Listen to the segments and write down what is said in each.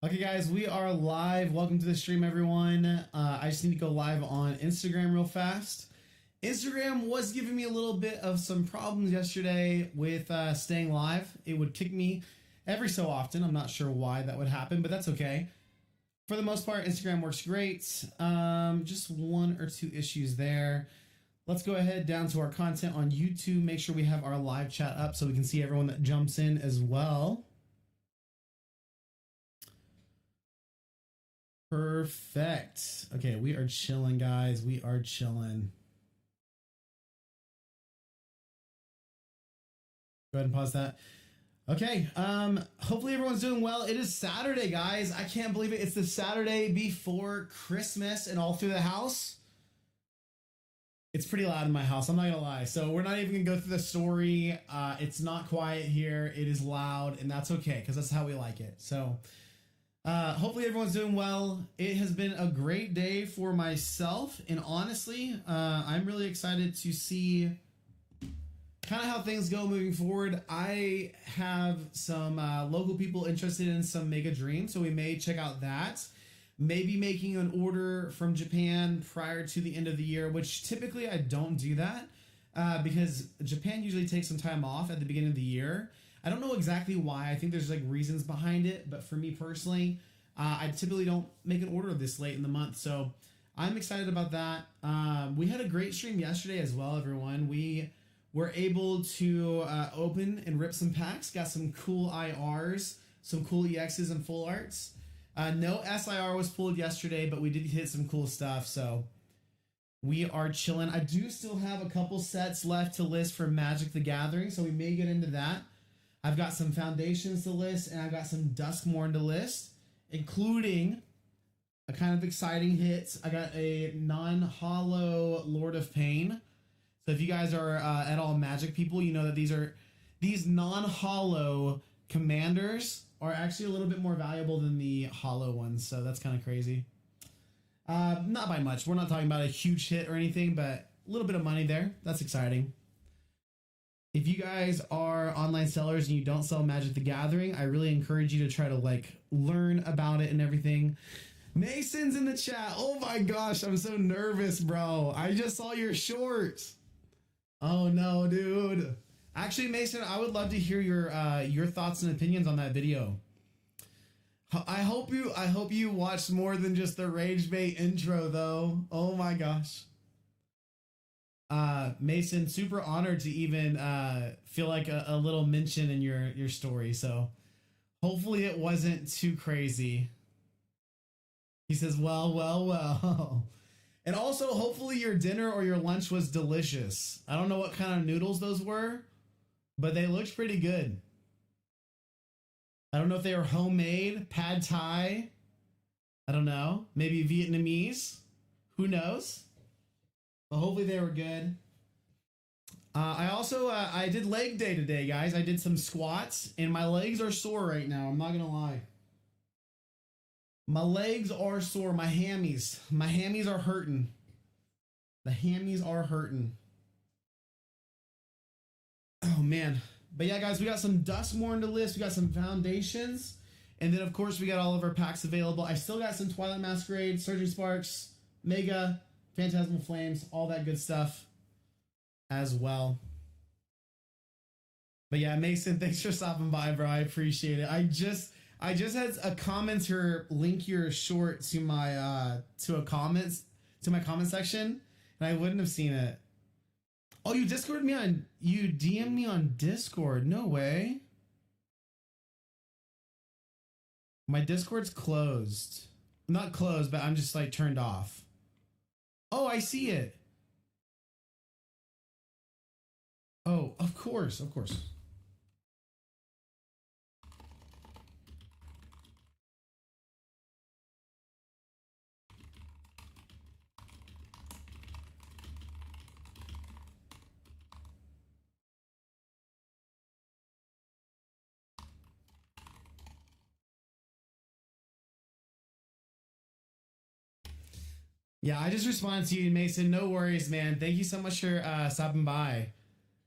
Okay, guys, we are live. Welcome to the stream, everyone. I just need to go live on Instagram real fast. Instagram was giving me a little bit of some problems yesterday with staying live. It would kick me every so often. I'm not sure why that would happen, but that's okay. For the most part, Instagram works great. Just one or two issues there. Let's go ahead down to our content on YouTube. Make sure we have our live chat up so we can see everyone that jumps in as well. Perfect. Okay, we are chilling, guys. We are chilling. Go ahead and pause that. Okay, hopefully everyone's doing well. It is Saturday, guys. I can't believe it. It's the Saturday before Christmas and all through the house. It's pretty loud in my house, I'm not gonna lie. So we're not even gonna go through the story. It's not quiet here. It is loud, and that's okay, because that's how we like it. So hopefully everyone's doing well. It has been a great day for myself, and honestly, I'm really excited to see kind of how things go moving forward. I have some local people interested in some Mega Dreams, so we may check out that. Maybe making an order from Japan prior to the end of the year, which typically I don't do that because Japan usually takes some time off at the beginning of the year. I don't know exactly why. I think there's like reasons behind it, but for me personally, I typically don't make an order this late in the month. So I'm excited about that. We had a great stream yesterday as well, everyone. We were able to open and rip some packs, got some cool IRs, some cool EXs and full arts. No SIR was pulled yesterday, but we did hit some cool stuff. So we are chilling. I do still have a couple sets left to list for Magic the Gathering, so we may get into that. I've got some Foundations to list, and I've got some Duskmourn to list, including a kind of exciting hit. I got a non-hollow Lord of Pain. So if you guys are at all Magic people, you know that these non-hollow commanders are actually a little bit more valuable than the hollow ones. So that's kind of crazy. Not by much. We're not talking about a huge hit or anything, but a little bit of money there. That's exciting. If you guys are online sellers and you don't sell Magic the Gathering, I really encourage you to try to like learn about it and everything. Mason's in the chat. Oh my gosh, I'm so nervous, bro. I just saw your short. Oh no, dude. Actually, Mason, I would love to hear your thoughts and opinions on that video. I hope you watched more than just the Rage Bait intro, though. Oh my gosh. Mason, super honored to even feel like a little mention in your story. So hopefully it wasn't too crazy. He says, well. And also, hopefully your dinner or your lunch was delicious. I don't know what kind of noodles those were, but they looked pretty good. I don't know if they were homemade, pad thai. I don't know. Maybe Vietnamese. Who knows? But hopefully they were good. I also, I did leg day today, guys. I did some squats, and my legs are sore right now. I'm not going to lie. My legs are sore. My hammies. My hammies are hurting. The hammies are hurting. Oh, man. But yeah, guys, we got some Duskmourn to list. We got some Foundations. And then, of course, we got all of our packs available. I still got some Twilight Masquerade, Surging Sparks, Mega, Phantasmal Flames, all that good stuff as well. But yeah, Mason, thanks for stopping by, bro. I appreciate it. I just had a commenter link your short to my to my comment section, and I wouldn't have seen it. Oh, you DM'd me on Discord. No way. My Discord's closed. Not closed, but I'm just like turned off. Oh, I see it. Oh, of course. Yeah, I just responded to you, Mason. No worries, man. Thank you so much for stopping by.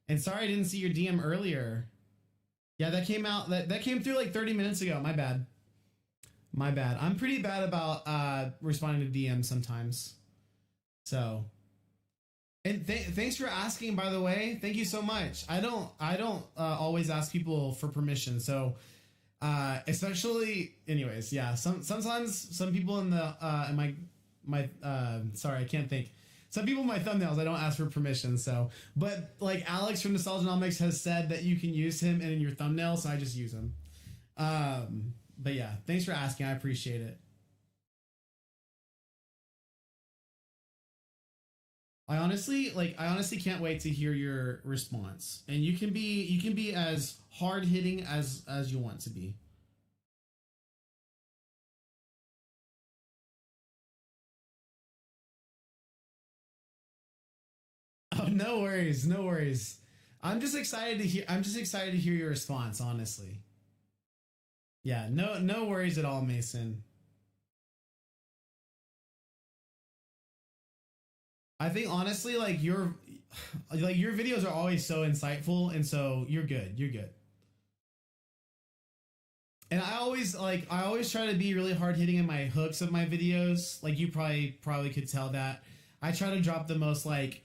And sorry I didn't see your DM earlier. Yeah, that came out. That came through like 30 minutes ago. My bad. My bad. I'm pretty bad about responding to DMs sometimes. So, and thanks for asking, by the way. Thank you so much. I don't always ask people for permission. So, especially anyways, yeah. Sometimes some people in the in my sorry, I can't think. Some people in my thumbnails I don't ask for permission. So, but like Alex from Nostalgianomics has said that you can use him in your thumbnail, so I just use him. But yeah, thanks for asking. I appreciate it. I honestly can't wait to hear your response. And you can be as hard hitting as you want to be. Oh, no worries, no worries. I'm just excited to hear your response, honestly. Yeah, no worries at all, Mason. I think honestly like your videos are always so insightful and so you're good. You're good. And I always try to be really hard hitting in my hooks of my videos. Like you probably could tell that. I try to drop the most like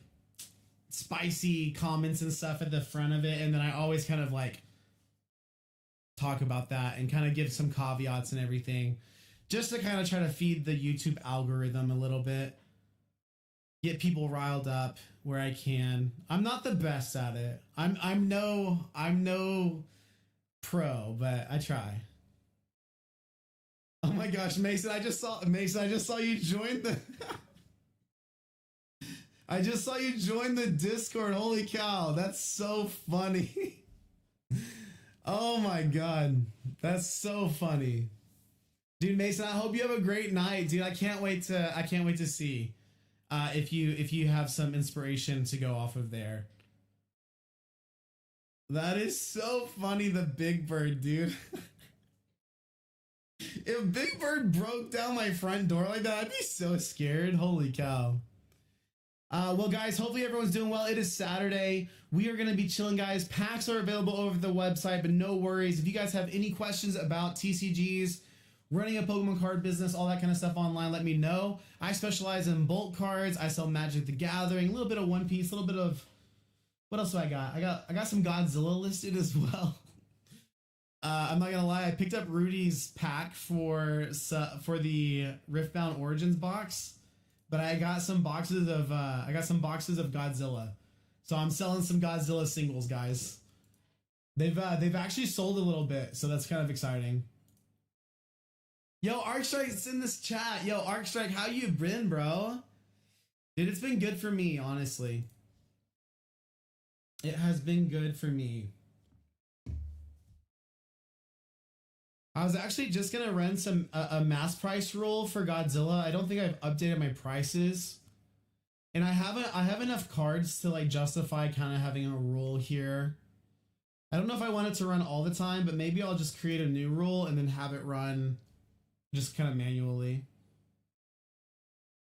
spicy comments and stuff at the front of it, and then I always kind of like talk about that and kind of give some caveats and everything just to kind of try to feed the YouTube algorithm a little bit, get people riled up where I can. I'm not the best at it. I'm no pro, but I try. Oh my gosh, Mason, I just saw you join the I just saw you join the Discord. Holy cow, that's so funny. Oh my god. That's so funny. Dude, Mason, I hope you have a great night, dude. I can't wait to see if you have some inspiration to go off of there. That is so funny, the Big Bird, dude. If Big Bird broke down my front door like that, I'd be so scared. Holy cow. Well, guys, hopefully everyone's doing well. It is Saturday. We are going to be chilling, guys. Packs are available over the website, but no worries. If you guys have any questions about TCGs, running a Pokemon card business, all that kind of stuff online, let me know. I specialize in bulk cards. I sell Magic the Gathering, a little bit of One Piece, a little bit of what else do I got? I got some Godzilla listed as well. I'm not gonna lie, I picked up Rudy's pack for the Riftbound Origins box, but I got some boxes of Godzilla. So I'm selling some Godzilla singles, guys. They've actually sold a little bit, so that's kind of exciting. Yo, Arcstrike's in this chat. Yo, Arcstrike, how you been, bro? Dude, it's been good for me, honestly. It has been good for me. I was actually just gonna run a mass price roll for Godzilla. I don't think I've updated my prices, and I have enough cards to like justify kind of having a rule here. I don't know if I want it to run all the time, but maybe I'll just create a new rule and then have it run just kind of manually.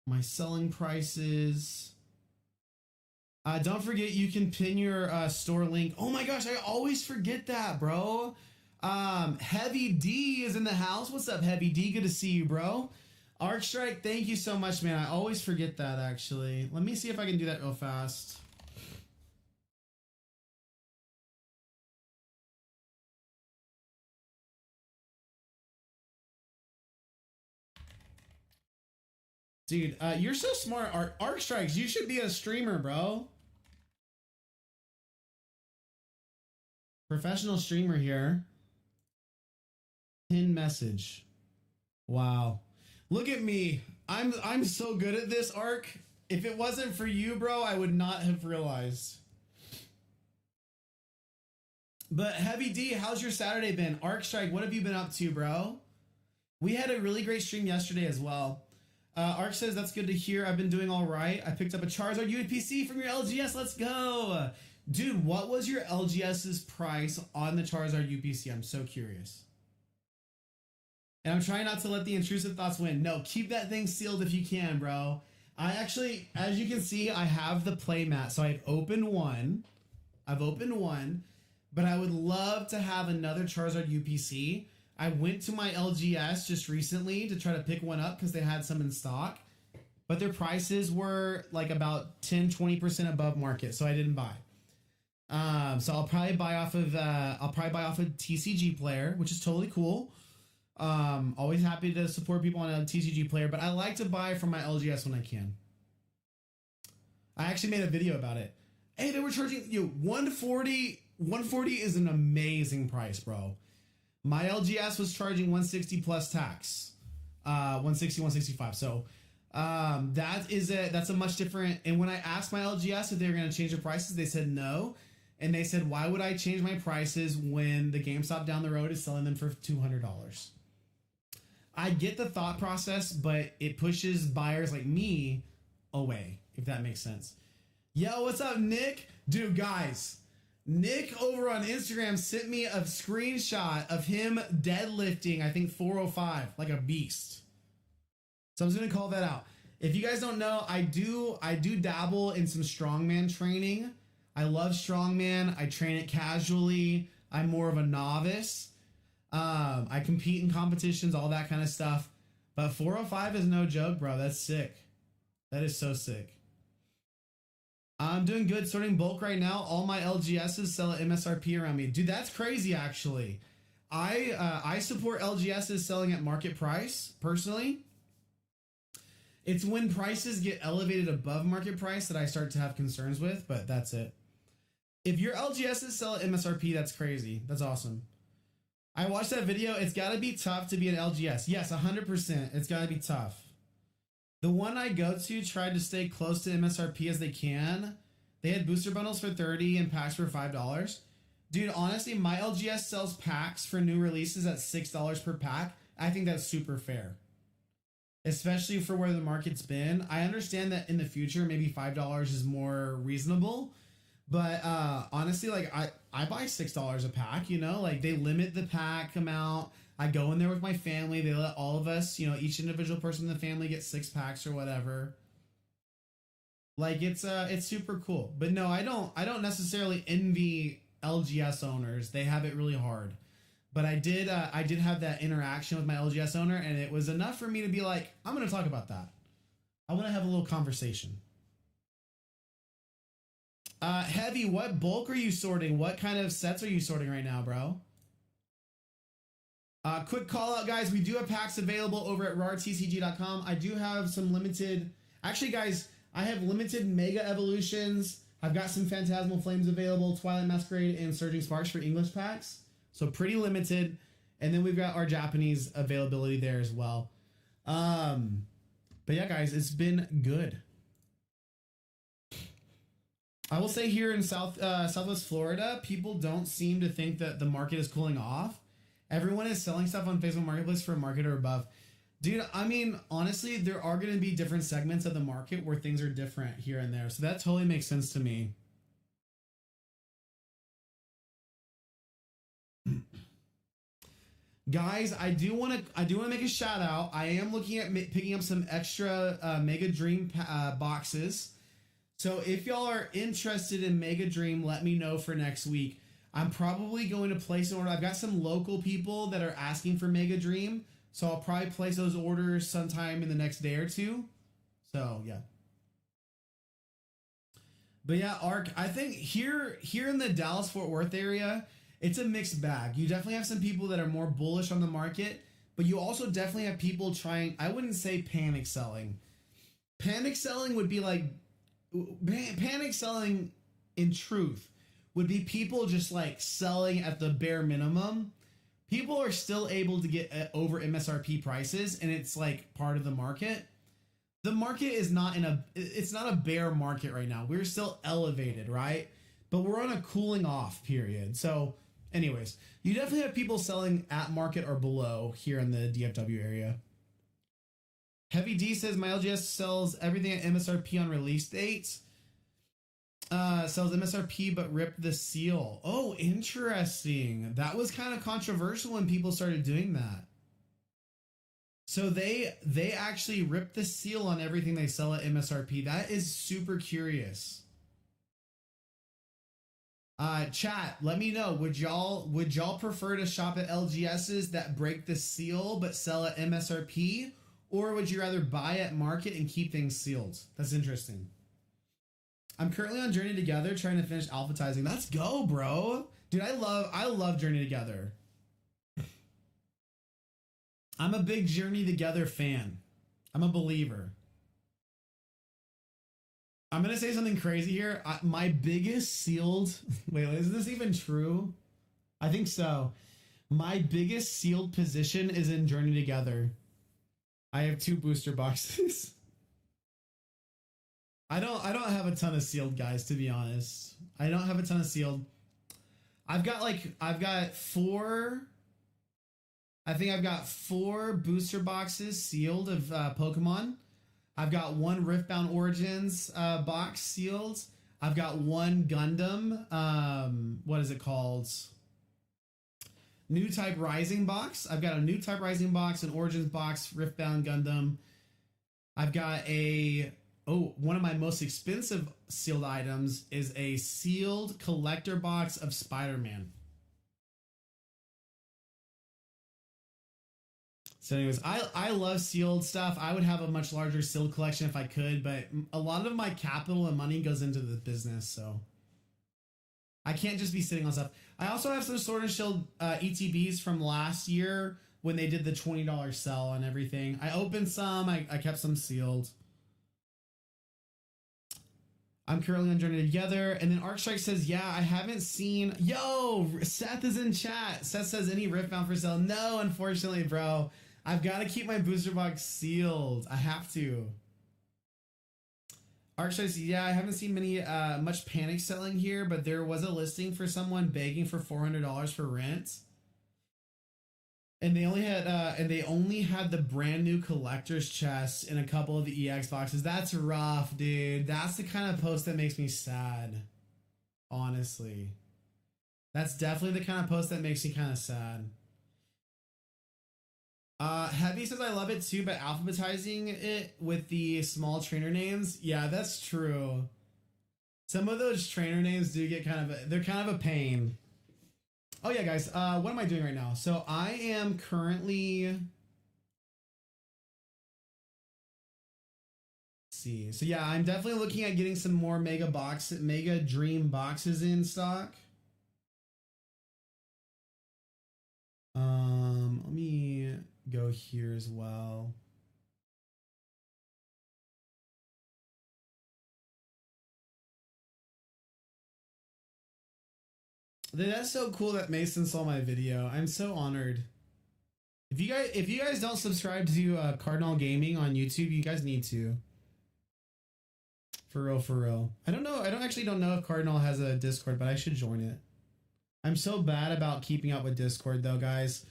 My selling prices. Don't forget you can pin your store link. Oh my gosh, I always forget that, bro. Heavy D is in the house. What's up, Heavy D? Good to see you, bro. Arcstrike, thank you so much, man. I always forget that, actually. Let me see if I can do that real fast. Dude, you're so smart, Arcstrikes. You should be a streamer, bro. Professional streamer here. Pin message. Wow. Look at me. I'm so good at this, Arc. If it wasn't for you, bro, I would not have realized. But Heavy D, how's your Saturday been? Arc Strike, what have you been up to, bro? We had a really great stream yesterday as well. Arc says, that's good to hear. I've been doing all right. I picked up a Charizard UPC from your LGS. Let's go. Dude, what was your LGS's price on the Charizard UPC? I'm so curious. And I'm trying not to let the intrusive thoughts win. No, keep that thing sealed if you can, bro. I actually, as you can see, I have the play mat. So I've opened one. But I would love to have another Charizard UPC. I went to my LGS just recently to try to pick one up because they had some in stock, but their prices were like about 10-20% above market, so I didn't buy. So I'll probably buy off of TCG Player, which is totally cool. Always happy to support people on a TCG Player, but I like to buy from my LGS when I can. I actually made a video about it. Hey, they were charging you 140. 140 is an amazing price, bro. My LGS was charging 160 plus tax. 160, 165. So that's a much different. And when I asked my LGS if they were going to change their prices, they said no. And they said, why would I change my prices when the GameStop down the road is selling them for $200? I get the thought process, but it pushes buyers like me away, if that makes sense. Yo, what's up, Nick? Dude, guys, Nick over on Instagram sent me a screenshot of him deadlifting, I think 405, like a beast. So I'm just gonna call that out. If you guys don't know, I do dabble in some strongman training. I love strongman. I train it casually. I'm more of a novice. I compete in competitions, all that kind of stuff. But 405 is no joke, bro. That's sick. That is so sick. I'm doing good sorting bulk right now. All my LGSs sell at MSRP around me. Dude, that's crazy, actually. I support LGSs selling at market price, personally. It's when prices get elevated above market price that I start to have concerns with, but that's it. If your LGSs sell at MSRP, that's crazy. That's awesome. I watched that video. It's got to be tough to be an LGS. Yes, 100%. It's got to be tough. The one I go to tried to stay close to MSRP as they can. They had booster bundles for $30 and packs for $5. Dude, honestly, my LGS sells packs for new releases at $6 per pack. I think that's super fair, especially for where the market's been. I understand that in the future, maybe $5 is more reasonable. But honestly, like I buy $6 a pack, you know, like they limit the pack amount. I go in there with my family. They let all of us, you know, each individual person in the family get 6 packs or whatever. Like it's super cool. But no, I don't necessarily envy LGS owners. They have it really hard. But I did have that interaction with my LGS owner, and it was enough for me to be like, I'm going to talk about that. I want to have a little conversation. Heavy, what bulk are you sorting? What kind of sets are you sorting right now, bro? Quick call out, guys. We do have packs available over at rartcg.com. I do have some limited... Actually, guys, I have limited Mega Evolutions. I've got some Phantasmal Flames available, Twilight Masquerade, and Surging Sparks for English packs. So pretty limited. And then we've got our Japanese availability there as well. But yeah, guys, it's been good. I will say here in Southwest Florida, people don't seem to think that the market is cooling off. Everyone is selling stuff on Facebook Marketplace for a market or above. Dude, I mean, honestly, there are going to be different segments of the market where things are different here and there. So that totally makes sense to me. Guys, I do want to make a shout out. I am looking at picking up some extra Mega Dream boxes. So if y'all are interested in Mega Dream, let me know for next week. I'm probably going to place an order. I've got some local people that are asking for Mega Dream, so I'll probably place those orders sometime in the next day or two. So yeah. But yeah, Ark, I think here in the Dallas-Fort Worth area, it's a mixed bag. You definitely have some people that are more bullish on the market, but you also definitely have people trying, I wouldn't say panic selling. Panic selling would be like, panic selling in truth would be people just like selling at the bare minimum. People are still able to get over MSRP prices, and it's like part of the market. The market is not it's not a bear market right now. We're still elevated, right? But we're on a cooling off period. So anyways, you definitely have people selling at market or below here in the DFW area. Heavy D says, my LGS sells everything at MSRP on release dates. Sells MSRP but ripped the seal. Oh, interesting. That was kind of controversial when people started doing that. So they actually ripped the seal on everything they sell at MSRP. That is super curious. Chat, let me know. Would y'all prefer to shop at LGSs that break the seal but sell at MSRP, or would you rather buy at market and keep things sealed? That's interesting. I'm currently on Journey Together trying to finish alphabetizing. Let's go, bro. Dude, I love Journey Together. I'm a big Journey Together fan. I'm a believer. I'm gonna say something crazy here. My biggest sealed. Wait, is this even true? I think so. My biggest sealed position is in Journey Together. I have 2 booster boxes. I don't have a ton of sealed, guys, to be honest. I don't have a ton of sealed. I've got 4. I think I've got 4 booster boxes sealed of Pokemon. I've got 1 Riftbound Origins box sealed. I've got 1 Gundam. What is it called? New Type Rising box. I've got a New Type Rising box, an Origins box, Riftbound Gundam. I've got one of my most expensive sealed items is a sealed collector box of Spider-Man. So anyways, I love sealed stuff. I would have a much larger sealed collection if I could, but a lot of my capital and money goes into the business, so I can't just be sitting on stuff. I also have some Sword and Shield ETBs from last year when they did the $20 sell and everything. I opened some. I kept some sealed. I'm currently on Journey Together. And then Arcstrike says, yeah, I haven't seen... Yo, Seth is in chat. Seth says, any Riftbound for sale? No, unfortunately, bro. I've got to keep my booster box sealed. I have to. Arcstrike says, yeah, I haven't seen much panic selling here, but there was a listing for someone begging for $400 for rent. And they only had the brand new collector's chest in a couple of the EX boxes. That's rough, dude. That's the kind of post that makes me sad. Honestly. That's definitely the kind of post that makes me kind of sad. Heavy says I love it too, but alphabetizing it with the small trainer names. Yeah, that's true. Some of those trainer names do get they're kind of a pain. Oh yeah, guys, what am I doing right now? So I am currently, let's see. So yeah, I'm definitely looking at getting some more Mega Dream boxes in stock. Let me go here as well. That's so cool that Mason saw my video. I'm so honored. If you guys don't subscribe to Cardinal Gaming on YouTube, you guys need to. For real, for real. I don't know. I don't know if Cardinal has a Discord, but I should join it. I'm so bad about keeping up with Discord though, guys.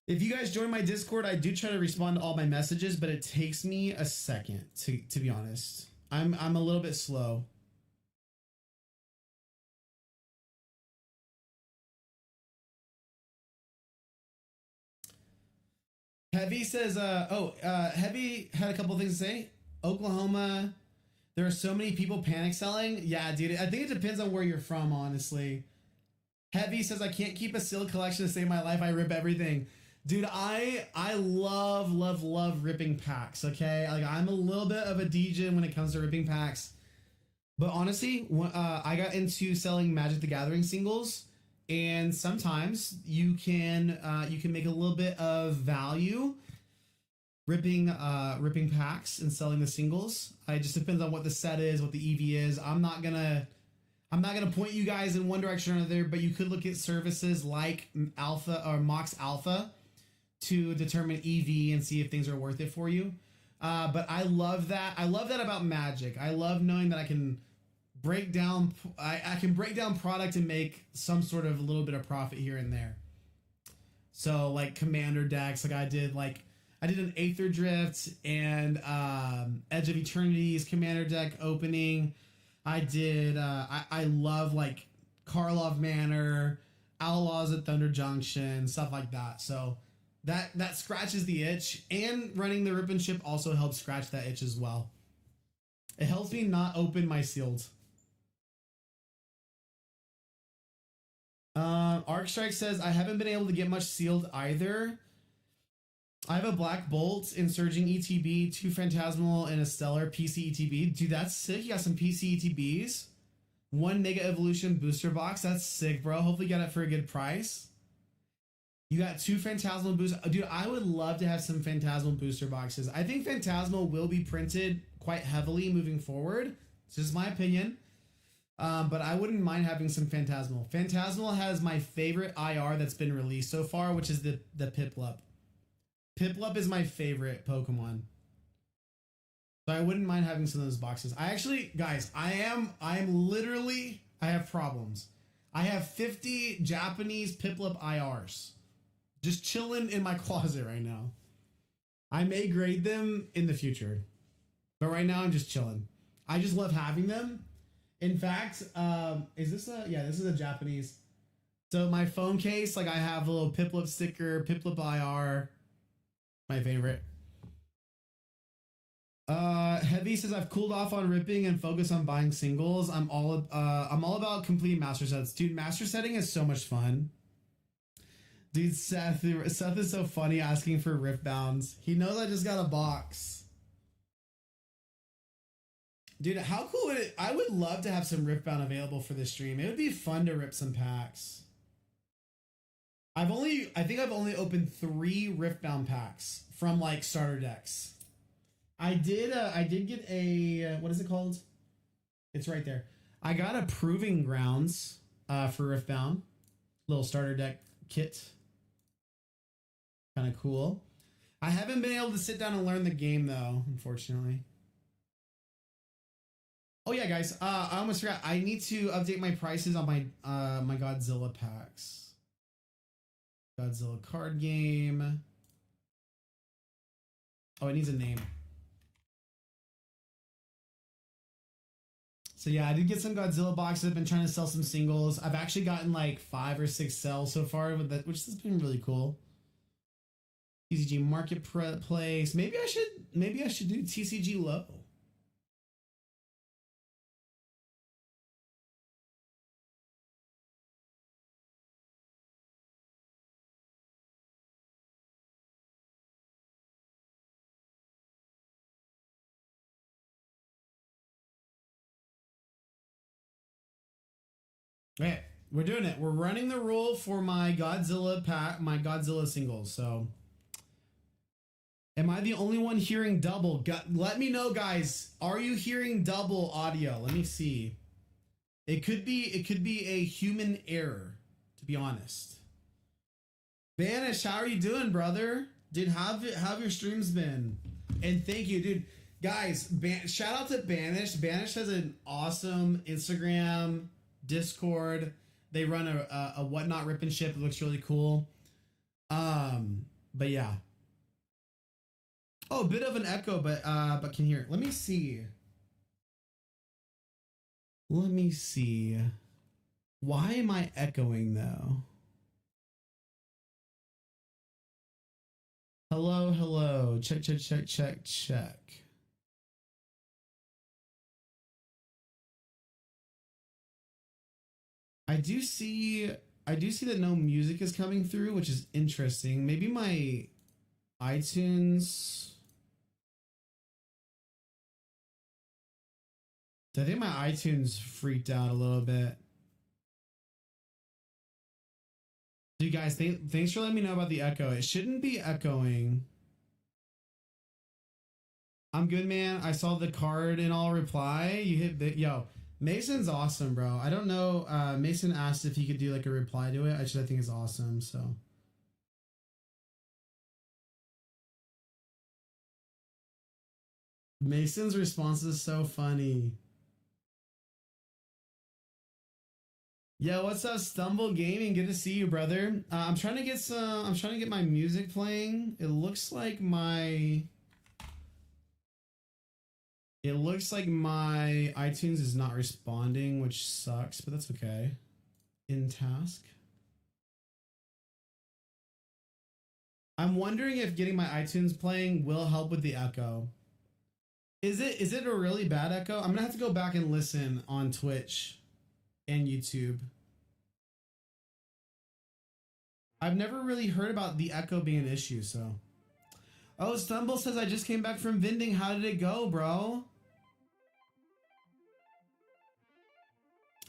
If you guys join my Discord, I do try to respond to all my messages, but it takes me a second to be honest. I'm a little bit slow. Heavy says, Heavy had a couple things to say. Oklahoma, there are so many people panic selling. Yeah, dude, I think it depends on where you're from, honestly. Heavy says, I can't keep a sealed collection to save my life. I rip everything. Dude, I love ripping packs, okay? Like, I'm a little bit of a DJ when it comes to ripping packs. But honestly, I got into selling Magic the Gathering singles, and sometimes you can make a little bit of value ripping packs and selling the singles. It just depends on what the set is, what the EV is. I'm not gonna point you guys in one direction or another, but you could look at services like Alpha or Mox Alpha to determine EV and see if things are worth it for you. But I love that. I love that about Magic. I love knowing that I can break down product and make some sort of a little bit of profit here and there. So like commander decks, like I did an Aether Drift and Edge of Eternity's commander deck opening. I did I love like Karlov Manor, Outlaws at Thunder Junction, stuff like that. So that scratches the itch, and running the Rip and Ship also helps scratch that itch as well. It helps me not open my sealed. Arc Strike says, I haven't been able to get much sealed either. I have a Black Bolt, Insurging ETB, 2 Phantasmal, and a Stellar PC ETB. Dude, that's sick. You got some PC ETBs. 1 Mega Evolution booster box. That's sick, bro. Hopefully you got it for a good price. You got 2 Phantasmal booster. Dude, I would love to have some Phantasmal booster boxes. I think Phantasmal will be printed quite heavily moving forward. It's just my opinion. But I wouldn't mind having some Phantasmal. Phantasmal has my favorite IR that's been released so far, which is the Piplup. Piplup is my favorite Pokemon. So I wouldn't mind having some of those boxes. I actually, guys, I have problems. I have 50 Japanese Piplup IRs just chilling in my closet right now. I may grade them in the future, but right now I'm just chilling. I just love having them. In fact, this is a Japanese. So my phone case, like I have a little Piplup sticker, Piplup IR, my favorite. Heavy says I've cooled off on ripping and focused on buying singles. I'm all about completing master sets. Dude, master setting is so much fun. Dude, Seth is so funny asking for rip bounds. He knows I just got a box. Dude, how cool would it? I would love to have some rip bound available for this stream. It would be fun to rip some packs. I think I've only opened 3 Riftbound packs from like starter decks. I did get a what is it called? It's right there. I got a Proving Grounds for Riftbound. Little starter deck kit. Kind of cool. I haven't been able to sit down and learn the game though, unfortunately. Oh yeah, guys. I almost forgot. I need to update my prices on my my Godzilla packs. Godzilla card game. Oh, it needs a name. So yeah, I did get some Godzilla boxes. I've been trying to sell some singles. I've actually gotten like 5 or 6 sales so far with that, which has been really cool. TCG Marketplace. Maybe I should do TCG Low. Okay, we're doing it. We're running the rule for my Godzilla pack, my Godzilla singles. So, am I the only one hearing double? Let me know, guys. Are you hearing double audio? Let me see. It could be a human error, to be honest. Banish, how are you doing, brother? Dude, how have your streams been? And thank you, dude. Guys, shout out to Banish. Banish has an awesome Instagram, Discord. They run a whatnot rip and ship. It looks really cool. But yeah. Oh, a bit of an echo, but can hear it. Let me see. Let me see. Why am I echoing though? Hello, hello. Check, check, check, check, check. I do see that no music is coming through, which is interesting. Maybe my iTunes. I think my iTunes freaked out a little bit. Dude, guys, thanks for letting me know about the echo. It shouldn't be echoing. I'm good, man. I saw the card and I'll reply. You hit the yo. Mason's awesome, bro. I don't know. Mason asked if he could do like a reply to it. I think it's awesome. So. Mason's response is so funny. Yo, what's up, Stumble Gaming? Good to see you, brother. I'm trying to get my music playing. It looks like my iTunes is not responding, which sucks, but that's okay. In task. I'm wondering if getting my iTunes playing will help with the echo. Is it a really bad echo? I'm gonna have to go back and listen on Twitch and YouTube. I've never really heard about the echo being an issue, so. Oh, Stumble says I just came back from vending. How did it go, bro?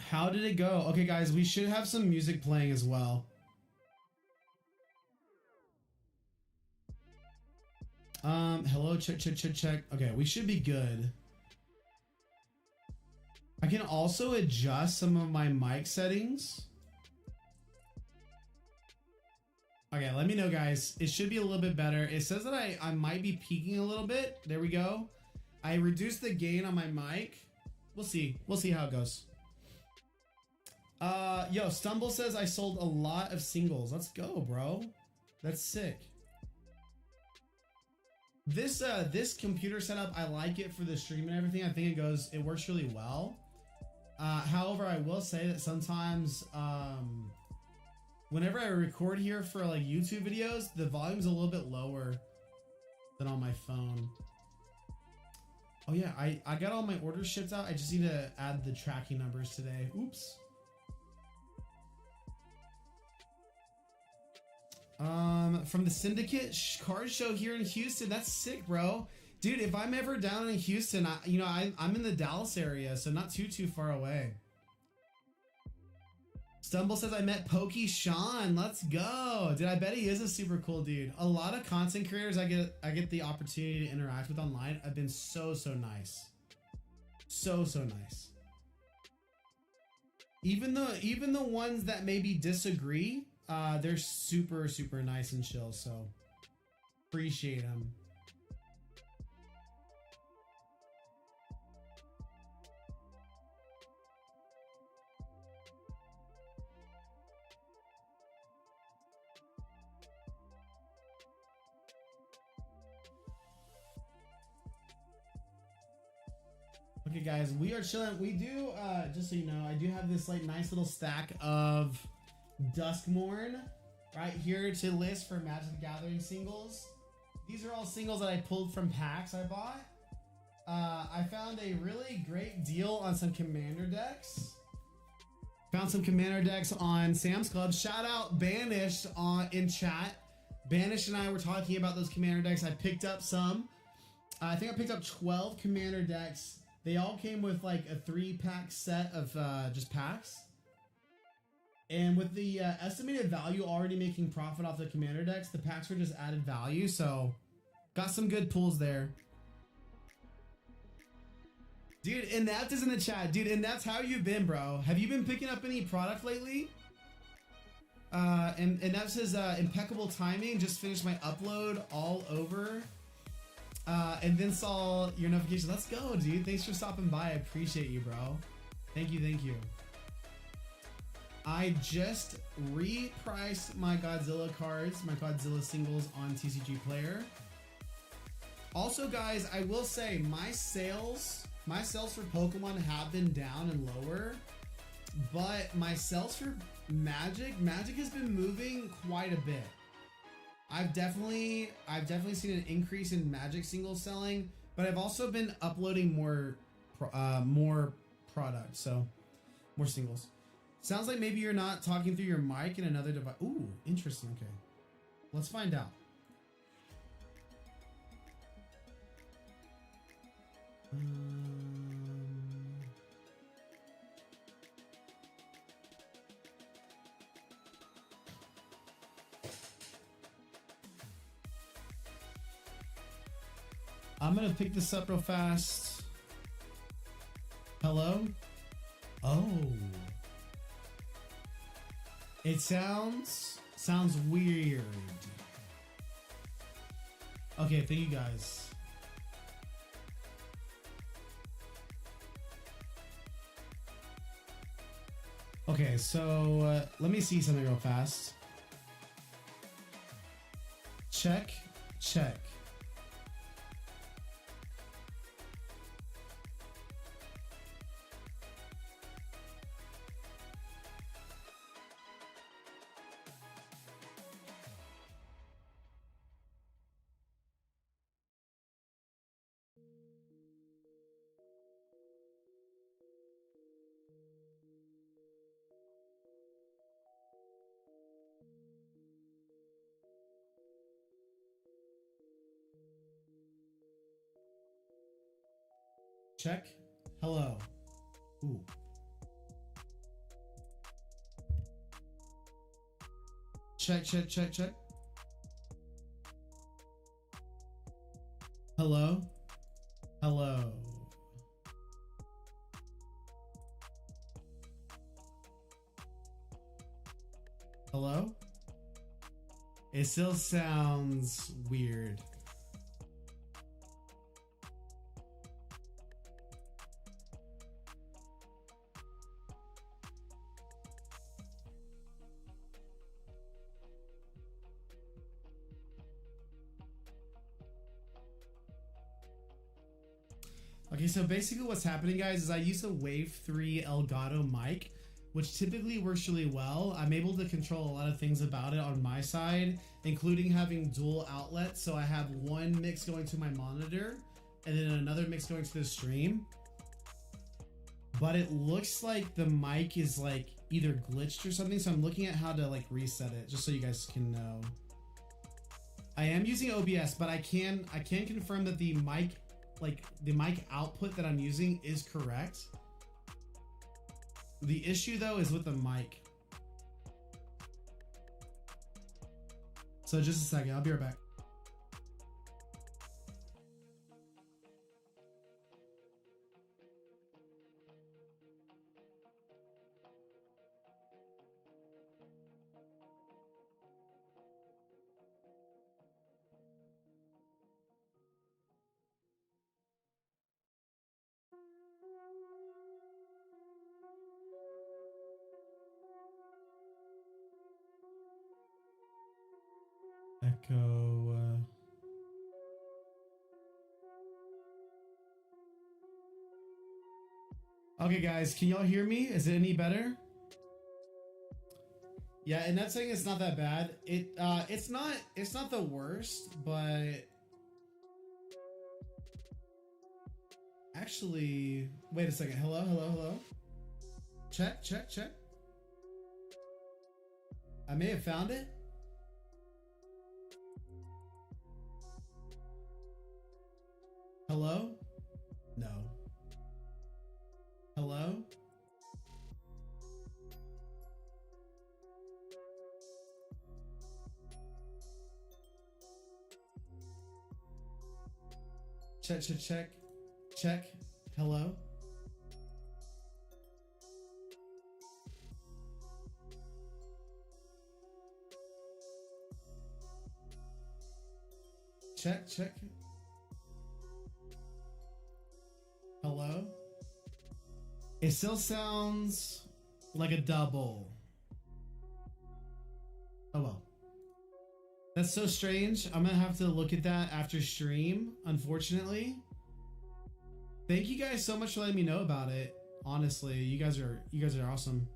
How did it go? Okay, guys, we should have some music playing as well. Hello, check. Okay, we should be good. I can also adjust some of my mic settings. Okay, let me know, guys. It should be a little bit better. It says that I might be peaking a little bit. There we go. I reduced the gain on my mic. We'll see. We'll see how it goes. Yo, Stumble says I sold a lot of singles. Let's go, bro. That's sick. This computer setup, I like it for the stream and everything. I think it works really well. However, I will say that sometimes, whenever I record here for like YouTube videos, the volume's a little bit lower than on my phone. Oh yeah, I got all my orders shipped out. I just need to add the tracking numbers today. Oops. From the Syndicate card show here in Houston. That's sick, bro. Dude, if I'm ever down in Houston, I'm in the Dallas area, so not too far away. Stumble says I met Pokey Sean. Let's go. Dude, I bet he is a super cool dude. A lot of content creators I get the opportunity to interact with online have been so nice. So nice. Even the ones that maybe disagree, they're super nice and chill, so appreciate them. Okay, guys, we are chilling. We do, just so you know, I do have this like nice little stack of Duskmourn right here to list for Magic the Gathering singles. These are all singles that I pulled from packs I bought. I found a really great deal on some Commander decks. Found some Commander decks on Sam's Club. Shout out Banished in chat. Banished and I were talking about those Commander decks. I picked up some. I think I picked up 12 Commander decks. They all came with like a 3-pack set of just packs. And with the estimated value already making profit off the Commander decks, the packs were just added value. So got some good pulls there. Dude, and that is in the chat. Dude, and that's how you've been, bro. Have you been picking up any product lately? And that says impeccable timing. Just finished my upload all over. And then saw your notification. Let's go, dude. Thanks for stopping by. I appreciate you, bro. Thank you. I just repriced my Godzilla cards, my Godzilla singles on TCG Player. Also, guys, I will say my sales for Pokemon have been down and lower, but my sales for Magic has been moving quite a bit. I've definitely seen an increase in Magic singles selling, but I've also been uploading more product, so more singles. Sounds like maybe you're not talking through your mic in another device. Ooh, interesting. Okay, let's find out. I'm gonna pick this up real fast. Hello? Oh. It sounds weird. Okay, thank you guys. Okay, so let me see something real fast. Check. Check. Hello. Ooh. Check, check, check, check. Hello. Hello. Hello? It still sounds weird. Okay, so basically what's happening, guys, is I use a Wave 3 Elgato mic, which typically works really well. I'm able to control a lot of things about it on my side, including having dual outlets. So I have one mix going to my monitor and then another mix going to the stream. But it looks like the mic is like either glitched or something. So I'm looking at how to like reset it just so you guys can know. I am using OBS, but I can confirm that the mic, like the mic output that I'm using, is correct. The issue though is with the mic. So just a second, I'll be right back. Echo. Okay, guys, can y'all hear me? Is it any better? Yeah, and that's saying it's not that bad. It's not the worst, but actually, wait a second. Hello, hello, hello. Check, check, check. I may have found it. Hello? No. Hello? Check, check, check. Check. Hello? Check, check. Hello? It still sounds like a double. Oh well. That's so strange. I'm gonna have to look at that after stream, unfortunately. Thank you guys so much for letting me know about it. Honestly, you guys are awesome.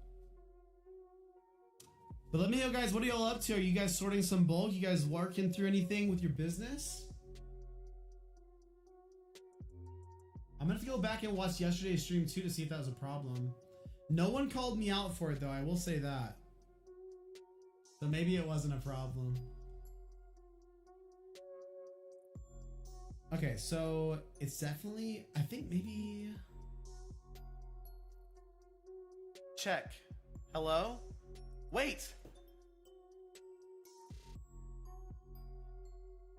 But let me know, guys, what are y'all up to? Are you guys sorting some bulk? You guys working through anything with your business? I'm gonna have to go back and watch yesterday's stream too to see if that was a problem. No one called me out for it though, I will say that. So maybe it wasn't a problem. Okay, so it's definitely, I think maybe... Check. Hello? Wait!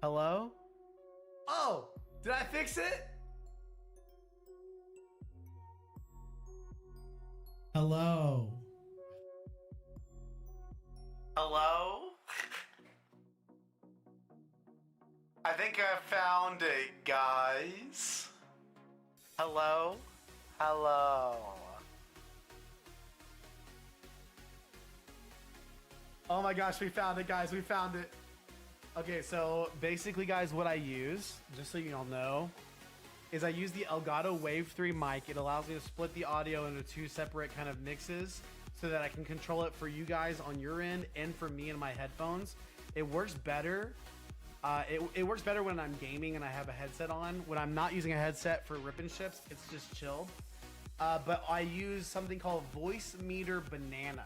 Hello? Oh! Did I fix it? Hello? Hello? I think I found it, guys. Hello? Hello? Oh my gosh, we found it, guys. We found it. Okay, so basically, guys, what I use, just so you all know, is I use the Elgato Wave 3 mic. It allows me to split the audio into two separate kind of mixes so that I can control it for you guys on your end and for me and my headphones. It works better. It works better when I'm gaming and I have a headset on. When I'm not using a headset for rip and ships, it's just chilled. But I use something called Voicemeeter Banana.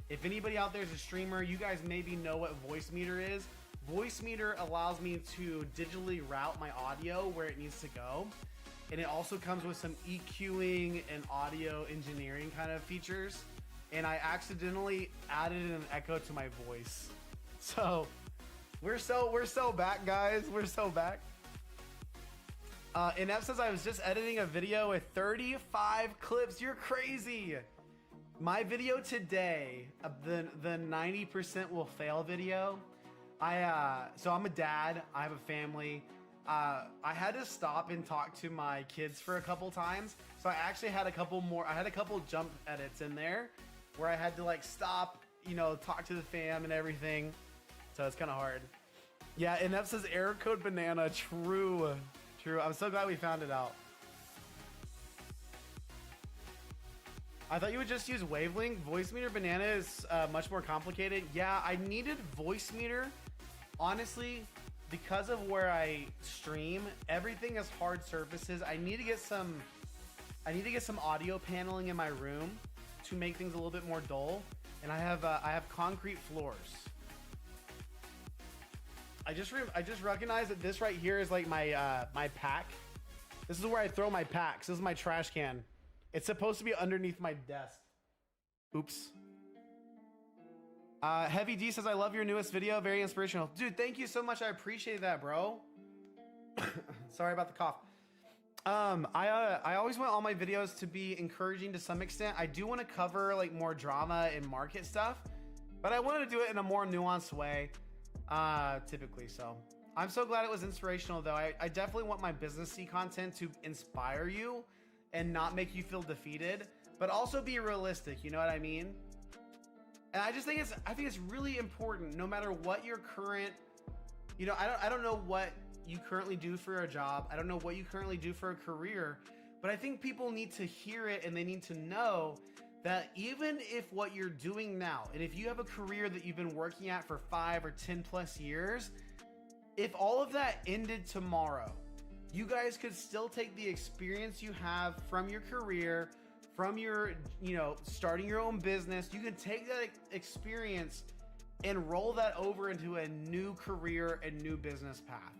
If anybody out there is a streamer, you guys maybe know what Voicemeeter is. Voicemeeter allows me to digitally route my audio where it needs to go. And it also comes with some EQing and audio engineering kind of features. And I accidentally added an echo to my voice. So we're so back, guys. We're so back. Inept says, I was just editing a video with 35 clips. You're crazy. My video today, the 90% will fail video. So I'm a dad. I have a family. I had to stop and talk to my kids for a couple times. So I actually had a couple jump edits in there where I had to like stop, you know, talk to the fam and everything. So it's kind of hard. Yeah, Inept says error code banana. True. I'm so glad we found it out. I thought you would just use Wavelink. Voicemeeter banana is much more complicated. Yeah, I needed Voicemeeter. Honestly, because of where I stream, everything is hard surfaces. I need to get some audio paneling in my room to make things a little bit more dull. And I have concrete floors. I just recognized that this right here is like my my pack. This is where I throw my packs. This is my trash can. It's supposed to be underneath my desk. Oops. Heavy D says, I love your newest video. Very inspirational. Dude, thank you so much. I appreciate that, bro. Sorry about the cough. I always want all my videos to be encouraging to some extent. I do want to cover like more drama and market stuff, but I wanted to do it in a more nuanced way. Typically. So I'm so glad it was inspirational though. I definitely want my businessy content to inspire you and not make you feel defeated, but also be realistic. You know what I mean? And I think it's really important, no matter what your current, you know, I don't know what you currently do for a job. I don't know what you currently do for a career, but I think people need to hear it and they need to know that even if what you're doing now, and if you have a career that you've been working at for 5 or 10 plus years, if all of that ended tomorrow, you guys could still take the experience you have from your career, from your, you know, starting your own business. You can take that experience and roll that over into a new career and new business path.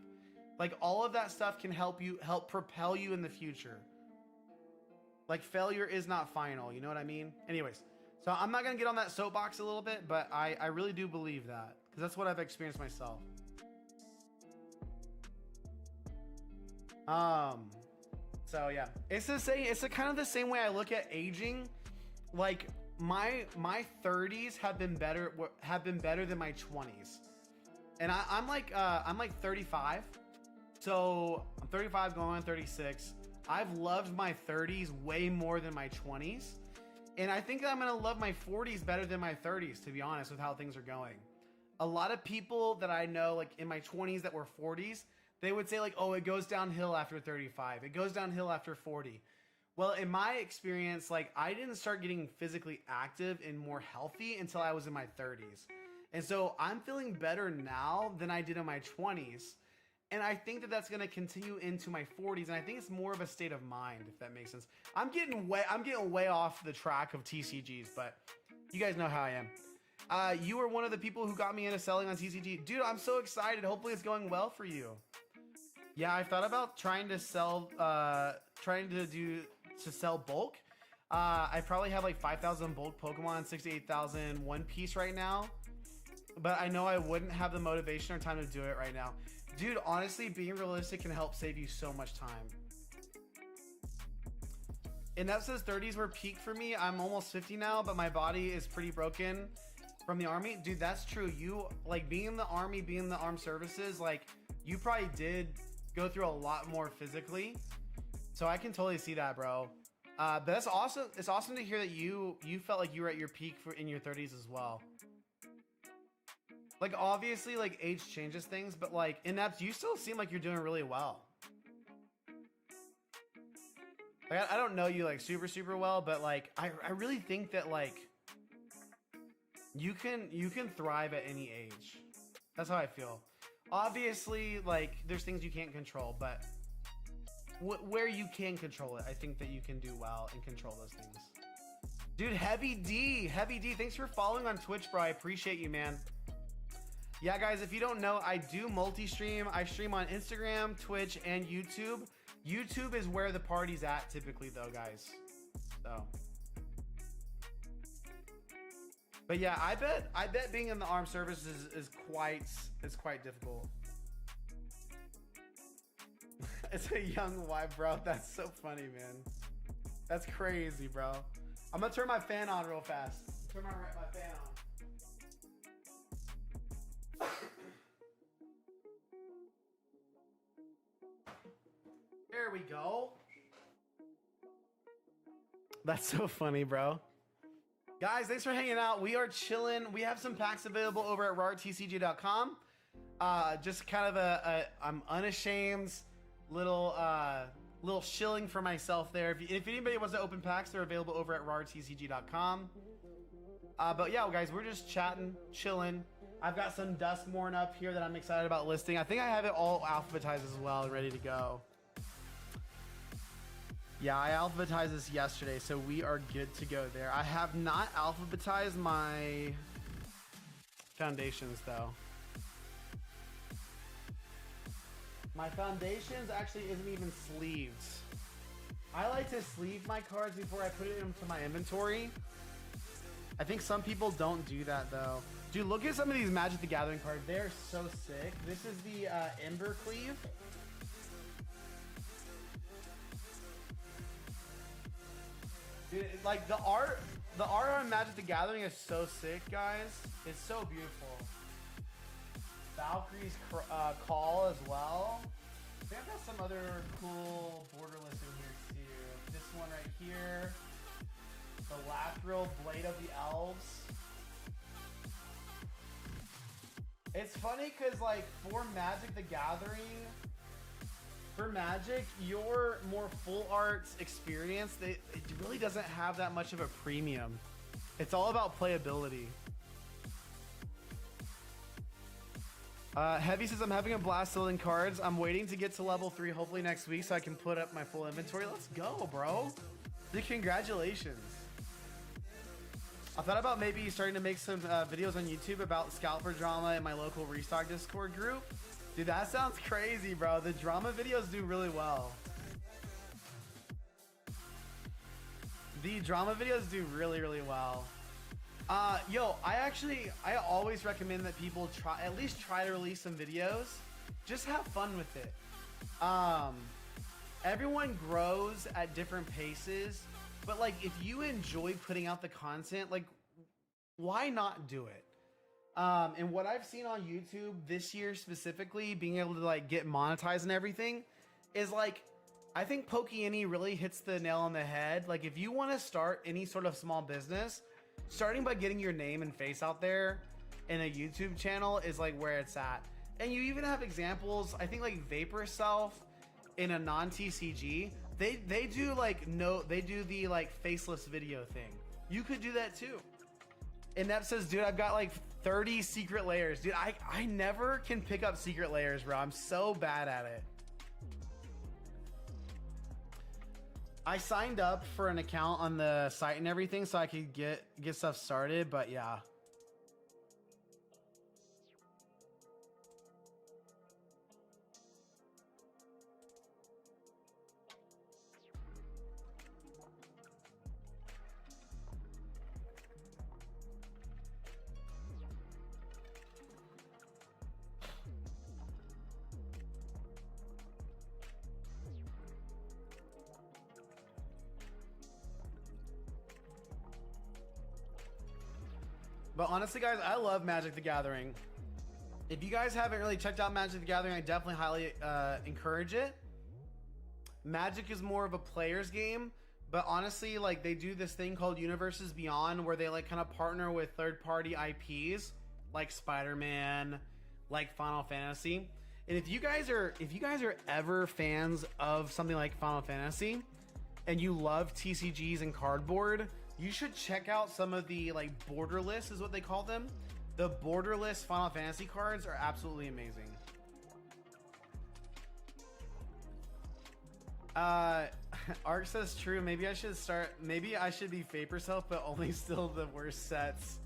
Like all of that stuff can help propel you in the future. Like failure is not final, you know what I mean? Anyways, so I'm not gonna get on that soapbox a little bit, but I really do believe that because that's what I've experienced myself. So yeah, it's kind of the same way I look at aging. Like my 30s have been better than my 20s, and I'm like 35, so I'm 35 going on 36. I've loved my 30s way more than my 20s. And I think I'm going to love my 40s better than my 30s, to be honest, with how things are going. A lot of people that I know, like in my 20s that were 40s, they would say like, oh, it goes downhill after 35. It goes downhill after 40. Well, in my experience, like I didn't start getting physically active and more healthy until I was in my 30s. And so I'm feeling better now than I did in my 20s. And I think that that's going to continue into my 40s. And I think it's more of a state of mind, if that makes sense. I'm getting way off the track of TCGs, but you guys know how I am. You were one of the people who got me into selling on TCG. Dude, I'm so excited. Hopefully it's going well for you. Yeah, I thought about trying to sell bulk. I probably have like 5,000 bulk Pokemon, 68,000 One Piece right now. But I know I wouldn't have the motivation or time to do it right now. Dude, honestly, being realistic can help save you so much time. And that says 30s were peak for me. I'm almost 50 now, but my body is pretty broken from the army. Dude, that's true. You, like, being in the army, being in the armed services, like, you probably did go through a lot more physically. So I can totally see that, bro. But that's awesome. It's awesome to hear that you felt like you were at your peak in your 30s as well. Like, obviously, like, age changes things, but, like, Inept, you still seem like you're doing really well. Like, I don't know you, like, super well, but, like, I really think that, like, you can thrive at any age. That's how I feel. Obviously, like, there's things you can't control, but where you can control it, I think that you can do well and control those things. Dude, Heavy D, thanks for following on Twitch, bro. I appreciate you, man. Yeah, guys, if you don't know, I do multi-stream. I stream on Instagram, Twitch, and YouTube. YouTube is where the party's at typically, though, guys. So, but yeah, I bet being in the armed services is quite difficult. It's a young wife, bro. That's so funny, man. That's crazy, bro. I'm gonna turn my fan on real fast. Turn my fan on. There we go. That's so funny, bro. Guys, thanks for hanging out. We are chilling. We have some packs available over at rartcg.com. Just kind of I'm unashamed little shilling for myself there. If anybody wants to open packs, they're available over at rartcg.com. But yeah, guys, we're just chatting, chilling. I've got some Duskmourn up here that I'm excited about listing. I think I have it all alphabetized as well and ready to go. Yeah, I alphabetized this yesterday, so we are good to go there. I have not alphabetized my foundations, though. My foundations actually isn't even sleeved. I like to sleeve my cards before I put it into my inventory. I think some people don't do that, though. Dude, look at some of these Magic the Gathering cards. They're so sick. This is the Ember Cleave. Dude, like the art on Magic the Gathering is so sick, guys. It's so beautiful. Valkyrie's Call as well. I think I've got some other cool borderless in here too. This one right here. The Lathril Blade of the Elves. It's funny because like for Magic the Gathering, for Magic, your more full art experience, it really doesn't have that much of a premium. It's all about playability. Heavy says, I'm having a blast selling cards. I'm waiting to get to level 3 hopefully next week so I can put up my full inventory. Let's go, bro. Dude, congratulations. I thought about maybe starting to make some videos on YouTube about Scalper drama in my local Restock Discord group. Dude, that sounds crazy, bro. The drama videos do really well. The drama videos do really, really well. Yo, I always recommend that people at least try to release some videos. Just have fun with it. Everyone grows at different paces, but like if you enjoy putting out the content, like why not do it? And what I've seen on YouTube this year specifically, being able to like get monetized and everything, is like, I think Pokey really hits the nail on the head. Like if you want to start any sort of small business, starting by getting your name and face out there in a YouTube channel is like where it's at. And you even have examples, I think like Vapor Self in a non-TCG, they do like they do the like faceless video thing. You could do that too. And that says, dude, I've got like 30 secret layers. Dude, I never can pick up secret layers, bro. I'm so bad at it. I signed up for an account on the site and everything so I could get stuff started, but yeah. But honestly, guys, I love Magic the Gathering. If you guys haven't really checked out Magic the Gathering, I definitely highly encourage it. Magic is more of a player's game, but honestly, like they do this thing called Universes Beyond, where they like kind of partner with third-party IPs like Spider-Man, like Final Fantasy. And if you guys are ever fans of something like Final Fantasy, and you love TCGs and cardboard, you should check out some of the like borderless is what they call them. The borderless Final Fantasy cards are absolutely amazing. Ark says true. Maybe I should be Vapor Self, but only still the worst sets.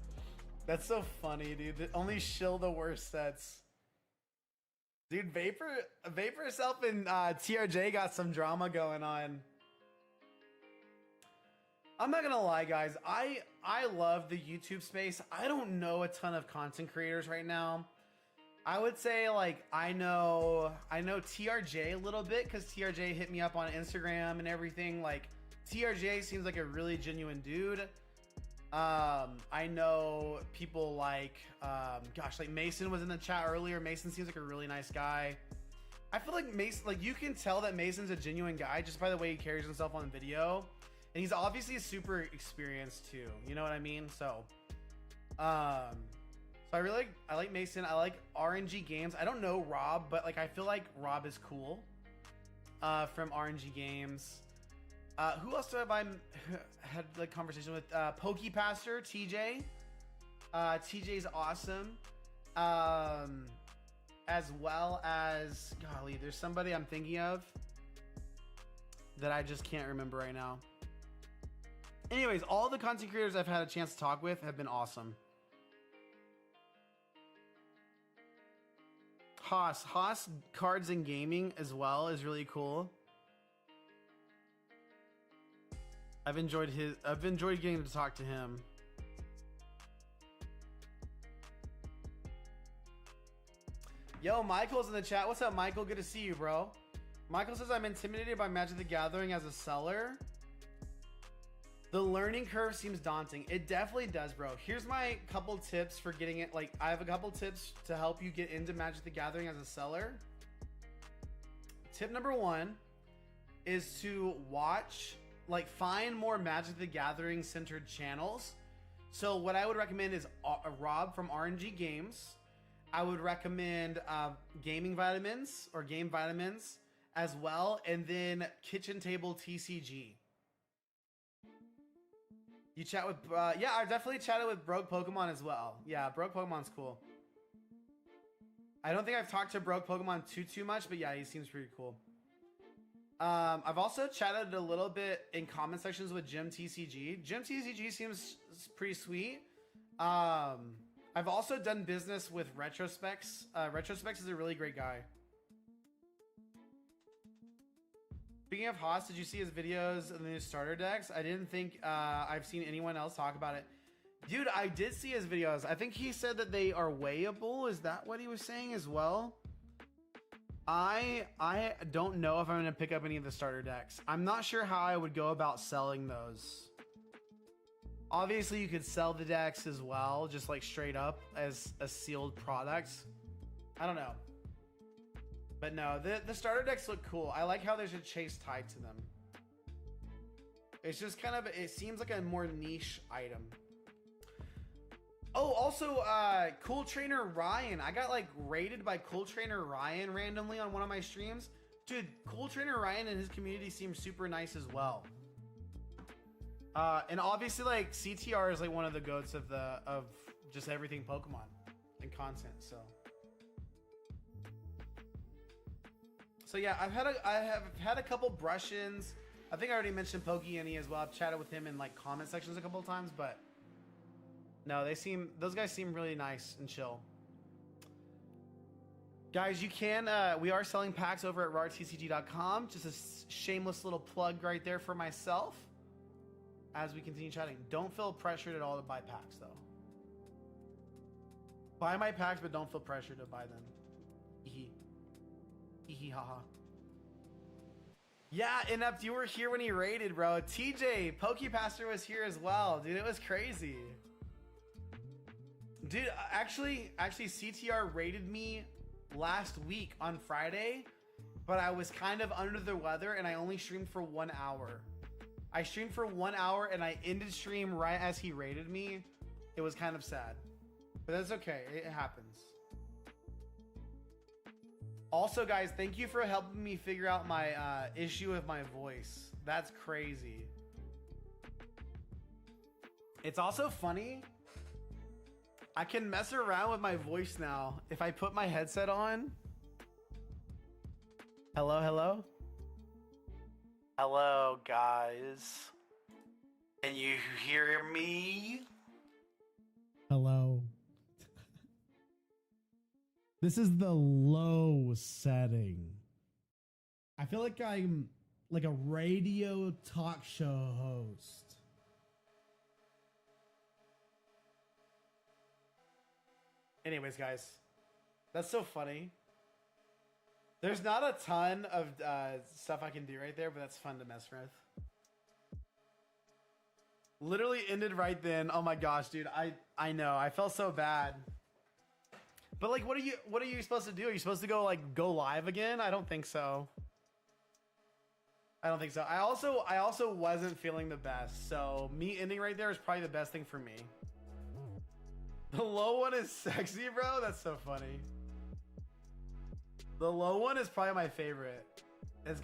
That's so funny, dude. Only shill the worst sets. Dude, Vapor itself and TRJ got some drama going on. I'm not gonna lie, guys. I love the YouTube space. I don't know a ton of content creators right now. I would say like I know TRJ a little bit because TRJ hit me up on Instagram and everything. Like TRJ seems like a really genuine dude. I know people like gosh, like Mason was in the chat earlier. Mason seems like a really nice guy. I feel like Mason, like you can tell that Mason's a genuine guy just by the way he carries himself on video. And he's obviously super experienced too. You know what I mean? So I like Mason. I like RNG Games. I don't know Rob, but like I feel like Rob is cool from RNG Games. Who else have I had like conversation with? PokePaster, TJ. TJ's awesome. As well as, golly, there's somebody I'm thinking of that I just can't remember right now. Anyways, all the content creators I've had a chance to talk with have been awesome. Haas Cards and Gaming as well is really cool. I've enjoyed getting to talk to him. Yo, Michael's in the chat. What's up, Michael? Good to see you, bro. Michael says I'm intimidated by Magic the Gathering as a seller. The learning curve seems daunting. It definitely does, bro. Here's my couple tips for getting it. Like, I have a couple tips to help you get into Magic the Gathering as a seller. Tip number 1 is to watch, like, find more Magic the Gathering centered channels. So what I would recommend is Rob from RNG Games. I would recommend Gaming Vitamins or Game Vitamins as well. And then Kitchen Table TCG. You chat with, yeah, I definitely chatted with Broke Pokemon as well. Yeah, Broke Pokemon's cool. I don't think I've talked to Broke Pokemon too much, but yeah, he seems pretty cool. I've also chatted a little bit in comment sections with Jim TCG. Jim TCG seems pretty sweet. I've also done business with Retrospects. Retrospects is a really great guy. Speaking of Haas, did you see his videos of the new starter decks? I didn't think I've seen anyone else talk about it. Dude, I did see his videos. I think he said that they are weighable. Is that what he was saying as well? I don't know if I'm going to pick up any of the starter decks. I'm not sure how I would go about selling those. Obviously, you could sell the decks as well, just like straight up as a sealed product. I don't know. But no, the starter decks look cool. I like how there's a chase tied to them. It's just kind of, it seems like a more niche item. Oh, also, Cool Trainer Ryan. I got like raided by Cool Trainer Ryan randomly on one of my streams. Dude, Cool Trainer Ryan and his community seems super nice as well. And obviously, like CTR is like one of the goats of just everything Pokemon and content. So yeah, I have had a couple brush-ins. I think I already mentioned Pokey as well. I've chatted with him in like comment sections a couple of times, but no, those guys seem really nice and chill. Guys, you can we are selling packs over at rartcg.com. Just a shameless little plug right there for myself. As we continue chatting, don't feel pressured at all to buy packs though. Buy my packs, but don't feel pressured to buy them. Hee haha. Yeah, Inept, you were here when he raided, bro. TJ, PokePaster was here as well, dude. It was crazy. Dude, actually, CTR raided me last week on Friday, but I was kind of under the weather and I only streamed for 1 hour. I streamed for 1 hour and I ended stream right as he raided me. It was kind of sad, but that's okay. It happens. Also, guys, thank you for helping me figure out my issue with my voice. That's crazy. It's also funny. I can mess around with my voice now. If I put my headset on. Hello, hello? Hello, guys. Can you hear me? Hello. This is the low setting. I feel like I'm like a radio talk show host. Anyways, guys, that's so funny. There's not a ton of stuff I can do right there, but that's fun to mess with. Literally ended right then. Oh my gosh, dude. I know. I felt so bad. But like, what are you supposed to do? Are you supposed to go live again? I don't think so. I don't think so. I also wasn't feeling the best. So me ending right there is probably the best thing for me. The low one is sexy, bro. That's so funny. The low one is probably my favorite. It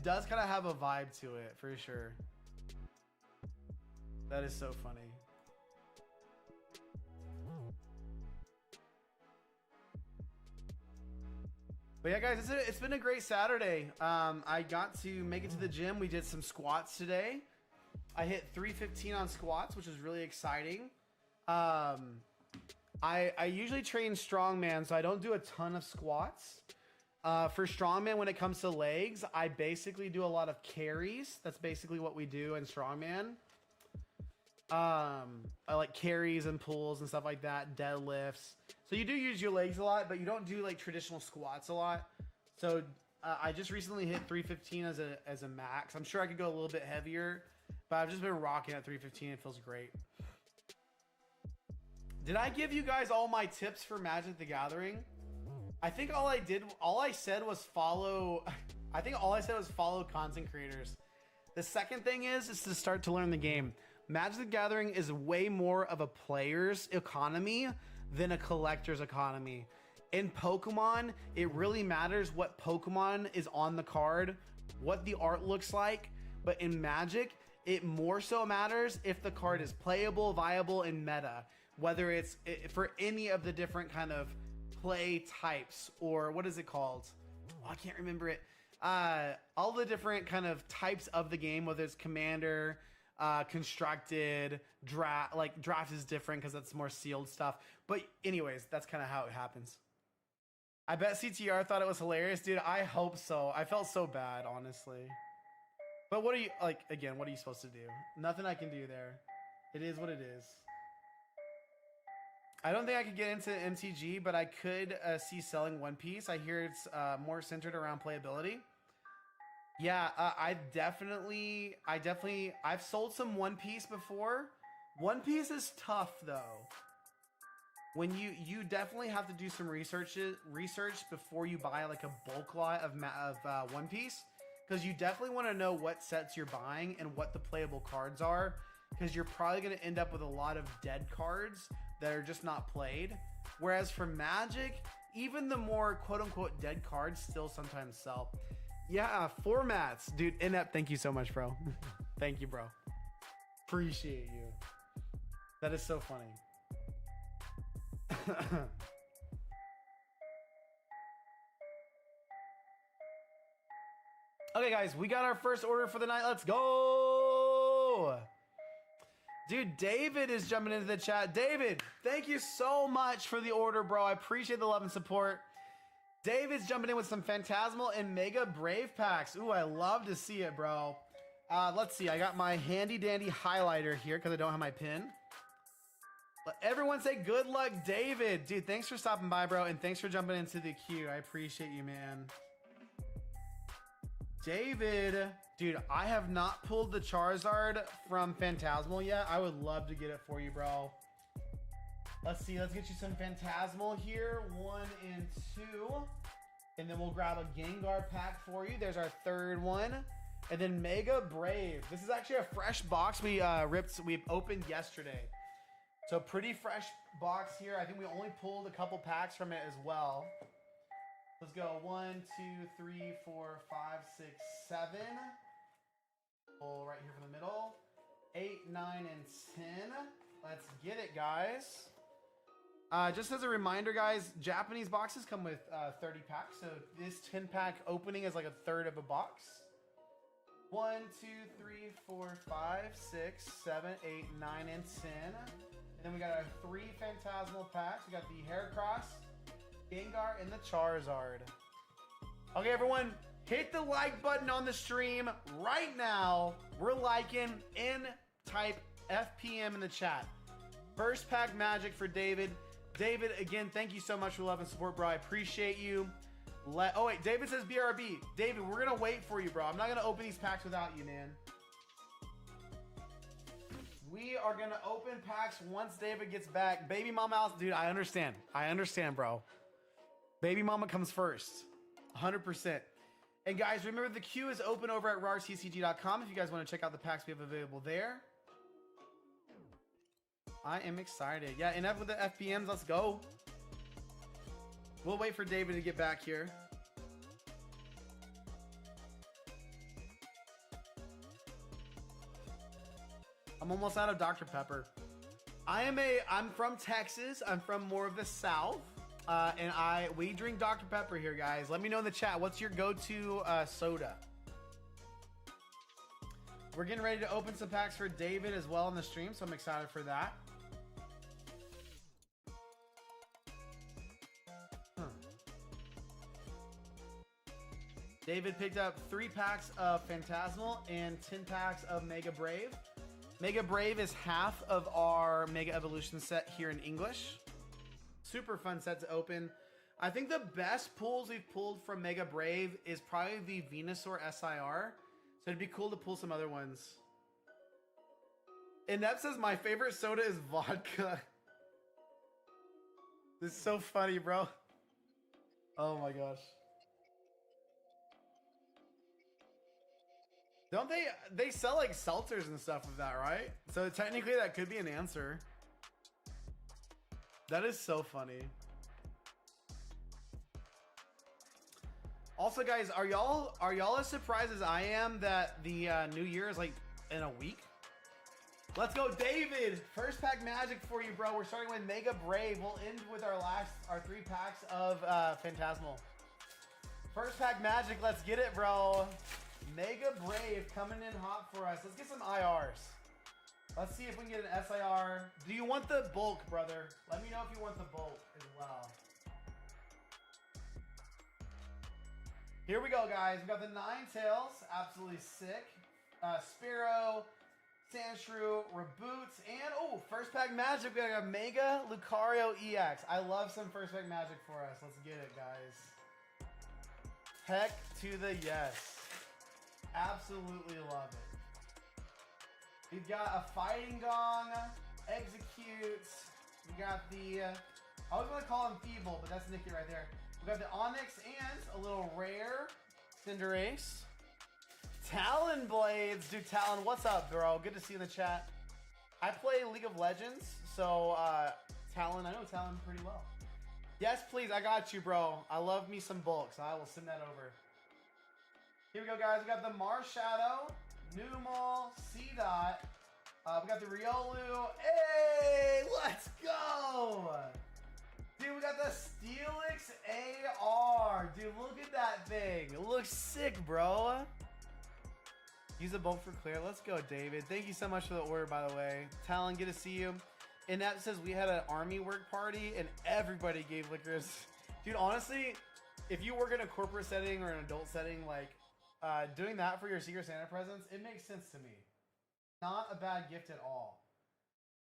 does kind of have a vibe to it for sure. That is so funny. But yeah, guys, it's been a great Saturday. I got to make it to the gym. We did some squats today. I hit 315 on squats, which is really exciting. I usually train strongman, so I don't do a ton of squats. For strongman, when it comes to legs, I basically do a lot of carries. That's basically what we do in strongman. I like carries and pulls and stuff like that, deadlifts. So you do use your legs a lot, but you don't do like traditional squats a lot. So I just recently hit 315 as a max. I'm sure I could go a little bit heavier, but I've just been rocking at 315. It feels great. Did I give you guys all my tips for Magic the Gathering? I think all I said was follow content creators. The second thing is to start to learn the game. Magic the Gathering is way more of a player's economy than a collector's economy. In Pokemon, it really matters what Pokemon is on the card, what the art looks like. But in Magic, it more so matters if the card is playable, viable, and meta. Whether it's for any of the different kind of play types, or what is it called? Oh, I can't remember it. All the different kind of types of the game, whether it's Commander, constructed, draft. Like draft is different because that's more sealed stuff. But anyways, that's kind of how it happens. I bet CTR thought it was hilarious, dude. I hope so. I felt so bad, honestly. But what are you like? Again, what are you supposed to do? Nothing I can do there. It is what it is. I don't think I could get into MTG, but I could see selling One Piece. I hear it's more centered around playability. Yeah, I've sold some One Piece before. One Piece is tough though. When you definitely have to do some research before you buy like a bulk lot of One Piece, because you definitely want to know what sets you're buying and what the playable cards are, because you're probably going to end up with a lot of dead cards that are just not played. Whereas for Magic, even the more quote-unquote dead cards still sometimes sell. Yeah, formats. Dude, Inept, thank you so much, bro. Thank you, bro. Appreciate you. That is so funny. Okay, guys, we got our first order for the night. Let's go. Dude, David is jumping into the chat. David, thank you so much for the order, bro. I appreciate the love and support. David's jumping in with some Phantasmal and Mega Brave packs. Ooh, I love to see it, bro. Let's see. I got my handy dandy highlighter here because I don't have my pin. Let everyone say good luck, David. Dude, thanks for stopping by, bro, and thanks for jumping into the queue. I appreciate you, man. David, dude, I have not pulled the Charizard from Phantasmal yet. I would love to get it for you, bro. Let's see. Let's get you some Phantasmal here. 1 and 2. And then we'll grab a Gengar pack for you. There's our third one. And then Mega Brave. This is actually a fresh box we opened yesterday. So pretty fresh box here. I think we only pulled a couple packs from it as well. Let's go. 1, 2, 3, 4, 5, 6, 7. Pull right here from the middle. 8, 9, and 10. Let's get it, guys. Just as a reminder, guys, Japanese boxes come with 30 packs. So this 10-pack opening is like a third of a box. 1, 2, 3, 4, 5, 6, 7, 8, 9, and 10. And then we got our 3 Phantasmal packs. We got the Heracross, Gengar and the Charizard. Okay, everyone, hit the like button on the stream right now. We're liking and type FPM in the chat. First pack magic for David. David, again, thank you so much for love and support, bro. I appreciate you. Oh, wait, David says BRB. David, we're going to wait for you, bro. I'm not going to open these packs without you, man. We are going to open packs once David gets back. Baby mama out. Dude, I understand. I understand, bro. Baby mama comes first. 100%. And guys, remember the queue is open over at rartcg.com if you guys want to check out the packs we have available there. I am excited. Yeah, enough with the FPMs. Let's go. We'll wait for David to get back here. I'm almost out of Dr. Pepper. I'm from Texas. I'm from more of the South. And we drink Dr. Pepper here, guys. Let me know in the chat. What's your go-to soda? We're getting ready to open some packs for David as well on the stream, so I'm excited for that. David picked up 3 packs of Phantasmal and 10 packs of Mega Brave. Mega Brave is half of our Mega Evolution set here in English. Super fun set to open. I think the best pulls we've pulled from Mega Brave is probably the Venusaur SIR. So it'd be cool to pull some other ones. Inept says my favorite soda is vodka. This is so funny, bro. Oh my gosh. Don't they sell like seltzers and stuff with that, right? So technically that could be an answer. That is so funny. Also, guys, are y'all as surprised as I am that the new year is like in a week? Let's go, David. First pack magic for you, bro. We're starting with Mega Brave. We'll end with our 3 packs of Phantasmal. First pack magic. Let's get it, bro. Mega Brave coming in hot for us. Let's get some IRs. Let's see if we can get an SIR. Do you want the bulk, brother? Let me know if you want the bulk as well. Here we go, guys. We got the Ninetales. Absolutely sick. Spearow, Sandshrew, Reboots, and oh, first pack magic. We got a Mega Lucario EX. I love some first pack magic for us. Let's get it, guys. Heck to the yes. Absolutely love it. We've got a Fighting Gong, Execute. We got the, I was going to call him Feeble, but that's Nicky right there. We got the Onyx and a little rare Cinderace. Talon Blades. Dude, Talon, what's up, bro? Good to see you in the chat. I play League of Legends, so Talon, I know Talon pretty well. Yes, please, I got you, bro. I love me some bulk, so I will send that over. Here we go, guys. We got the Marshadow, Numel, C-Dot. We got the Riolu. Hey, let's go! Dude, we got the Steelix AR. Dude, look at that thing. It looks sick, bro. Use a bulk for clear. Let's go, David. Thank you so much for the order, by the way. Talon, good to see you. And that says we had an army work party and everybody gave Licorice. Dude, honestly, if you work in a corporate setting or an adult setting, like, doing that for your Secret Santa presents, it makes sense to me. Not a bad gift at all.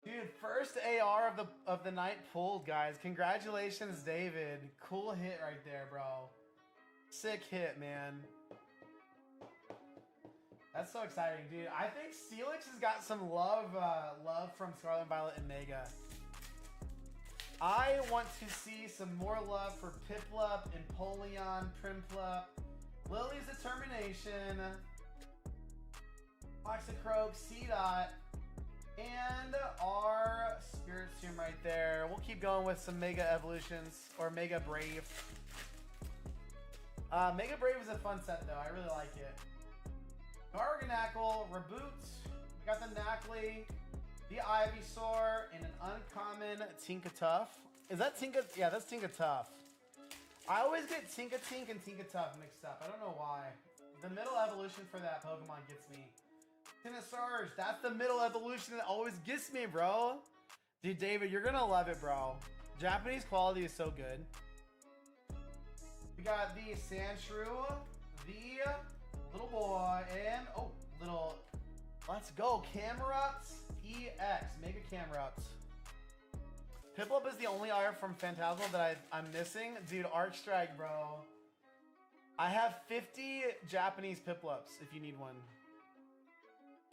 Dude, first AR of the night pulled, guys. Congratulations, David. Cool hit right there, bro. Sick hit, man. That's so exciting, dude. I think Steelix has got some love from Scarlet and Violet and Mega. I want to see some more love for Piplup, Empoleon, Primplup, Lily's Determination, Toxicroak, C-Dot, and our Spirit Tomb right there. We'll keep going with some Mega Evolutions, or Mega Brave. Mega Brave is a fun set, though. I really like it. Garganacl, Reboot, we got the Nacli, the Ivysaur, and an uncommon Tinkatuff. Is that Tinka? Yeah, that's Tinkatuff. I always get Tinkatink and Tinkatuff mixed up. I don't know why. The middle evolution for that Pokemon gets me. Tinosaurus, that's the middle evolution that always gets me, bro. Dude, David, you're gonna love it, bro. Japanese quality is so good. We got the Sandshrew, the little boy, and oh, little. Let's go, Camerupt EX, Mega Camerupt. Piplup is the only IR from Phantasmal that I'm missing. Dude, Arc Strike, bro. I have 50 Japanese Piplups if you need one.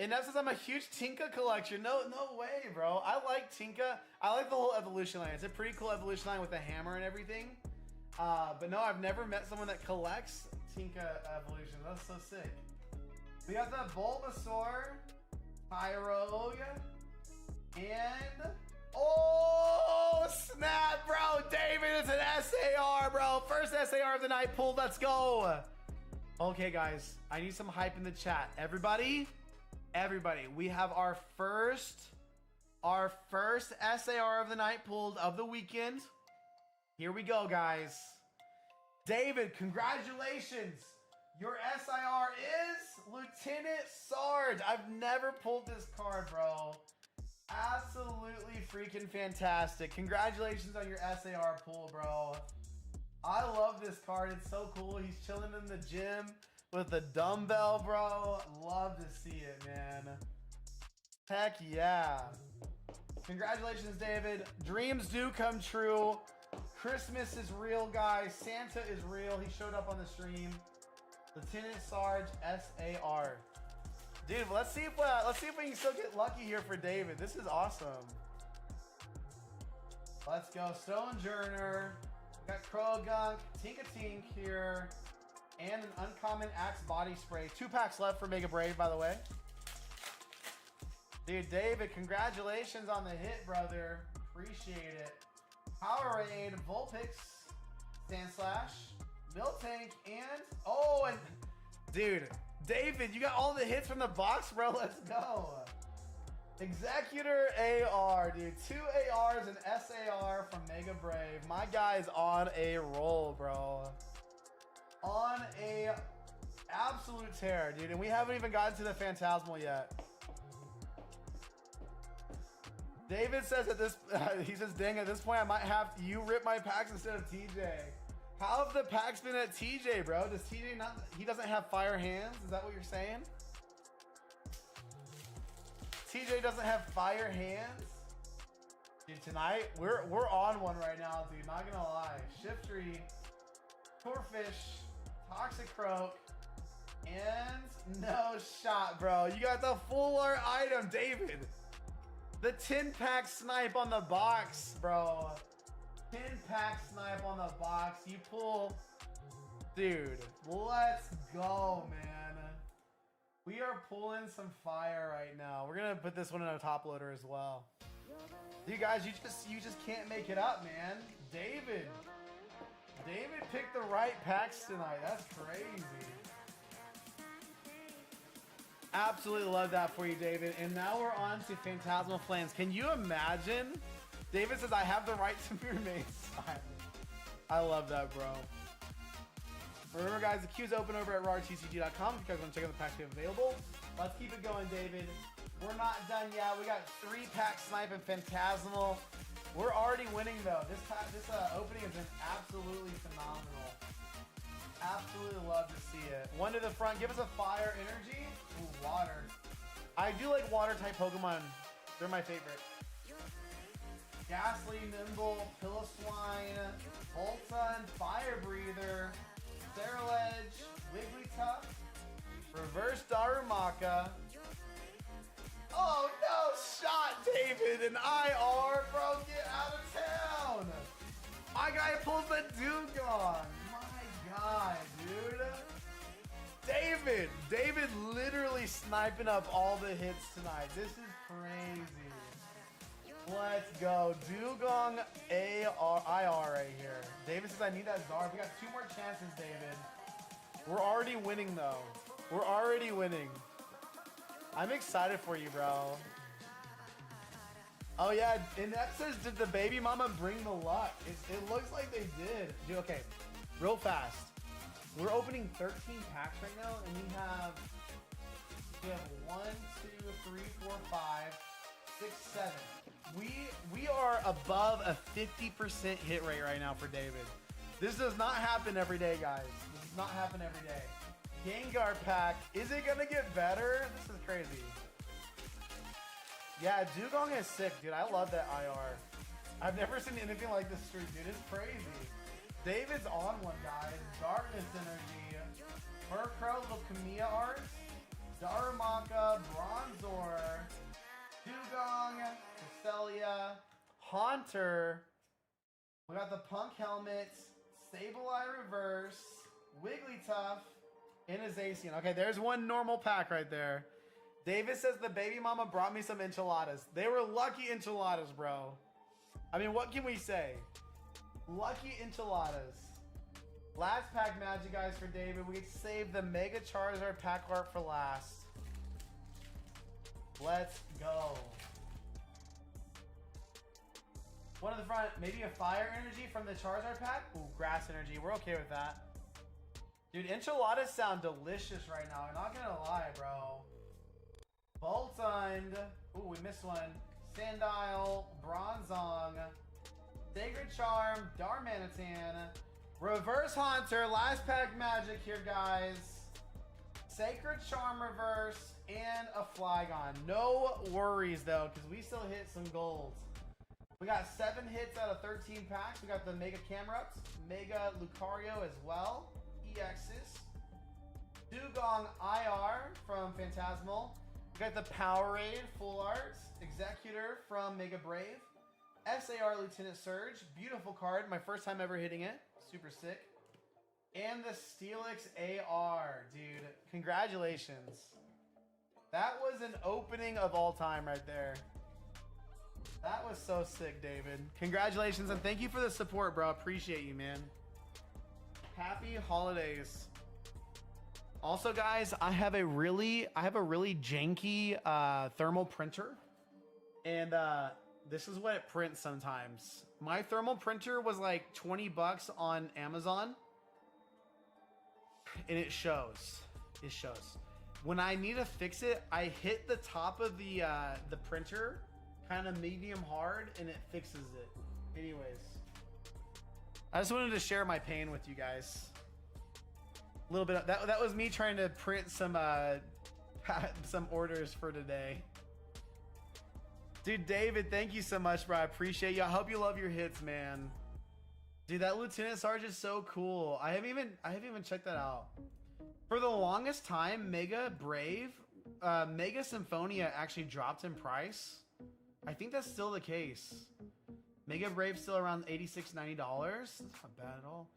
And that says I'm a huge Tinka collection. No way, bro. I like Tinka. I like the whole evolution line. It's a pretty cool evolution line with a hammer and everything. But no, I've never met someone that collects Tinka evolution. That's so sick. We got the Bulbasaur, Pyrogue, and oh snap, bro! David, it's an SAR, bro. First SAR of the night pulled. Let's go. Okay, guys, I need some hype in the chat. Everybody, we have our first SAR of the night pulled of the weekend. Here we go, guys. David, congratulations. Your SIR is Lieutenant Sarge. I've never pulled this card, bro. Absolutely freaking fantastic. Congratulations on your SAR pull, bro. I love this card. It's so cool. He's chilling in the gym with the dumbbell, bro. Love to see it, man. Heck yeah. Congratulations, David. Dreams do come true. Christmas is real, guys. Santa is real. He showed up on the stream. Lieutenant Sarge SAR. Dude, let's see if we can still get lucky here for David. This is awesome. Let's go. Stonejourner. We got Krogunk, Tinkatink here, and an uncommon Axe body spray. 2 packs left for Mega Brave, by the way. Dude, David, congratulations on the hit, brother. Appreciate it. Powerade, Vulpix, Sandslash, Miltank, and oh, and dude, David, you got all the hits from the box, bro. Let's go. Executor AR, dude. 2 ARs and SAR from Mega Brave. My guy's on a roll, bro. On a absolute tear, dude. And we haven't even gotten to the Phantasmal yet. David says at this, he says, dang, at this point I might have you rip my packs instead of TJ. How have the packs been at TJ, bro? Does TJ not, he doesn't have fire hands? Is that what you're saying? TJ doesn't have fire hands? Dude, tonight, we're on one right now, dude. Not gonna lie. Shiftry, Corfish, Toxicroak, and no shot, bro. You got the full art item, David. The 10-pack snipe on the box, bro. 10-pack snipe on the box. You pull. Dude, let's go, man. We are pulling some fire right now. We're going to put this one in a top loader as well. You guys, you just can't make it up, man. David picked the right packs tonight. That's crazy. Absolutely love that for you, David. And now we're on to Phantasmal Flames. Can you imagine? David says, I have the right to remain silent. I love that, bro. Remember, guys, the queue's open over at rawrtcg.com if you guys want to check out the packs we have available. Let's keep it going, David. We're not done yet. We got 3-pack snipe and Phantasmal. We're already winning, though. This opening has been absolutely phenomenal. Absolutely love to see it. One to the front. Give us a fire energy. Ooh, water. I do like water type Pokemon. They're my favorite. Ghastly, Nimble, Piloswine, Volta, and Fire Breather, Ceruledge, Wigglytuff, Reverse Darumaka. Oh no, shot David and IR, bro, get out of town. My guy pulls the Dewgong. My God, dude. David literally sniping up all the hits tonight. This is crazy. Let's go. Dewgong IR right here. David says, I need that Zarb. We got 2 more chances, David. We're already winning, though. We're already winning. I'm excited for you, bro. Oh, yeah. And that says, did the baby mama bring the luck? It looks like they did. Dude, okay. Real fast. We're opening 13 packs right now, and we have 1, 2, 3, 4, 5, 6, 7. We are above a 50% hit rate right now for David. This does not happen every day, guys. This does not happen every day. Gengar pack. Is it gonna get better? This is crazy. Yeah, Dugong is sick, dude. I love that IR. I've never seen anything like this streak, dude. It's crazy. David's on one, guys. Darkness Energy. Murkrow, little Kamiya art. Darumaka, Bronzor. Dugong. Cresselia. Haunter. We got the Punk Helmet. Sableye Reverse. Wigglytuff. And a Zacian. Okay, there's one normal pack right there. David says the baby mama brought me some enchiladas. They were lucky enchiladas, bro. I mean, what can we say? Lucky enchiladas. Last pack magic, guys, for David. We saved the Mega Charizard pack art for last. Let's go. One in the front, maybe a fire energy from the Charizard pack. Ooh, grass energy. We're okay with that. Dude, enchiladas sound delicious right now. I'm not gonna lie, bro. Boltund. Ooh, we missed one. Sandile. Bronzong. Sacred Charm. Darmanitan. Reverse Haunter. Last pack magic here, guys. Sacred Charm reverse. And a Flygon. No worries, though, because we still hit some golds. We got 7 hits out of 13 packs. We got the Mega Camerupt. Mega Lucario as well. EXs. Dugong IR from Phantasmal. We got the Powerade Full Art. Executor from Mega Brave. SAR Lieutenant Surge. Beautiful card. My first time ever hitting it. Super sick. And the Steelix AR. Dude, congratulations. That was an opening of all time right there. That was so sick, David. Congratulations and thank you for the support, bro. Appreciate you, man. Happy holidays. Also, guys, I have a really janky thermal printer, and this is what it prints sometimes. My thermal printer was like 20 bucks on Amazon, and it shows. It shows. When I need to fix it, I hit the top of the printer, kind of medium hard, and it fixes it. Anyways, I just wanted to share my pain with you guys. A little bit of, that was me trying to print some orders for today. Dude, David, thank you so much, bro. I appreciate you. I hope you love your hits, man. Dude, that Lieutenant Sarge is so cool. I haven't even checked that out. For the longest time, Mega Brave, Mega Symphonia actually dropped in price. I think that's still the case. Mega Brave still around $86, $90. That's not bad at all.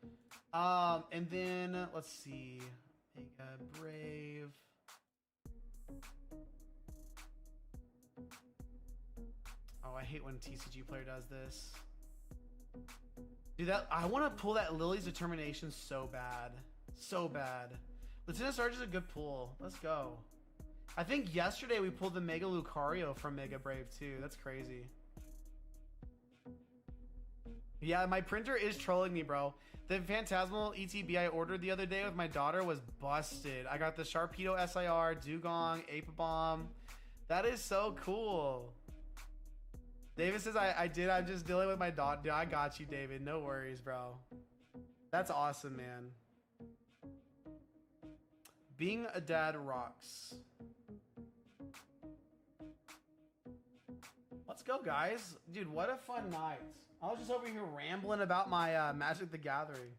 And then let's see. Mega Brave. Oh, I hate when TCG Player does this. Dude, I want to pull that Lily's Determination so bad. So bad. Lieutenant Sarge is a good pull. Let's go. I think yesterday we pulled the Mega Lucario from Mega Brave too. That's crazy. Yeah, my printer is trolling me, bro. The Phantasmal ETB I ordered the other day with my daughter was busted. I got the Sharpedo SIR, Dugong, Apabomb. That is so cool. David says, I'm just dealing with my daughter. Dude, I got you, David. No worries, bro. That's awesome, man. Being a dad rocks. Let's go, guys. Dude, what a fun night. I was just over here rambling about my Magic the Gathering.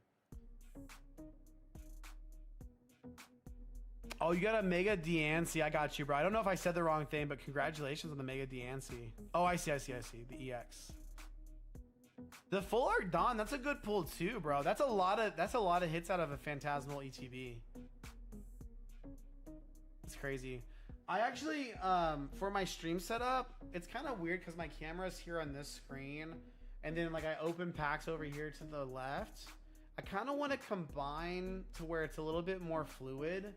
Oh, you got a Mega Diancie. I got you, bro. I don't know if I said the wrong thing, but congratulations on the Mega Diancie. Oh, I see. The EX. The Full Art Dawn, that's a good pull too, bro. That's a lot of hits out of a Phantasmal ETB. It's crazy. I actually, for my stream setup, it's kind of weird because my camera's here on this screen, and then like I open packs over here to the left. I kind of want to combine to where it's a little bit more fluid.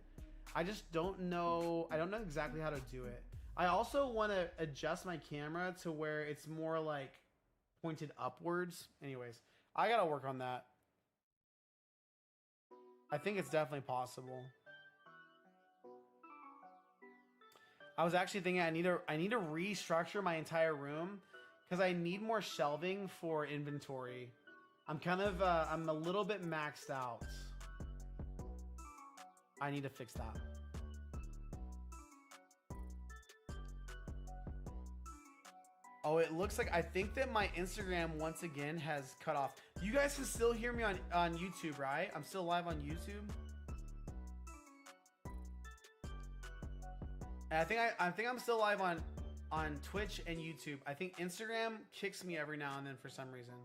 I just don't know. I don't know exactly how to do it. I also want to adjust my camera to where it's more like pointed upwards. Anyways, I got to work on that. I think it's definitely possible. I was actually thinking I need to restructure my entire room because I need more shelving for inventory. I'm a little bit maxed out. I need to fix that. Oh, it looks like I think that my Instagram once again has cut off. You guys can still hear me on YouTube, right? I'm still live on YouTube. And I think I'm still live on Twitch and YouTube. I think Instagram kicks me every now and then for some reason.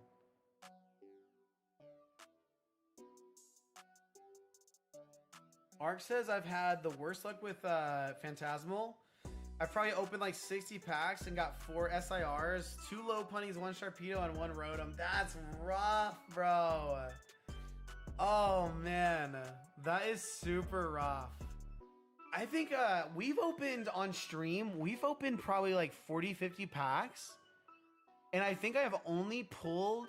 Ark says I've had the worst luck with Phantasmal. I probably opened like 60 packs and got 4 SIRs, 2 low punnies, 1 Sharpedo, and 1 Rotom. That's rough, bro. Oh man, that is super rough. I think we've opened on stream, we've opened probably like 40, 50 packs. And I think I've only pulled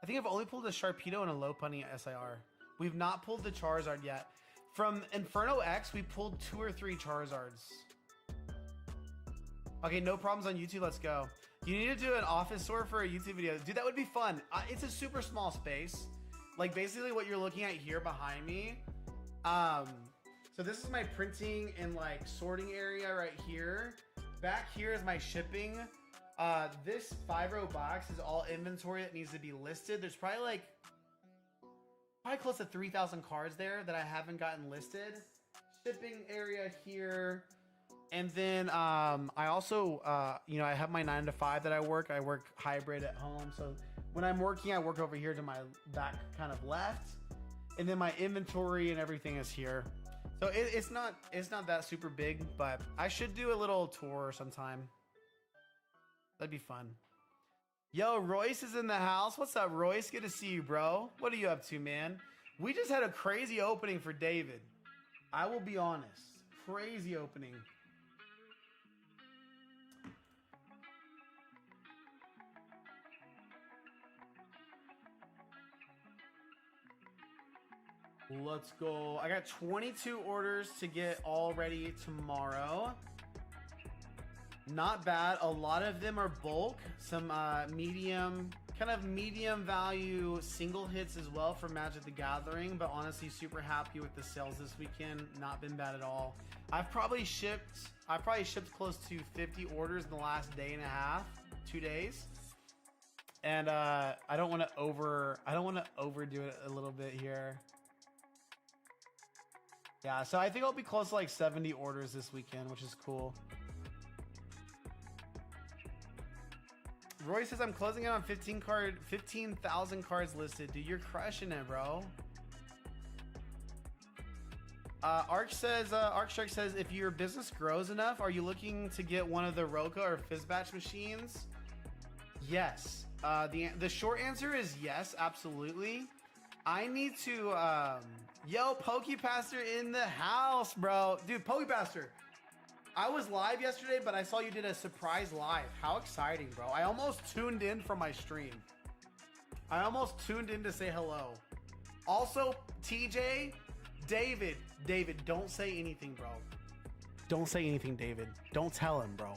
a Sharpedo and a low punny SIR. We've not pulled the Charizard yet. From Inferno X, we pulled 2 or 3 Charizards. Okay, no problems on YouTube. Let's go. You need to do an office tour for a YouTube video. Dude, that would be fun. It's a super small space. Like basically what you're looking at here behind me. So this is my printing and like sorting area right here. Back here is my shipping. This 5-row box is all inventory that needs to be listed. There's probably close to 3,000 cards there that I haven't gotten listed. Shipping area here. And then I also, I have my 9 to 5 that I work. I work hybrid at home. So when I'm working, I work over here to my back kind of left. And then my inventory and everything is here. So it's not that super big, but I should do a little tour sometime. That'd be fun. Yo, Royce is in the house. What's up, Royce? Good to see you, bro. What are you up to, man? We just had a crazy opening for David. I will be honest. Crazy opening. Let's go. I got 22 orders to get all ready tomorrow. Not bad. A lot of them are bulk. Some medium value single hits as well for Magic the Gathering. But honestly, super happy with the sales this weekend. Not been bad at all. I've probably shipped close to 50 orders in the last day and a half, 2 days. And I don't want to overdo it a little bit here. Yeah, so I think I'll be close to like 70 orders this weekend, which is cool. Roy says I'm closing in on 15,000 cards listed. Dude, you're crushing it, bro. Arkshark says, if your business grows enough, are you looking to get one of the Roka or Fizzbatch machines? Yes. The short answer is yes, absolutely. I need to, yo, PokePaster in the house, bro. Dude, PokePaster. I was live yesterday, but I saw you did a surprise live. How exciting, bro. I almost tuned in from my stream. I almost tuned in to say hello. Also, TJ, David, don't say anything, bro. Don't say anything, David. Don't tell him, bro.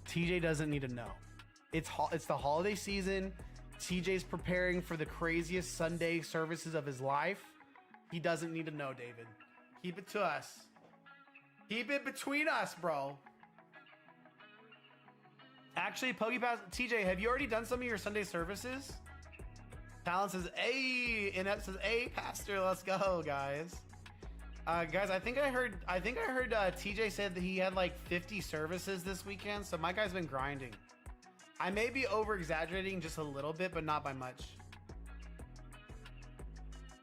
TJ doesn't need to know. It's the holiday season. TJ's preparing for the craziest Sunday services of his life. He doesn't need to know, David. Keep it to us. Keep it between us, bro. Actually, PokePass, TJ, have you already done some of your Sunday services? Talon says, "Hey," Inept says, "Hey, Pastor, let's go, guys." Guys, I think I heard TJ said that he had like 50 services this weekend, so my guy's been grinding. I may be over exaggerating just a little bit, but not by much.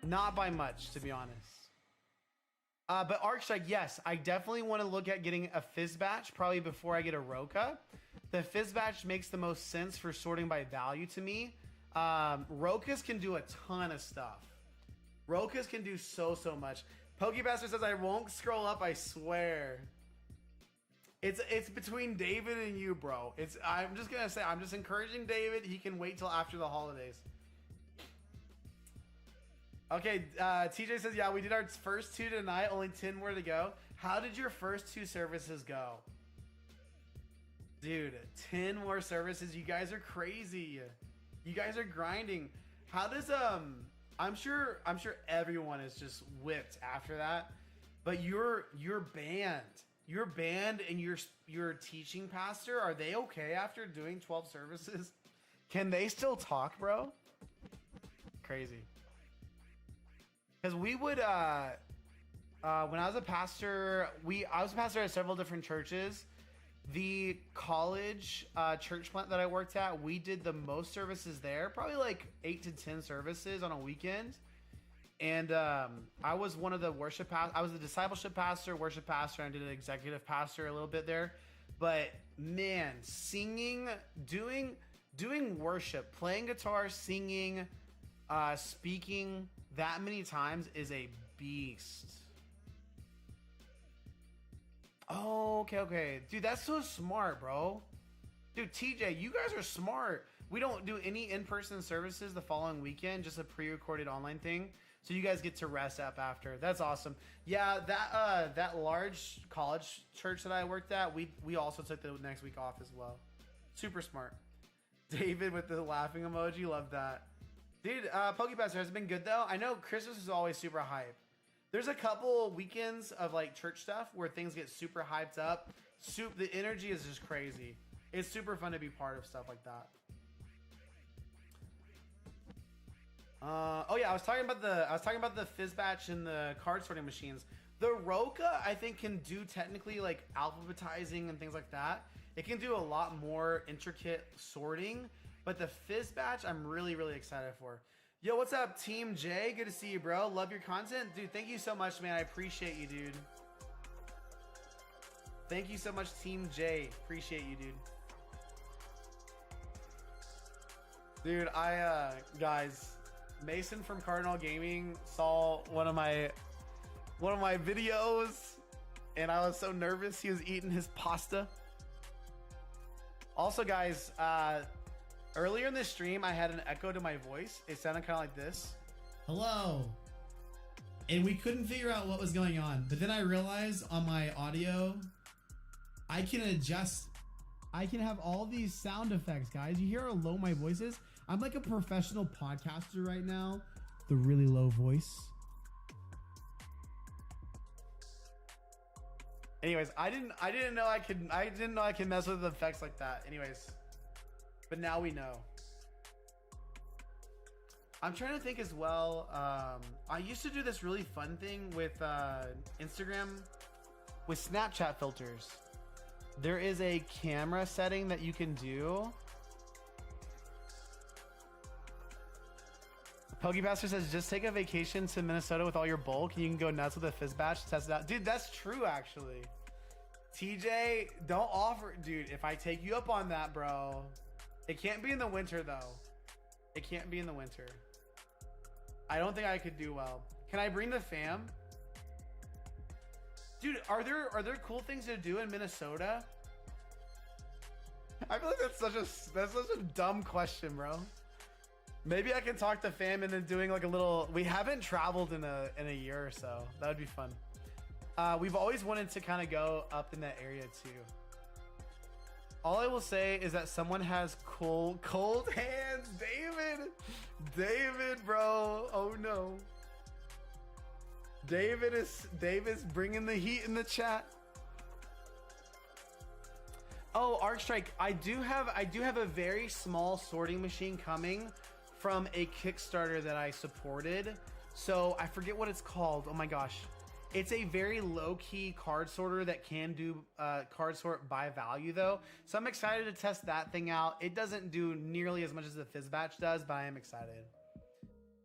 Not by much, to be honest. But Arcstrike, yes, I definitely want to look at getting a Fizzbatch probably before I get a Roka. The Fizzbatch makes the most sense for sorting by value to me. Rokas can do a ton of stuff. Rokas can do so much. PokeBastard says I won't scroll up, I swear. It's between David and you, bro. I'm just gonna say, I'm just encouraging David. He can wait till after the holidays. Okay, TJ says, yeah, we did our first 2 tonight. Only 10 more to go. How did your first 2 services go? Dude, 10 more services. You guys are crazy. You guys are grinding. How does I'm sure everyone is just whipped after that, but your band and your teaching pastor, are they okay after doing 12 services? Can they still talk, bro? Crazy. Because we would when I was a pastor, I was a pastor at several different churches. The college church plant that I worked at, we did the most services there, probably like 8 to 10 services on a weekend. And I was one of the I was the discipleship pastor, worship pastor, and I did an executive pastor a little bit there. But man, singing, doing worship, playing guitar, singing, speaking that many times is a beast. Oh, okay. Dude, that's so smart, bro. Dude, TJ, you guys are smart. We don't do any in-person services the following weekend, just a pre-recorded online thing. So you guys get to rest up after. That's awesome. Yeah, that large college church that I worked at, we also took the next week off as well. Super smart. David with the laughing emoji, love that. Dude, PokePaster has been good though. I know Christmas is always super hype. There's a couple weekends of like church stuff where things get super hyped up. The energy is just crazy. It's super fun to be part of stuff like that. Oh yeah, I was talking about the Fizzbatch and the card sorting machines. The Roka, I think, can do technically like alphabetizing and things like that. It can do a lot more intricate sorting, but the Fizzbatch, I'm really excited for. Yo, what's up, Team J? Good to see you, bro. Love your content. Dude, thank you so much, man. I appreciate you, dude. Thank you so much, Team J. Appreciate you, dude. Dude, guys, Mason from Cardinal Gaming saw one of my videos, and I was so nervous. He was eating his pasta. Also, guys, earlier in this stream, I had an echo to my voice. It sounded kind of like this. Hello. And we couldn't figure out what was going on. But then I realized on my audio, I can adjust. I can have all these sound effects, guys. You hear how low my voice is? I'm like a professional podcaster right now. The really low voice. Anyways, I didn't know I could mess with the effects like that. Anyways, but now we know. I'm trying to think as well. I used to do this really fun thing with Instagram with Snapchat filters. There is a camera setting that you can do. PokePaster says, just take a vacation to Minnesota with all your bulk and you can go nuts with a Fizzbatch, test it out. Dude, that's true, actually. TJ, don't offer. Dude, if I take you up on that, bro. It can't be in the winter, though. It can't be in the winter. I don't think I could do well. Can I bring the fam? Dude, are there cool things to do in Minnesota? I feel like that's such a dumb question, bro. Maybe I can talk to fam and then doing like a little. We haven't traveled in a year or so. That would be fun. We've always wanted to kind of go up in that area too. All I will say is that someone has cold hands. David, bro. Oh no. David's bringing the heat in the chat. Oh, Arcstrike, I do have a very small sorting machine coming from a Kickstarter that I supported. So I forget what it's called. Oh my gosh. It's a very low-key card sorter that can do card sort by value though. So I'm excited to test that thing out. It doesn't do nearly as much as the Fizzbatch does, but I am excited.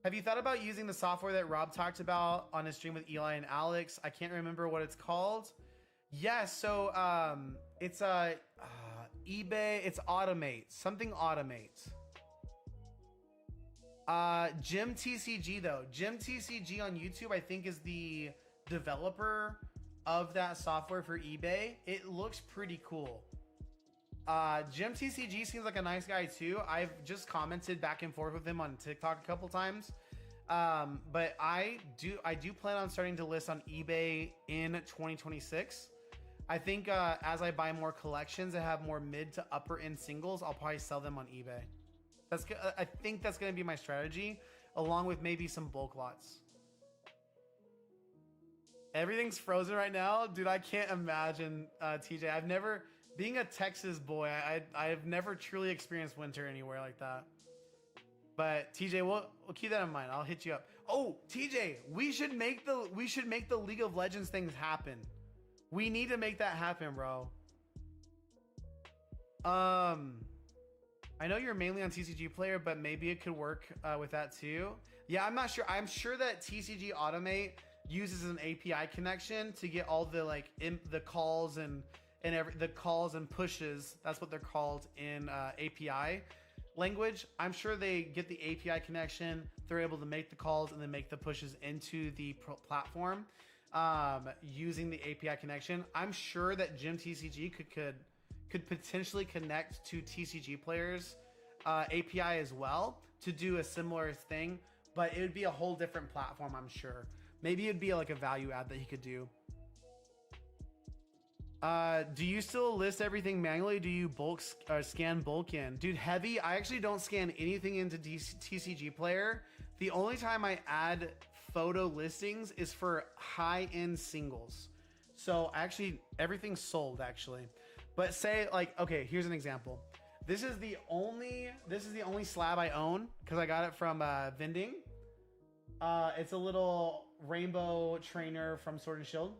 Have you thought about using the software that Rob talked about on his stream with Eli and Alex? I can't remember what it's called. Yes, so it's eBay, it's Automate, something Automate. Jim TCG though. Jim TCG on YouTube, I think, is the developer of that software for eBay. It looks pretty cool. Jim TCG seems like a nice guy too. I've just commented back and forth with him on TikTok a couple times. But I do plan on starting to list on eBay in 2026. I think as I buy more collections that have more mid to upper end singles, I'll probably sell them on eBay. I think that's gonna be my strategy, along with maybe some bulk lots. Everything's frozen right now, dude. I can't imagine, TJ. I've never, being a Texas boy, I've never truly experienced winter anywhere like that. But TJ, we'll keep that in mind. I'll hit you up. Oh, TJ, we should make the League of Legends things happen. We need to make that happen, bro. I know you're mainly on TCG Player, but maybe it could work with that too. Yeah, I'm not sure. I'm sure that TCG Automate uses an API connection to get all the like the calls and the calls and pushes. That's what they're called in API language. I'm sure they get the API connection. They're able to make the calls and then make the pushes into the platform using the API connection. I'm sure that Gym TCG could potentially connect to TCG Players API as well to do a similar thing, but it would be a whole different platform, I'm sure. Maybe it'd be like a value add that he could do. Do you still list everything manually? Do you scan bulk in? Dude, heavy, I actually don't scan anything into TCG Player. The only time I add photo listings is for high-end singles. So actually, everything's sold actually. But say like, okay, here's an example. This is the only slab I own because I got it from vending. It's a little rainbow trainer from Sword and Shield.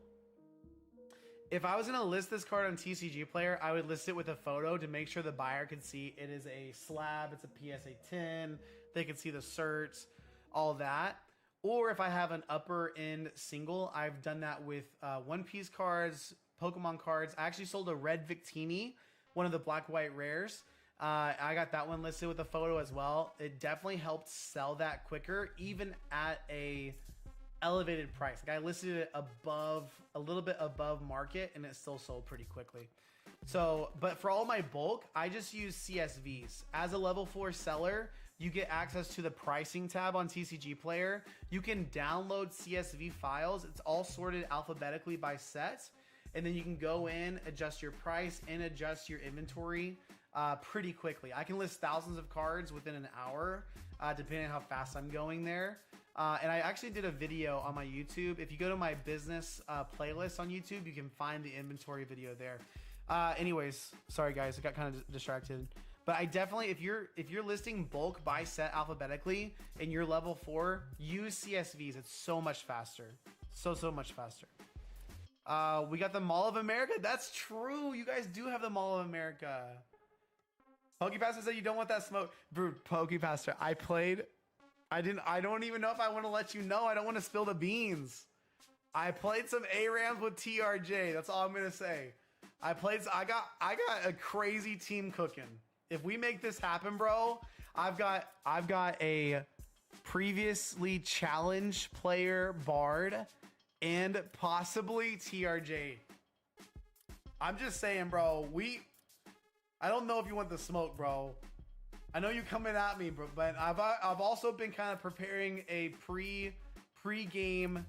If I was gonna list this card on TCG Player, I would list it with a photo to make sure the buyer could see it is a slab, it's a PSA 10, they could see the certs, all that. Or if I have an upper end single, I've done that with One Piece cards, Pokemon cards. I actually sold a red Victini, one of the black white rares. I got that one listed with a photo as well. It definitely helped sell that quicker, even at a elevated price. Like I listed it a little bit above market, and it still sold pretty quickly. So, but for all my bulk, I just use CSVs. As a level 4 seller, you get access to the pricing tab on TCG Player. You can download CSV files. It's all sorted alphabetically by set. And then you can go in, adjust your price, and adjust your inventory pretty quickly. I can list thousands of cards within an hour, depending on how fast I'm going there. And I actually did a video on my YouTube. If you go to my business playlist on YouTube, you can find the inventory video there. Anyways, sorry guys, I got kind of distracted. But I definitely, if you're listing bulk by set alphabetically and you're level 4, use CSVs. It's so much faster. So much faster. We got the Mall of America. That's true. You guys do have the Mall of America. PokePaster said you don't want that smoke. Bro, PokePaster, I don't even know if I want to let you know. I don't want to spill the beans. I played some ARAMs with TRJ. That's all I'm gonna say. I got a crazy team cooking. If we make this happen, bro, I've got a previously challenged player Bard and possibly TRJ. I'm just saying, bro, I don't know if you want the smoke, bro. I know you're coming at me, bro, but I've also been kind of preparing a pre-game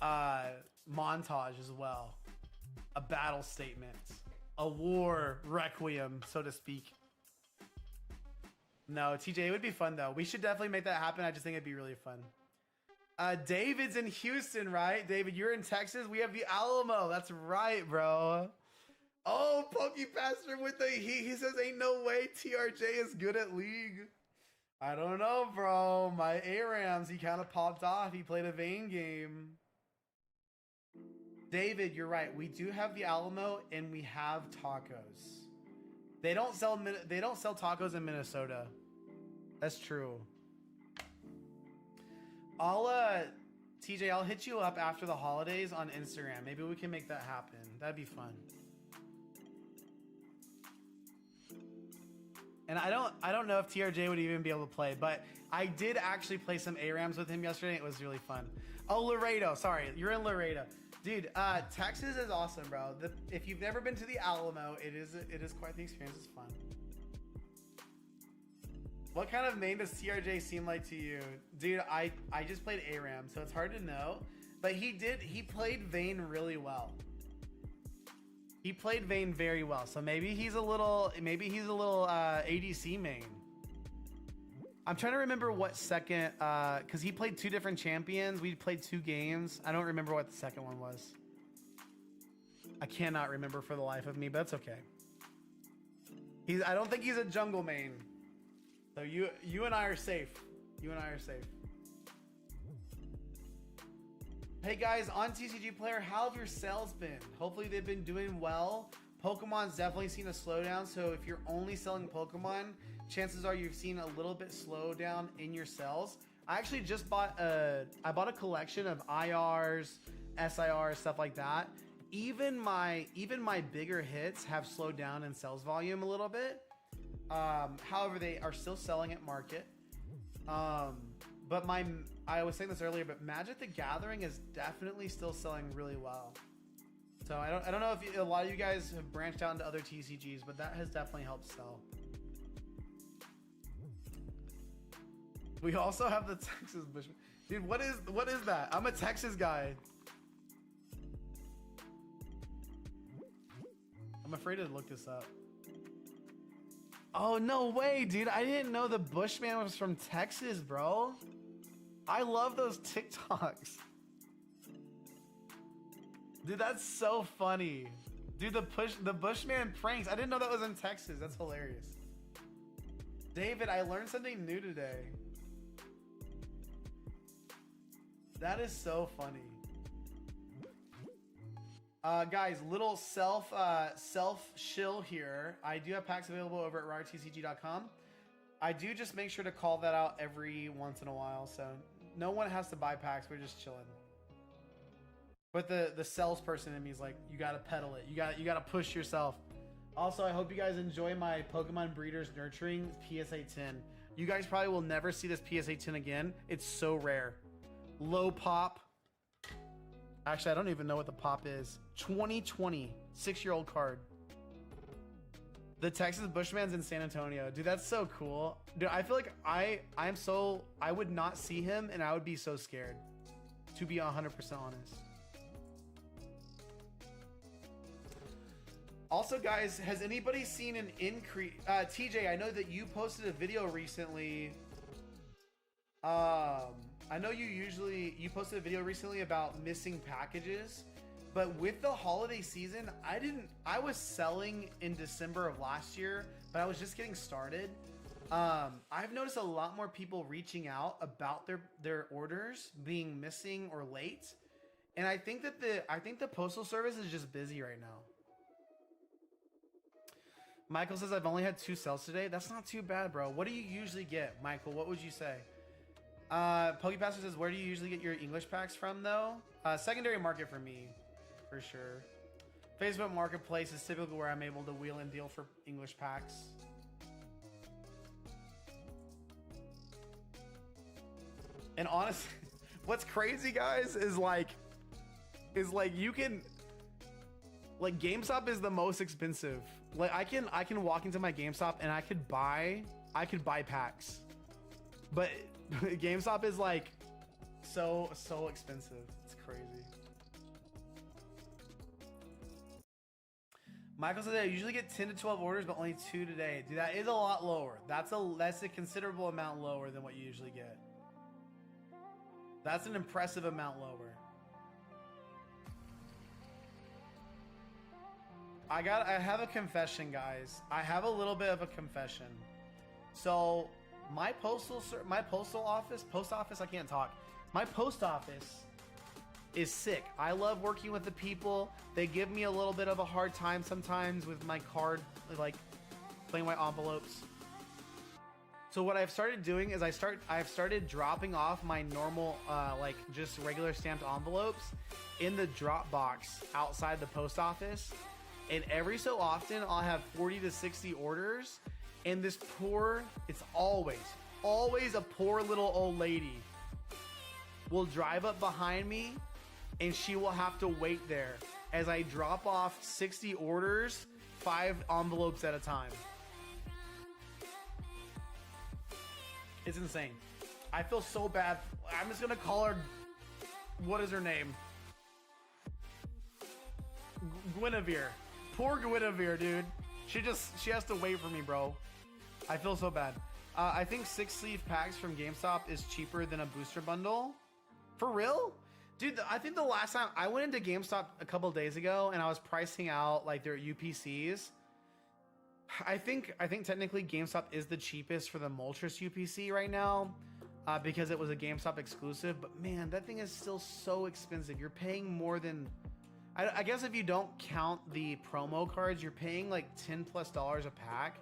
montage as well. A battle statement, a war requiem, so to speak. No, TJ, it would be fun though. We should definitely make that happen. I just think it'd be really fun. David's in Houston, right? David, you're in Texas. We have the Alamo. That's right, bro. Oh, PokePaster with the he says ain't no way TRJ is good at League. I don't know, bro. My ARAMs, he kind of popped off. He played a Vayne game. David, you're right. We do have the Alamo and we have tacos. They don't sell tacos in Minnesota. That's true. TJ, I'll hit you up after the holidays on Instagram. Maybe we can make that happen. That'd be fun. And I don't know if TRJ would even be able to play, but I did actually play some ARAMs with him yesterday. It was really fun. Oh, Laredo. Sorry, you're in Laredo. Dude, Texas is awesome, bro. If you've never been to the Alamo, it is quite the experience. It's fun. What kind of name does TRJ seem like to you? Dude, I just played ARAM, so it's hard to know. But he played Vayne really well. He played Vayne very well. So maybe he's a little ADC main. I'm trying to remember what second, because he played 2 different champions. We played 2 games. I don't remember what the second one was. I cannot remember for the life of me, but that's okay. I don't think he's a jungle main. So you and I are safe. You and I are safe. Hey guys, on TCG Player, how have your sales been? Hopefully they've been doing well. Pokemon's definitely seen a slowdown, so if you're only selling Pokemon, chances are you've seen a little bit slowdown in your sales. I actually just bought I bought a collection of IRs, SIRs, stuff like that. Even my bigger hits have slowed down in sales volume a little bit. However, they are still selling at market. But I was saying this earlier, but Magic the Gathering is definitely still selling really well. So I don't know if a lot of you guys have branched out into other TCGs, but that has definitely helped sell. We also have the Texas Bushman. Dude, what is that? I'm a Texas guy. I'm afraid to look this up. Oh, no way, dude. I didn't know the Bushman was from Texas, bro. I love those TikToks. Dude, that's so funny. Dude, the Bushman pranks. I didn't know that was in Texas. That's hilarious. David, I learned something new today. That is so funny. Guys, little self shill here. I do have packs available over at RareTCG.com. I do just make sure to call that out every once in a while, so no one has to buy packs. We're just chilling. But the salesperson in me is like, you gotta pedal it. You gotta push yourself. Also, I hope you guys enjoy my Pokemon Breeders Nurturing PSA 10. You guys probably will never see this PSA 10 again. It's so rare. Low pop. Actually, I don't even know what the pop is. 2020, 6-year-old card. The Texas Bushman's in San Antonio. Dude, that's so cool. Dude, I feel like I would not see him and I would be so scared. To be 100% honest. Also, guys, has anybody seen an increase? TJ, I know that you posted a video recently. I know you posted a video recently about missing packages, but with the holiday season, I was selling in December of last year, but I was just getting started. I've noticed a lot more people reaching out about their orders being missing or late. And I think the postal service is just busy right now. Michael says, I've only had 2 sales today. That's not too bad, bro. What do you usually get, Michael? What would you say? PokePastor says, where do you usually get your English packs from, though? Secondary market for me, for sure. Facebook Marketplace is typically where I'm able to wheel and deal for English packs. And honestly, what's crazy, guys, is like you can, like, GameStop is the most expensive. Like, I can walk into my GameStop and I could buy packs, but GameStop is like so expensive. It's crazy. Michael said I usually get 10 to 12 orders, but only 2 today. Dude, that is a lot lower. That's a considerable amount lower than what you usually get. That's an impressive amount lower. I have a confession, guys. I have a little bit of a confession. So my post office, I can't talk. My post office is sick. I love working with the people. They give me a little bit of a hard time sometimes with my card, like playing my envelopes. So what I've started doing is I've started dropping off my normal, like just regular stamped envelopes in the drop box outside the post office. And every so often I'll have 40 to 60 orders. And this it's always a poor little old lady will drive up behind me and she will have to wait there as I drop off 60 orders, 5 envelopes at a time. It's insane. I feel so bad. I'm just gonna call her, what is her name? Guinevere. Poor Guinevere, dude. She has to wait for me, bro. I feel so bad. I think 6 sleeve packs from GameStop is cheaper than a booster bundle. For real? Dude, I think the last time I went into GameStop a couple days ago and I was pricing out like their UPCs. I think technically GameStop is the cheapest for the Moltres UPC right now because it was a GameStop exclusive. But man, that thing is still so expensive. You're paying more than, I guess if you don't count the promo cards, you're paying like $10+ a pack.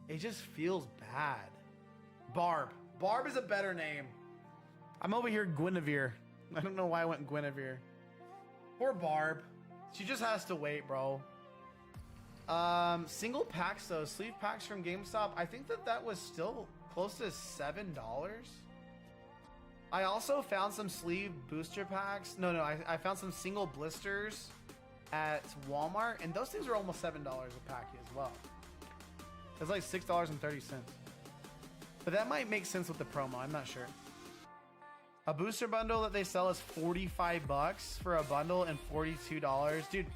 It just feels bad. Barb is a better name. I'm over here Guinevere. I don't know why I went Guinevere. Poor Barb. She just has to wait, bro. Single packs though, sleeve packs from GameStop. I think that was still close to $7. I also found some sleeve booster packs. No, I found some single blisters at Walmart, and those things are almost $7 a pack as well. It's like $6.30. But that might make sense with the promo. I'm not sure. A booster bundle that they sell is $45 for a bundle and $42. Dude,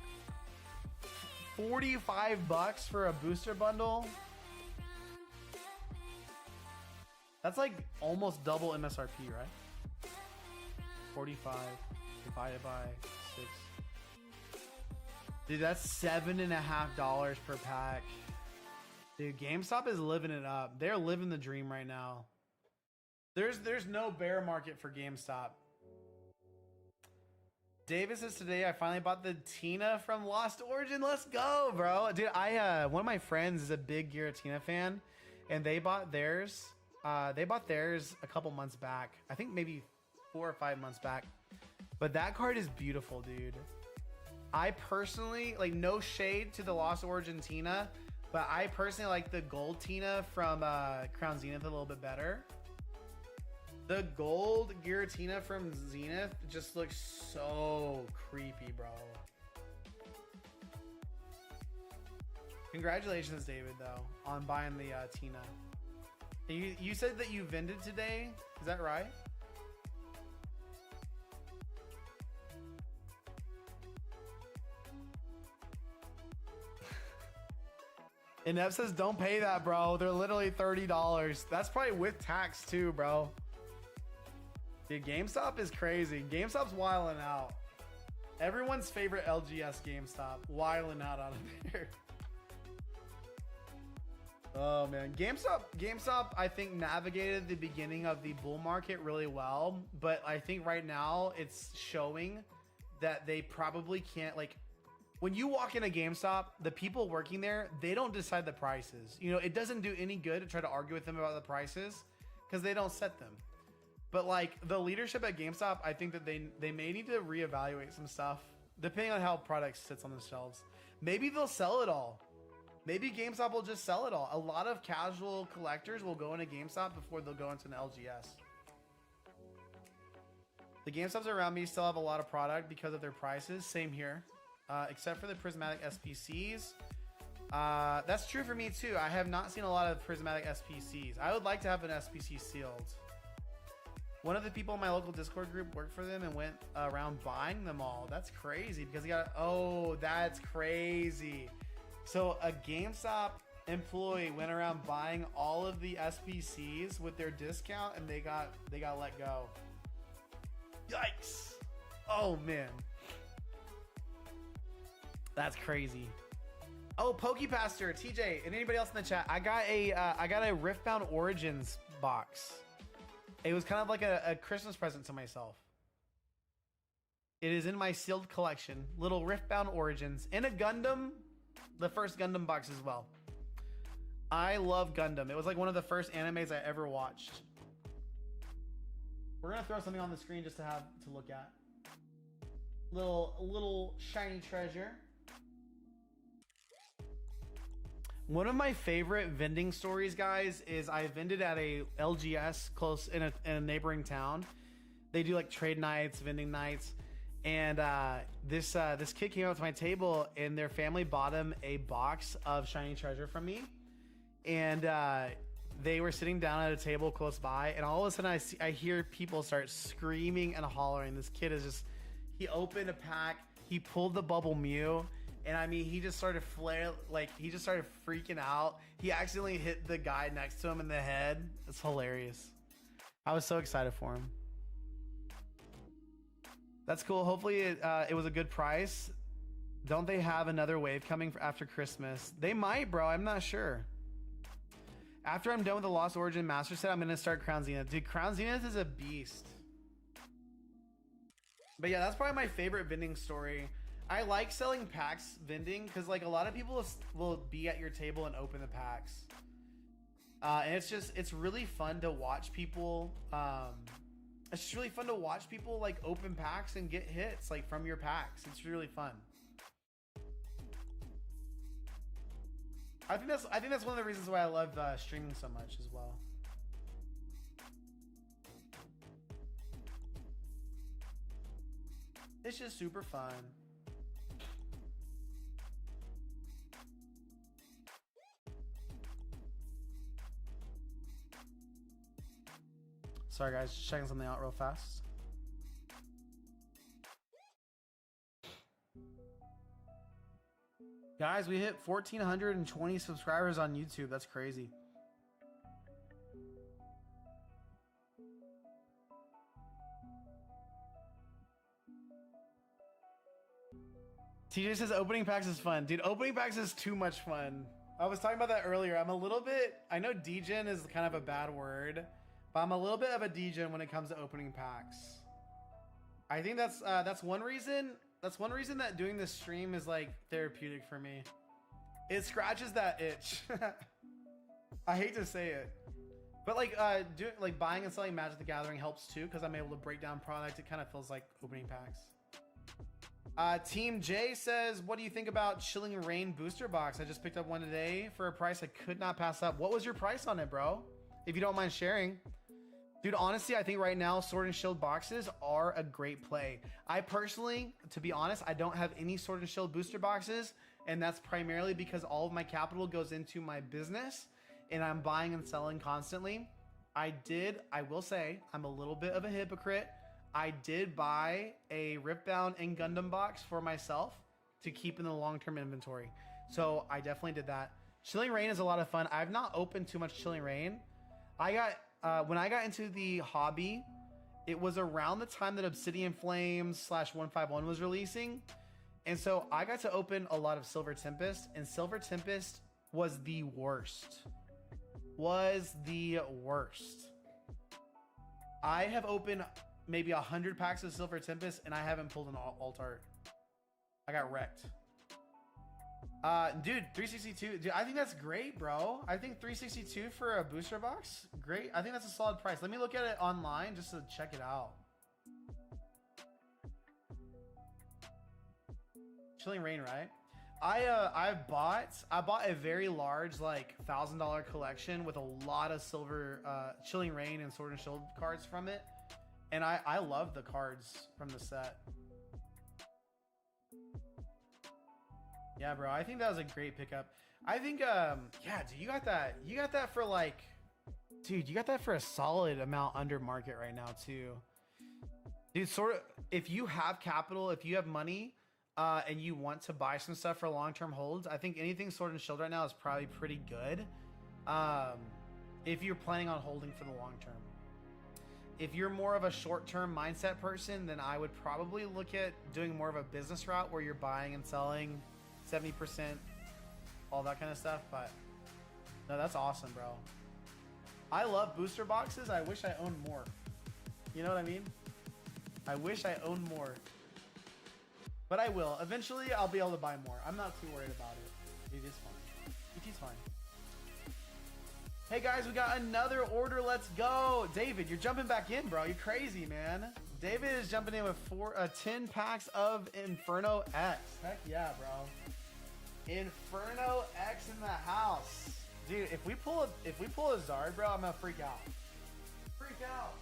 $45 for a booster bundle? That's like almost double MSRP, right? 45 divided by 6. Dude, that's $7.50 per pack. Dude, GameStop is living it up. They're living the dream right now. There's no bear market for GameStop. Davis says today I finally bought the Tina from Lost Origin. Let's go, bro. Dude, one of my friends is a big Giratina fan, and they bought theirs. They bought theirs a couple months back. I think maybe 4 or 5 months back. But that card is beautiful, dude. I personally, like, no shade to the Lost Origin Tina, but I personally like the gold Tina from Crown Zenith a little bit better. The gold Giratina from Zenith just looks so creepy, bro. Congratulations, David, though, on buying the Tina. You said that you vended today? Is that right? And Ev says, don't pay that, bro. They're literally $30. That's probably with tax, too, bro. Dude, GameStop is crazy. GameStop's wilding out. Everyone's favorite LGS GameStop. Wilding out of there. Oh, man. GameStop, I think, navigated the beginning of the bull market really well. But I think right now it's showing that they probably can't, like, when you walk into GameStop, the people working there, they don't decide the prices. You know, it doesn't do any good to try to argue with them about the prices because they don't set them. But like the leadership at GameStop, I think that they may need to reevaluate some stuff depending on how product sits on the shelves. Maybe they'll sell it all. Maybe GameStop will just sell it all. A lot of casual collectors will go into GameStop before they'll go into an LGS. The GameStops around me still have a lot of product because of their prices. Same here, except for the prismatic SPCs. That's true for me too. I have not seen a lot of prismatic SPCs. I would like to have an SPC sealed. One of the people in my local Discord group worked for them and went around buying them all. That's crazy because he got, oh, that's crazy. So a GameStop employee went around buying all of the SPCs with their discount and they got let go. Yikes. Oh man. That's crazy. Oh, Pokepaster, TJ, and anybody else in the chat. I got a Riftbound Origins box. It was kind of like a Christmas present to myself. It is in my sealed collection. Little Riftbound Origins. And a Gundam. The first Gundam box as well. I love Gundam. It was like one of the first animes I ever watched. We're going to throw something on the screen just to have to look at. Little shiny treasure. One of my favorite vending stories, guys, is I vended at a LGS close in a neighboring town. They do like trade nights, vending nights, and this kid came up to my table, and their family bought him a box of shiny treasure from me, and they were sitting down at a table close by, and all of a sudden I hear people start screaming and hollering. This kid is just, he opened a pack, he pulled the Bubble Mew, And I mean, he just started he just started freaking out. He accidentally hit the guy next to him in the head. It's hilarious. I was so excited for him. That's cool. Hopefully it was a good price. Don't they have another wave coming after Christmas? They might, bro. I'm not sure. After I'm done with the Lost Origin Master Set, I'm going to start Crown Zenith. Dude, Crown Zenith is a beast. But yeah, that's probably my favorite vending story. I like selling packs vending because like a lot of people will be at your table and open the packs. And it's really fun to watch people. It's just really fun to watch people like open packs and get hits like from your packs. It's really fun. I think that's one of the reasons why I love streaming so much as well. It's just super fun. Sorry guys, just checking something out real fast. Guys, we hit 1,420 subscribers on YouTube. That's crazy. TJ says opening packs is fun. Dude, opening packs is too much fun. I was talking about that earlier. I'm a little bit, I know degen is kind of a bad word, but I'm a little bit of a degen when it comes to opening packs. I think that's one reason. That's one reason that doing this stream is like therapeutic for me. It scratches that itch. I hate to say it, but like buying and selling Magic the Gathering helps too because I'm able to break down product. It kind of feels like opening packs. Team J says, what do you think about Chilling Reign booster box? I just picked up one today for a price I could not pass up. What was your price on it, bro? If you don't mind sharing. Dude, honestly, I think right now Sword and Shield boxes are a great play. I personally, to be honest, I don't have any Sword and Shield booster boxes, and that's primarily because all of my capital goes into my business, and I'm buying and selling constantly. I will say, I'm a little bit of a hypocrite. I did buy a Riftbound and Gundam box for myself to keep in the long-term inventory. So I definitely did that. Chilling Reign is a lot of fun. I've not opened too much Chilling Reign. When I got into the hobby, it was around the time that Obsidian Flames /151 was releasing. And so I got to open a lot of Silver Tempest, and Silver Tempest was the worst. I have opened maybe 100 packs of Silver Tempest, and I haven't pulled an alt art. I got wrecked. Dude, 362. Dude, I think that's great, bro. I think 362 for a booster box, great. I think that's a solid price. Let me look at it online just to check it out. Chilling Reign, right? I bought a very large like $1,000 collection with a lot of silver Chilling Reign and Sword and Shield cards from it, and I love the cards from the set. Yeah, bro, I think that was a great pickup. I think, yeah, dude, you got that for like, dude, you got that for a solid amount under market right now too. Dude, sort of, if you have capital, if you have money, and you want to buy some stuff for long-term holds, I think anything Sword and Shield right now is probably pretty good. If you're planning on holding for the long term. If you're more of a short-term mindset person, then I would probably look at doing more of a business route where you're buying and selling 70%, all that kind of stuff. But no, that's awesome, bro. I love booster boxes. I wish I owned more. You know what I mean? I wish I owned more. But I will. Eventually, I'll be able to buy more. I'm not too worried about it. It is fine. ET's fine. Hey guys, we got another order. Let's go. David, you're jumping back in, bro. You're crazy, man. David is jumping in with 10 packs of Inferno X. Heck yeah, bro. Inferno X in the house. Dude, if we pull a Zard, bro, I'm gonna freak out. Freak out.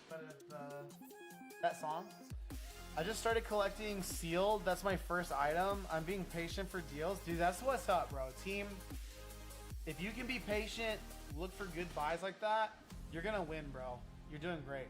But that song. I just started collecting sealed. That's my first item. I'm being patient for deals. Dude, that's what's up, bro. Team, if you can be patient, look for good buys like that, you're gonna win, bro. You're doing great.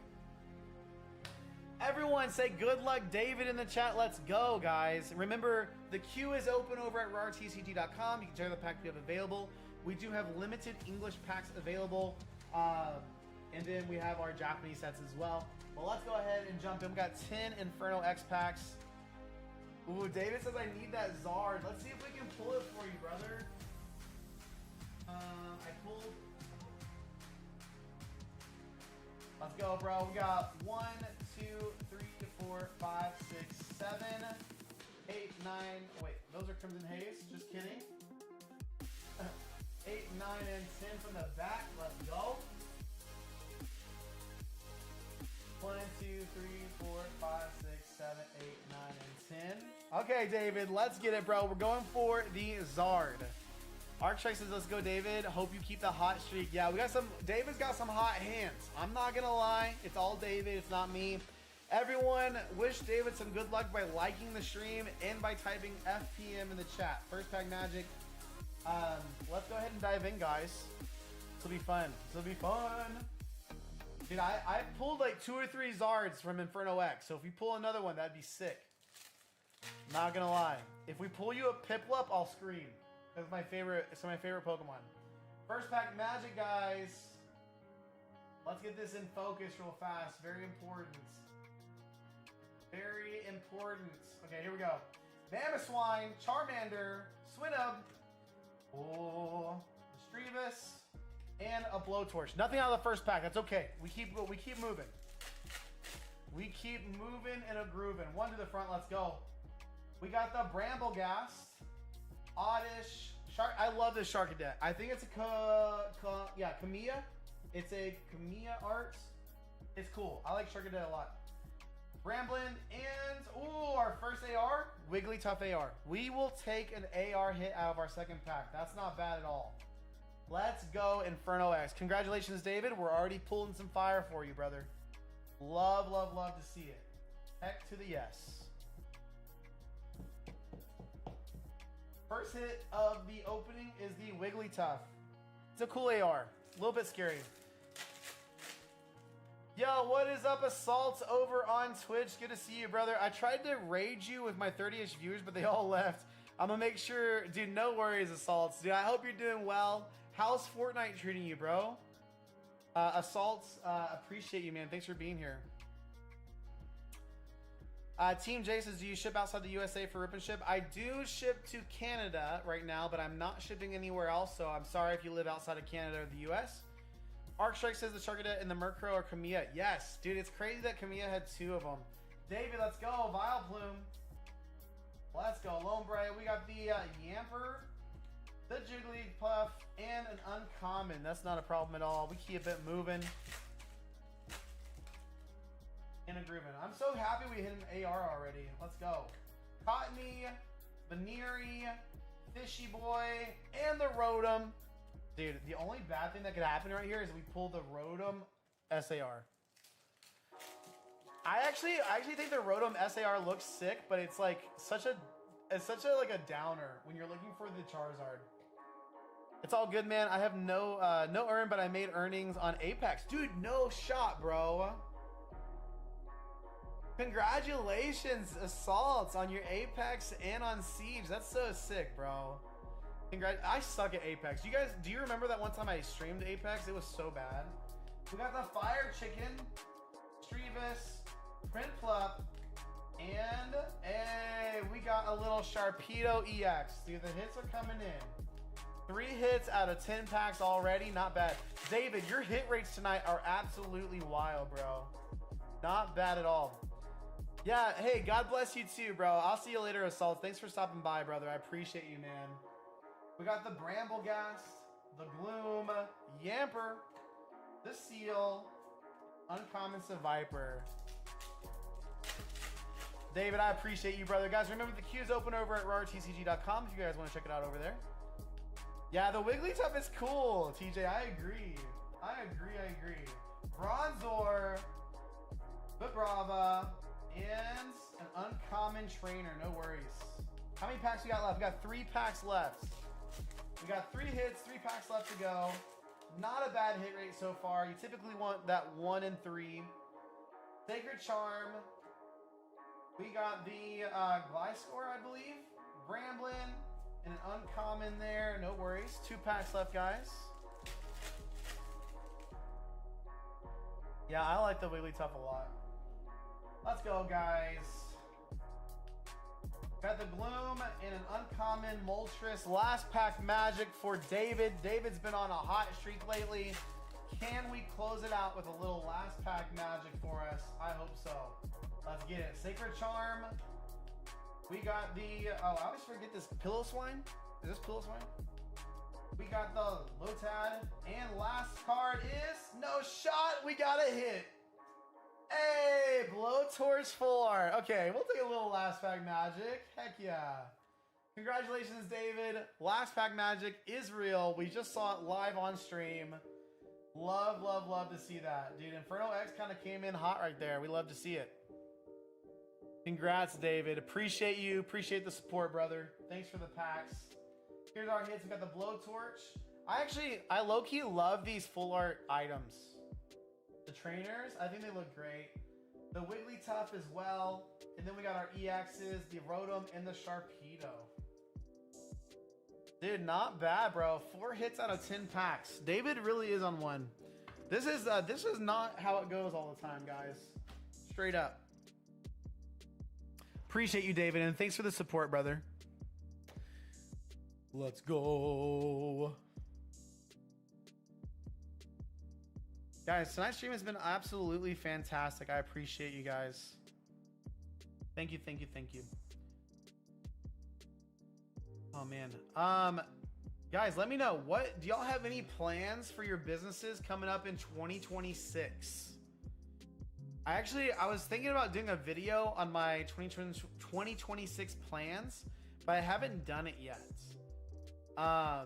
Everyone say good luck, David, in the chat. Let's go, guys. Remember, the queue is open over at rartcg.com. You can check out the pack we have available. We do have limited English packs available. And then we have our Japanese sets as well. Well, let's go ahead and jump in. We got 10 Inferno X packs. Ooh, David says I need that Zard. Let's see if we can pull it for you, brother. I pulled. Let's go, bro. We got 1, 2, 3, 4, 5, 6, 7, 8, 9. Wait, those are Crimson Haze. Just kidding. 8, 9, and 10 from the back. Let's go. 1, 2, 3, 4, 5, 6, 7, 8, 9, and 10. Okay, David, let's get it, bro. We're going for the Zard. Arcstrike says, let's go, David. Hope you keep the hot streak. Yeah, we got some. David's got some hot hands. I'm not going to lie. It's all David. It's not me. Everyone, wish David some good luck by liking the stream and by typing FPM in the chat. First pack magic. Let's go ahead and dive in, guys. This will be fun. This will be fun. Dude, I pulled like 2 or 3 Zards from Inferno X, so if we pull another one, that'd be sick. Not gonna lie. If we pull you a Piplup, I'll scream. It's my favorite Pokemon. First pack magic, guys. Let's get this in focus real fast. Very important. Very important. Okay, here we go. Mamoswine, Charmander, Swinub, oh, Misdreavus, and a Blowtorch. Nothing out of the first pack. That's okay. We keep moving. We keep moving and a grooving. One to the front. Let's go. We got the Bramblegast, Oddish, Shark. I love this Sharkadet. I think it's a Kamiya. It's a Kamiya art. It's cool. I like Sharkadet a lot. Bramblin and ooh, our first AR, Wigglytuff AR. We will take an AR hit out of our second pack. That's not bad at all. Let's go, Inferno X. Congratulations, David. We're already pulling some fire for you, brother. Love, love, love to see it. Heck to the yes. First hit of the opening is the Wigglytuff. It's a cool AR. A little bit scary. Yo, what is up, Assault over on Twitch? Good to see you, brother. I tried to rage you with my 30-ish viewers, but they all left. I'm gonna make sure, dude, no worries, Assaults. Dude, I hope you're doing well. How's Fortnite treating you, bro? Assaults, appreciate you, man. Thanks for being here. Team J says, do you ship outside the USA for Rip and Ship? I do ship to Canada right now, but I'm not shipping anywhere else, so I'm sorry if you live outside of Canada or the US. Arcstrike says the Sharkadet and the Murkrow are Kamiya. Yes, dude, it's crazy that Kamiya had 2 of them. David, let's go. Vileplume. Let's go. Lombre. We got the Yamper, the Jigglypuff, and an uncommon. That's not a problem at all. We keep it moving. In a grooving. I'm so happy we hit an AR already. Let's go. Cottony, Venery, Fishy Boy, and the Rotom. Dude, the only bad thing that could happen right here is we pull the Rotom SAR. I actually think the Rotom SAR looks sick, but it's like such a like a downer when you're looking for the Charizard. It's all good, man. I have no earn, but I made earnings on Apex. Dude, no shot, bro. Congratulations, Assaults, on your Apex and on Siege. That's so sick, bro. I suck at Apex. You guys, do you remember that one time I streamed Apex? It was so bad. We got the Fire Chicken, Misdreavus, Prinplup, and hey, we got a little Sharpedo EX. Dude, the hits are coming in. 3 hits out of 10 packs already. Not bad. David, your hit rates tonight are absolutely wild, bro. Not bad at all. Yeah, hey, God bless you too, bro. I'll see you later, Assault. Thanks for stopping by, brother. I appreciate you, man. We got the Bramblegast, the Gloom, Yamper, the Seal, Uncommon Viper. David, I appreciate you, brother. Guys, remember the queue's open over at rartcg.com if you guys want to check it out over there. Yeah, the Wigglytuff is cool, TJ. I agree. I agree. Bronzor, Vibrava, and an uncommon trainer. No worries. How many packs we got left? We got 3 packs left. We got 3 hits, 3 packs left to go. Not a bad hit rate so far. You typically want that 1 in 3. Sacred Charm. We got the Gliscor, I believe. Bramblin and an uncommon there. No worries. 2 packs left, guys. Yeah, I like the Wigglytuff a lot. Let's go, guys. Got the Gloom and an uncommon Moltres. Last pack magic for David. David's been on a hot streak lately. Can we close it out with a little last pack magic for us? I hope so. Let's get it. Sacred Charm. We got the, oh, I always forget this. Pillow-Swine? Is this Pillow-Swine? We got the Lotad. And last card is no shot. We got a hit. Hey, Blowtorch full art. Okay, we'll take a little last pack magic. Heck yeah. Congratulations, David. Last pack magic is real. We just saw it live on stream. Love, love, love to see that. Dude, Inferno X kind of came in hot right there. We love to see it. Congrats, David. Appreciate you. Appreciate the support, brother. Thanks for the packs. Here's our hits. We got the Blowtorch. I low-key love these full art items. The trainers, I think they look great. The Wigglytuff as well. And then we got our EXs, the Rotom, and the Sharpedo. Dude, not bad, bro. 4 hits out of 10 packs. David really is on one. This is not how it goes all the time, guys. Straight up. Appreciate you, David, and thanks for the support, brother. Let's go. Guys, tonight's stream has been absolutely fantastic. I appreciate you guys. Thank you, thank you, thank you. Oh man. Guys, let me know, what do y'all have any plans for your businesses coming up in 2026? I was thinking about doing a video on my 2026 plans, but I haven't done it yet. I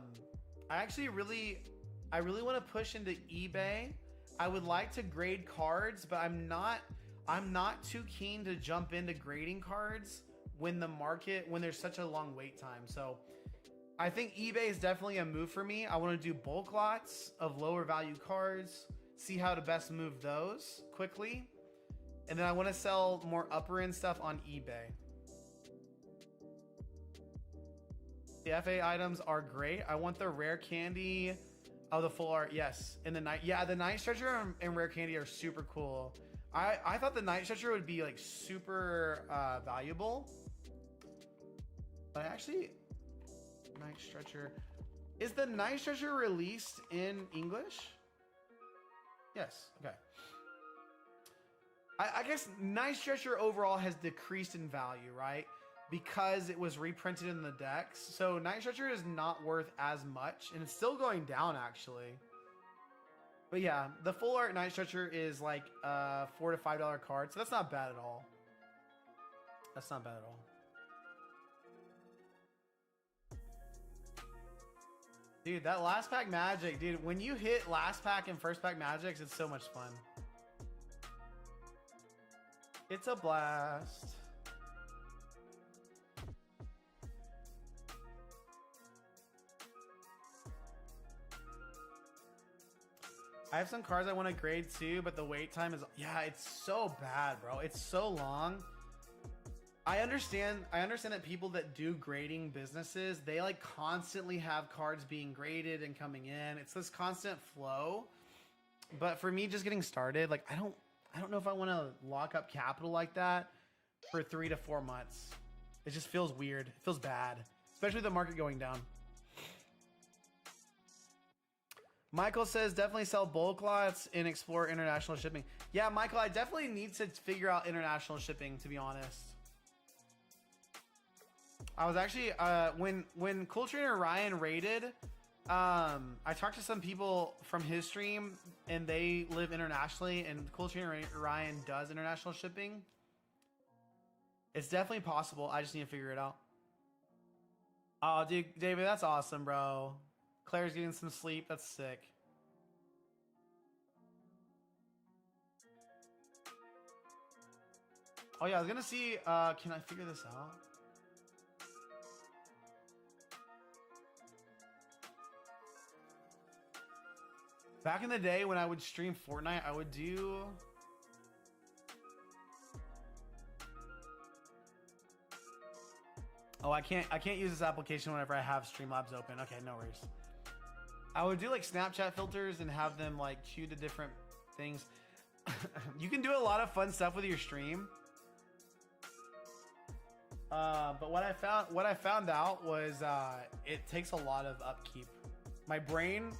really want to push into eBay. I would like to grade cards, but I'm not too keen to jump into grading cards when there's such a long wait time. So I think eBay is definitely a move for me. I want to do bulk lots of lower value cards, see how to best move those quickly. And then I want to sell more upper end stuff on eBay. The FA items are great. I want the rare candy. Oh, the full art, yes. And the night, yeah, the night stretcher and rare candy are super cool. I thought the night stretcher would be like super valuable. But actually, night stretcher. Is the night stretcher released in English? Yes, okay. I guess night stretcher overall has decreased in value, right? Because it was reprinted in the decks. So night stretcher is not worth as much, and it's still going down actually. But yeah, the full art night stretcher is like $4 to $5 card, so that's not bad at all. That's not bad at all. Dude, that last pack magic, dude, when you hit last pack and first pack magics, it's so much fun. It's a blast. I have some cards I want to grade too, but the wait time is, yeah, it's so bad, bro. It's so long. I understand that people that do grading businesses, they like constantly have cards being graded and coming in. It's this constant flow. But for me just getting started, like I don't know if I want to lock up capital like that for 3 to 4 months. It just feels weird. It feels bad, especially with the market going down. Michael says definitely sell bulk lots and explore international shipping. Yeah, Michael, I definitely need to figure out international shipping, to be honest. I was actually when Cool Trainer Ryan raided, I talked to some people from his stream and they live internationally, and Cool Trainer Ryan does international shipping. It's definitely possible. I just need to figure it out. Oh, dude, David, that's awesome, bro. Claire's getting some sleep. That's sick. Oh yeah, I was gonna see, can I figure this out? Back in the day when I would stream Fortnite, I would do Oh, I can't use this application whenever I have Streamlabs open. Okay, no worries. I would do like Snapchat filters and have them like cue to different things. You can do a lot of fun stuff with your stream. But what I found out was it takes a lot of upkeep. My brain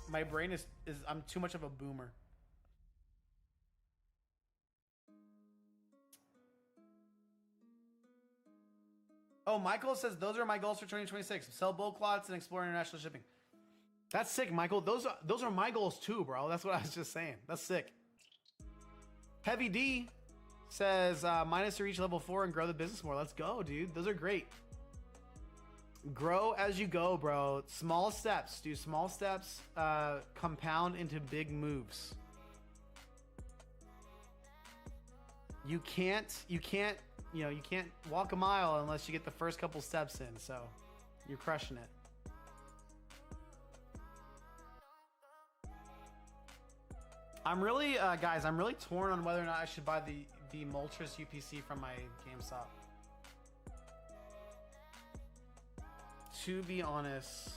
is I'm too much of a boomer. Oh, Michael says those are my goals for 2026. Sell bulk lots and explore international shipping. That's sick, Michael. Those are my goals too, bro. That's what I was just saying. That's sick. Heavy D says minus to reach level 4 and grow the business more. Let's go, dude. Those are great. Grow as you go, bro. Small steps. Do small steps compound into big moves. You can't walk a mile unless you get the first couple steps in. So you're crushing it. I'm really, guys, I'm really torn on whether or not I should buy the Moltres UPC from my GameStop. To be honest.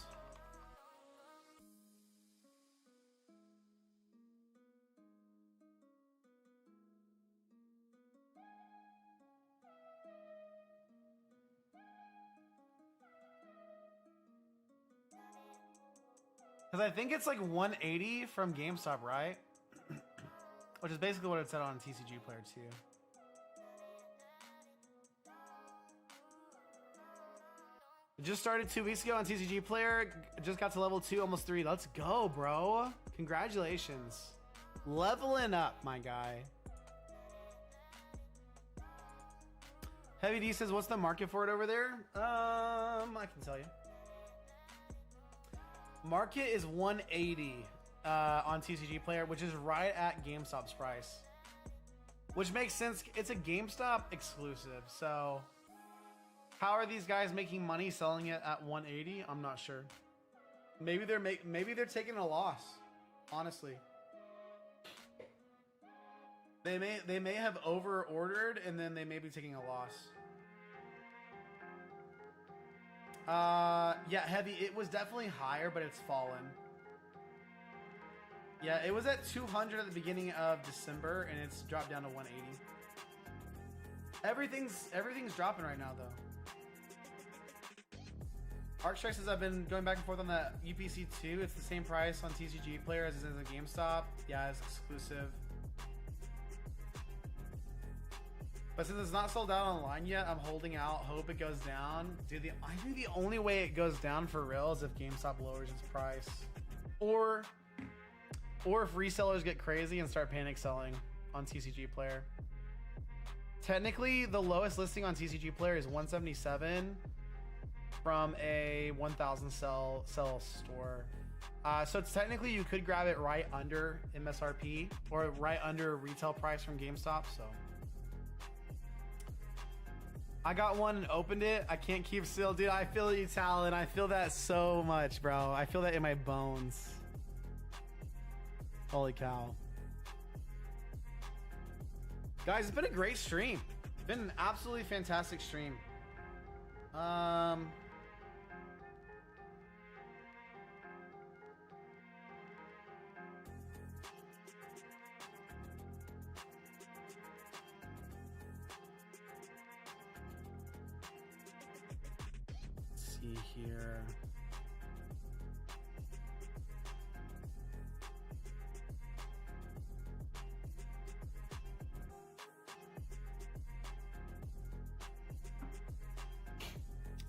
Because I think it's like 180 from GameStop, right? Which is basically what it said on TCG Player too. Just started 2 weeks ago on TCG Player. Just got to level 2, almost 3. Let's go, bro. Congratulations. Leveling up, my guy. Heavy D says, what's the market for it over there? I can tell you. Market is 180 on TCG Player, which is right at GameStop's price. Which makes sense. It's a GameStop exclusive, so how are these guys making money selling it at 180? I'm not sure. Maybe they're taking a loss. Honestly, they may have over ordered and then they may be taking a loss. Yeah, Heavy. It was definitely higher, but it's fallen. Yeah, it was at 200 at the beginning of December, and it's dropped down to 180. Everything's dropping right now, though. Arcstrike says I've been going back and forth on the UPC 2. It's the same price on TCG Player as it is in the GameStop. Yeah, it's exclusive. But since it's not sold out online yet, I'm holding out. Hope it goes down. Dude, I think the only way it goes down for real is if GameStop lowers its price, or if resellers get crazy and start panic selling on TCG Player. Technically, the lowest listing on TCG Player is 177 from a 1,000 sell store. So it's technically you could grab it right under MSRP or right under retail price from GameStop. So I got one and opened it. I can't keep still, dude. I feel you, Talon. I feel that so much, bro. I feel that in my bones. Holy cow. Guys, it's been a great stream. It's been an absolutely fantastic stream. Let's see here.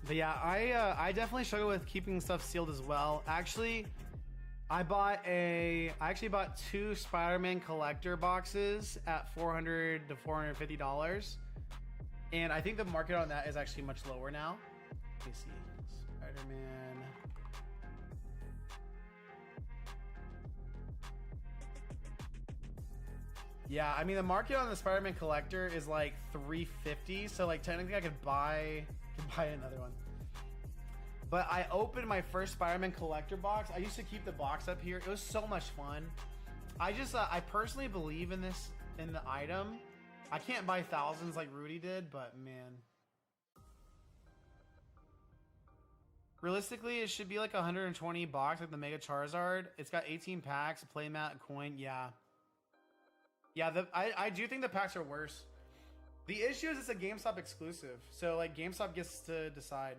But yeah, I definitely struggle with keeping stuff sealed as well. Actually, I actually bought 2 Spider-Man collector boxes at $400 to $450, and I think the market on that is actually much lower now. Let me see, Spider-Man. Yeah, I mean the market on the Spider-Man collector is like $350, so like technically I could buy another one. But I opened my first Spider-Man collector box. I used to keep the box up here. It was so much fun. I just I personally believe in the item. I can't buy thousands like Rudy did, but man. Realistically, it should be like 120 box, like the Mega Charizard. It's got 18 packs, a playmat, a coin. Yeah. Yeah, I do think the packs are worse. The issue is it's a GameStop exclusive. So, like, GameStop gets to decide.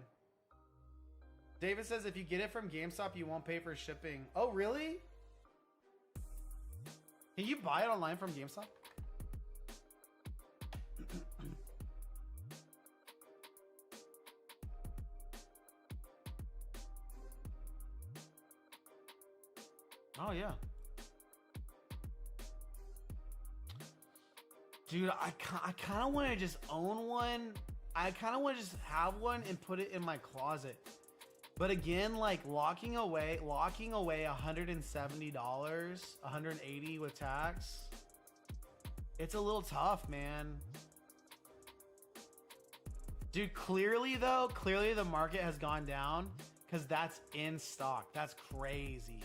David says if you get it from GameStop, you won't pay for shipping. Oh, really? Can you buy it online from GameStop? Oh, yeah. Dude, I kind of want to just own one. I kind of want to just have one and put it in my closet. But again, like locking away $170, $180 with tax. It's a little tough, man. Dude, clearly the market has gone down because that's in stock. That's crazy.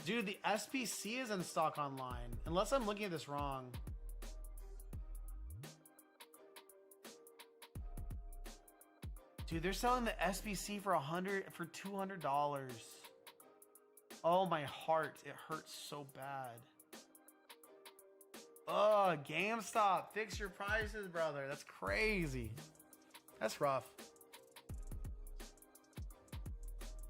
Dude, the SPC is in stock online, unless I'm looking at this wrong. Dude, they're selling the SPC for $200. Oh, my heart. It hurts so bad. Oh, GameStop. Fix your prices, brother. That's crazy. That's rough.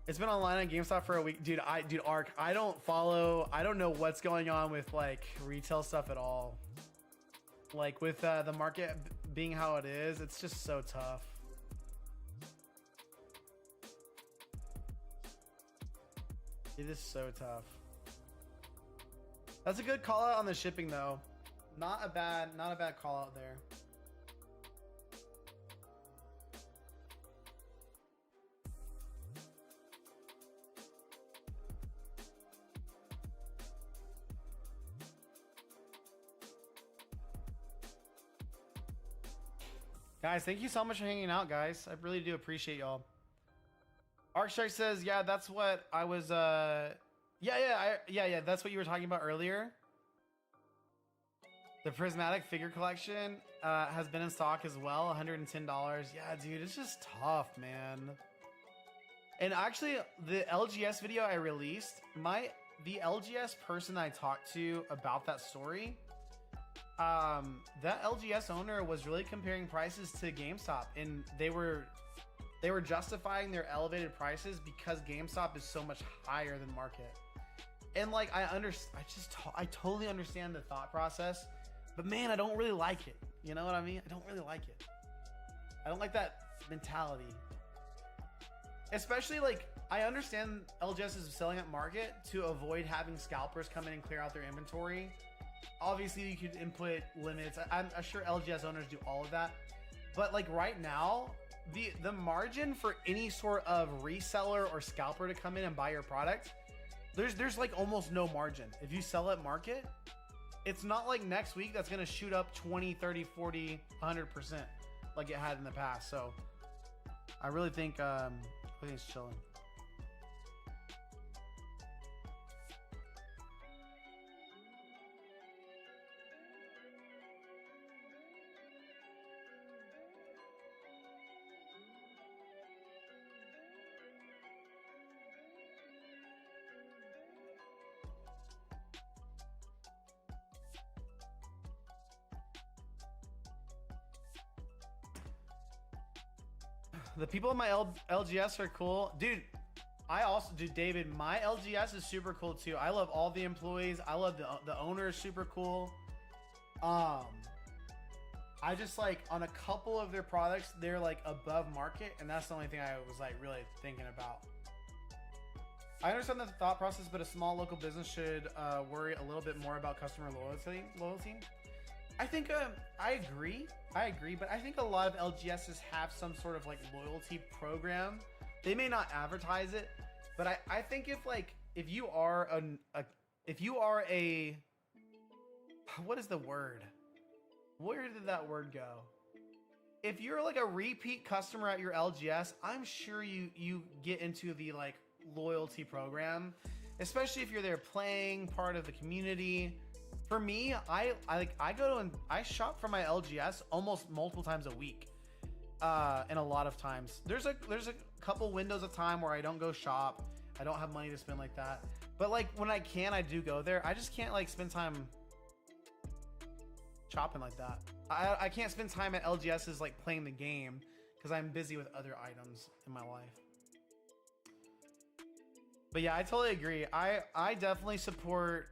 It's been online on GameStop for a week. Dude, Ark, I don't know what's going on with like retail stuff at all. Like with the market being how it is, it's just so tough. It is so tough. That's a good call out on the shipping though. Not a bad call out there. Guys, thank you so much for hanging out, guys. I really do appreciate y'all. Arkshark says, yeah, that's what I was, yeah, that's what you were talking about earlier. The prismatic figure collection has been in stock as well, $110. Yeah, dude, it's just tough, man. And actually, the LGS video I released, the LGS person I talked to about that story, that LGS owner was really comparing prices to GameStop, and they were justifying their elevated prices because GameStop is so much higher than market. And like I totally understand the thought process, but man, I don't really like it. You know what I mean? I don't really like it. I don't like that mentality. Especially like I understand LGS is selling at market to avoid having scalpers come in and clear out their inventory. Obviously, you could input limits. I'm sure LGS owners do all of that. But like right now, the margin for any sort of reseller or scalper to come in and buy your product, there's like almost no margin. If you sell at market, it's not like next week that's going to shoot up 20, 30, 40, 100% like it had in the past. So I really think it's chilling. The people in my LGS are cool. Dude, David, my LGS is super cool too. I love all the employees. I love the owner is super cool. I just like on a couple of their products, they're like above market. And that's the only thing I was like really thinking about. I understand the thought process, but a small local business should worry a little bit more about customer loyalty. I think I agree, but I think a lot of LGSs have some sort of like loyalty program. They may not advertise it, but I think if you are a what is the word? Where did that word go? If you're like a repeat customer at your LGS, I'm sure you get into the like loyalty program, especially if you're there playing part of the community. For me, I shop for my LGS almost multiple times a week. in a lot of times. There's a couple windows of time where I don't go shop. I don't have money to spend like that. But like when I can, I do go there. I just can't like spend time shopping like that. I can't spend time at LGS's like playing the game because I'm busy with other items in my life. But yeah, I totally agree. I would definitely support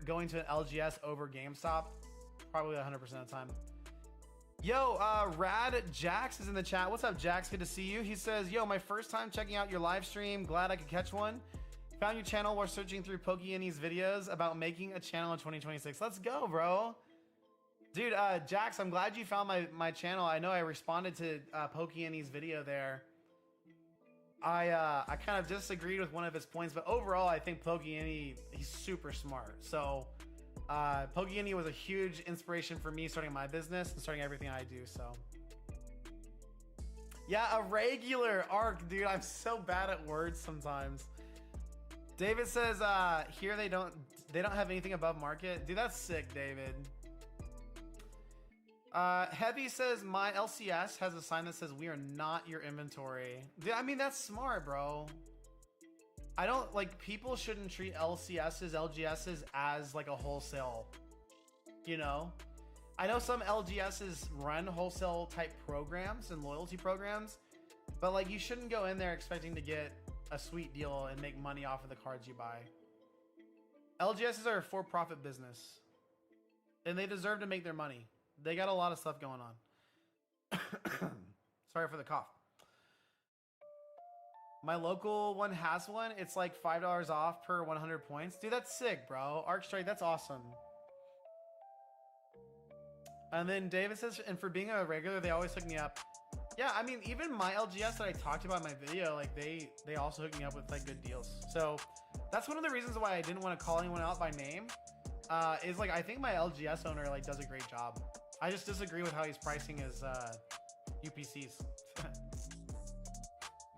going to an LGS over GameStop probably 100% of the time. Yo, Rad Jax is in the chat. What's up, Jax? Good to see you. He says, yo, my first time checking out your live stream. Glad I could catch one. Found your channel while searching through Pokeiannie's videos about making a channel in 2026. Let's go, bro. Dude, Jax, I'm glad you found my channel. I know I responded to Pokeiannie's video there. I kind of disagreed with one of his points, but overall, I think Pokeiannie, he's super smart. So, Pokeiannie was a huge inspiration for me starting my business and starting everything I do. So, yeah, a regular arc, dude. I'm so bad at words sometimes. David says, here they don't have anything above market. Dude, that's sick, David. Heavy says, my LCS has a sign that says we are not your inventory. Dude, I mean, that's smart, bro. I don't like, people shouldn't treat LCSs, LGSs as like a wholesale, you know? I know some LGSs run wholesale type programs and loyalty programs, but like you shouldn't go in there expecting to get a sweet deal and make money off of the cards you buy. LGSs are a for-profit business and they deserve to make their money. They got a lot of stuff going on. Sorry for the cough. My local one has one. It's like $5 off per 100 points. Dude, that's sick, bro. Arcstrike, that's awesome. And then David says, and for being a regular, they always hook me up. Yeah, I mean, even my LGS that I talked about in my video, like they also hook me up with like good deals. So that's one of the reasons why I didn't want to call anyone out by name. Is like, I think my LGS owner like does a great job. I just disagree with how he's pricing his UPCs.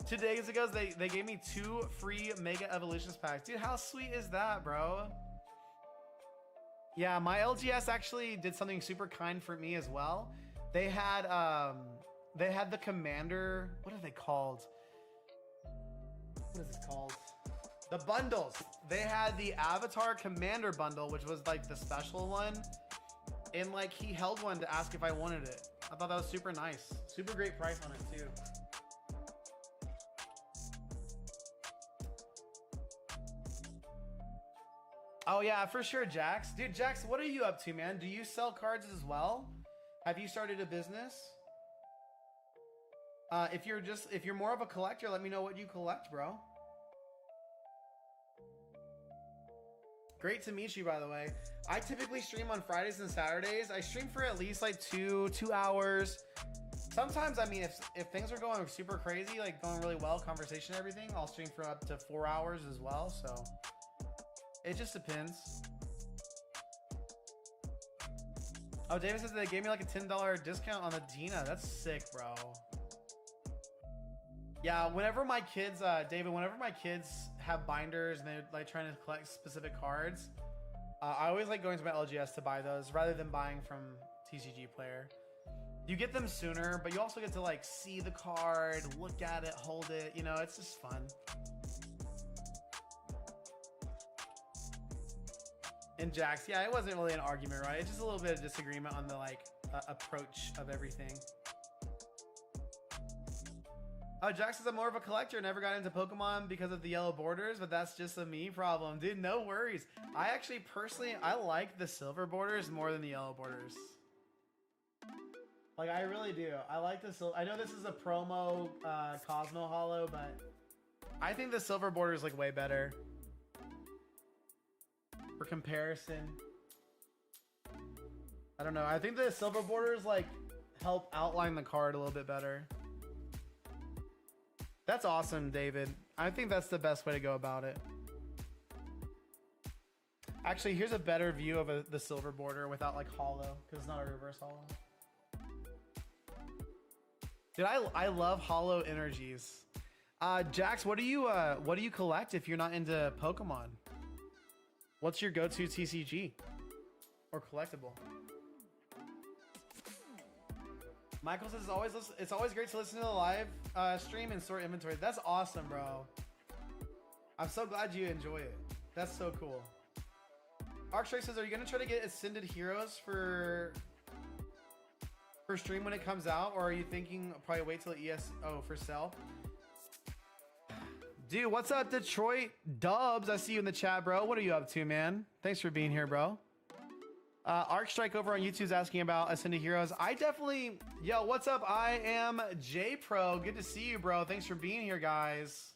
2 days ago, they gave me 2 free Mega Evolutions packs. Dude, how sweet is that, bro? Yeah, my LGS actually did something super kind for me as well. They had the Commander, what are they called? What is it called? The bundles. They had the Avatar Commander bundle, which was like the special one. And like he held one to ask if I wanted it. I thought that was super nice. Super great price on it too. Oh yeah, for sure, Jax. Dude, Jax, what are you up to, man? Do you sell cards as well? Have you started a business? If you're more of a collector, let me know what you collect, bro. Great to meet you, by the way. I typically stream on Fridays and Saturdays. I stream for at least like two hours. Sometimes, I mean, if things are going super crazy, like going really well, conversation, everything, I'll stream for up to 4 hours as well. So it just depends. Oh, David says they gave me like a $10 discount on the Dina. That's sick, bro. Yeah, whenever my kids, David, whenever my kids have binders and they're like trying to collect specific cards, I always like going to my LGS to buy those rather than buying from TCG Player. You get them sooner, but you also get to like see the card, look at it, hold it. You know, it's just fun. And Jax, yeah, it wasn't really an argument, right? It's just a little bit of disagreement on the like approach of everything. Oh, Jax says I'm more of a collector. Never got into Pokemon because of the yellow borders, but that's just a me problem. Dude, no worries. I actually, personally, I like the silver borders more than the yellow borders. Like, I really do. I like the silver. I know this is a promo Cosmo Holo, but I think the silver border is like way better. For comparison. I don't know. I think the silver borders like help outline the card a little bit better. That's awesome, David. I think that's the best way to go about it. Actually, here's a better view of the silver border without like holo, because it's not a reverse holo. Dude, I love holo energies. Jax, what do you collect if you're not into Pokemon? What's your go-to TCG or collectible? Michael says it's always great to listen to the live stream and sort inventory. That's awesome, bro. I'm so glad you enjoy it. That's so cool. Arcstrike says, are you gonna try to get Ascended Heroes for stream when it comes out, or are you thinking probably wait till ESO for sale? Dude, what's up, Detroit Dubs? I see you in the chat, bro. What are you up to, man? Thanks for being here, bro. Arcstrike over on YouTube is asking about Ascended Heroes. Yo, what's up? I am J Pro. Good to see you, bro. Thanks for being here, guys.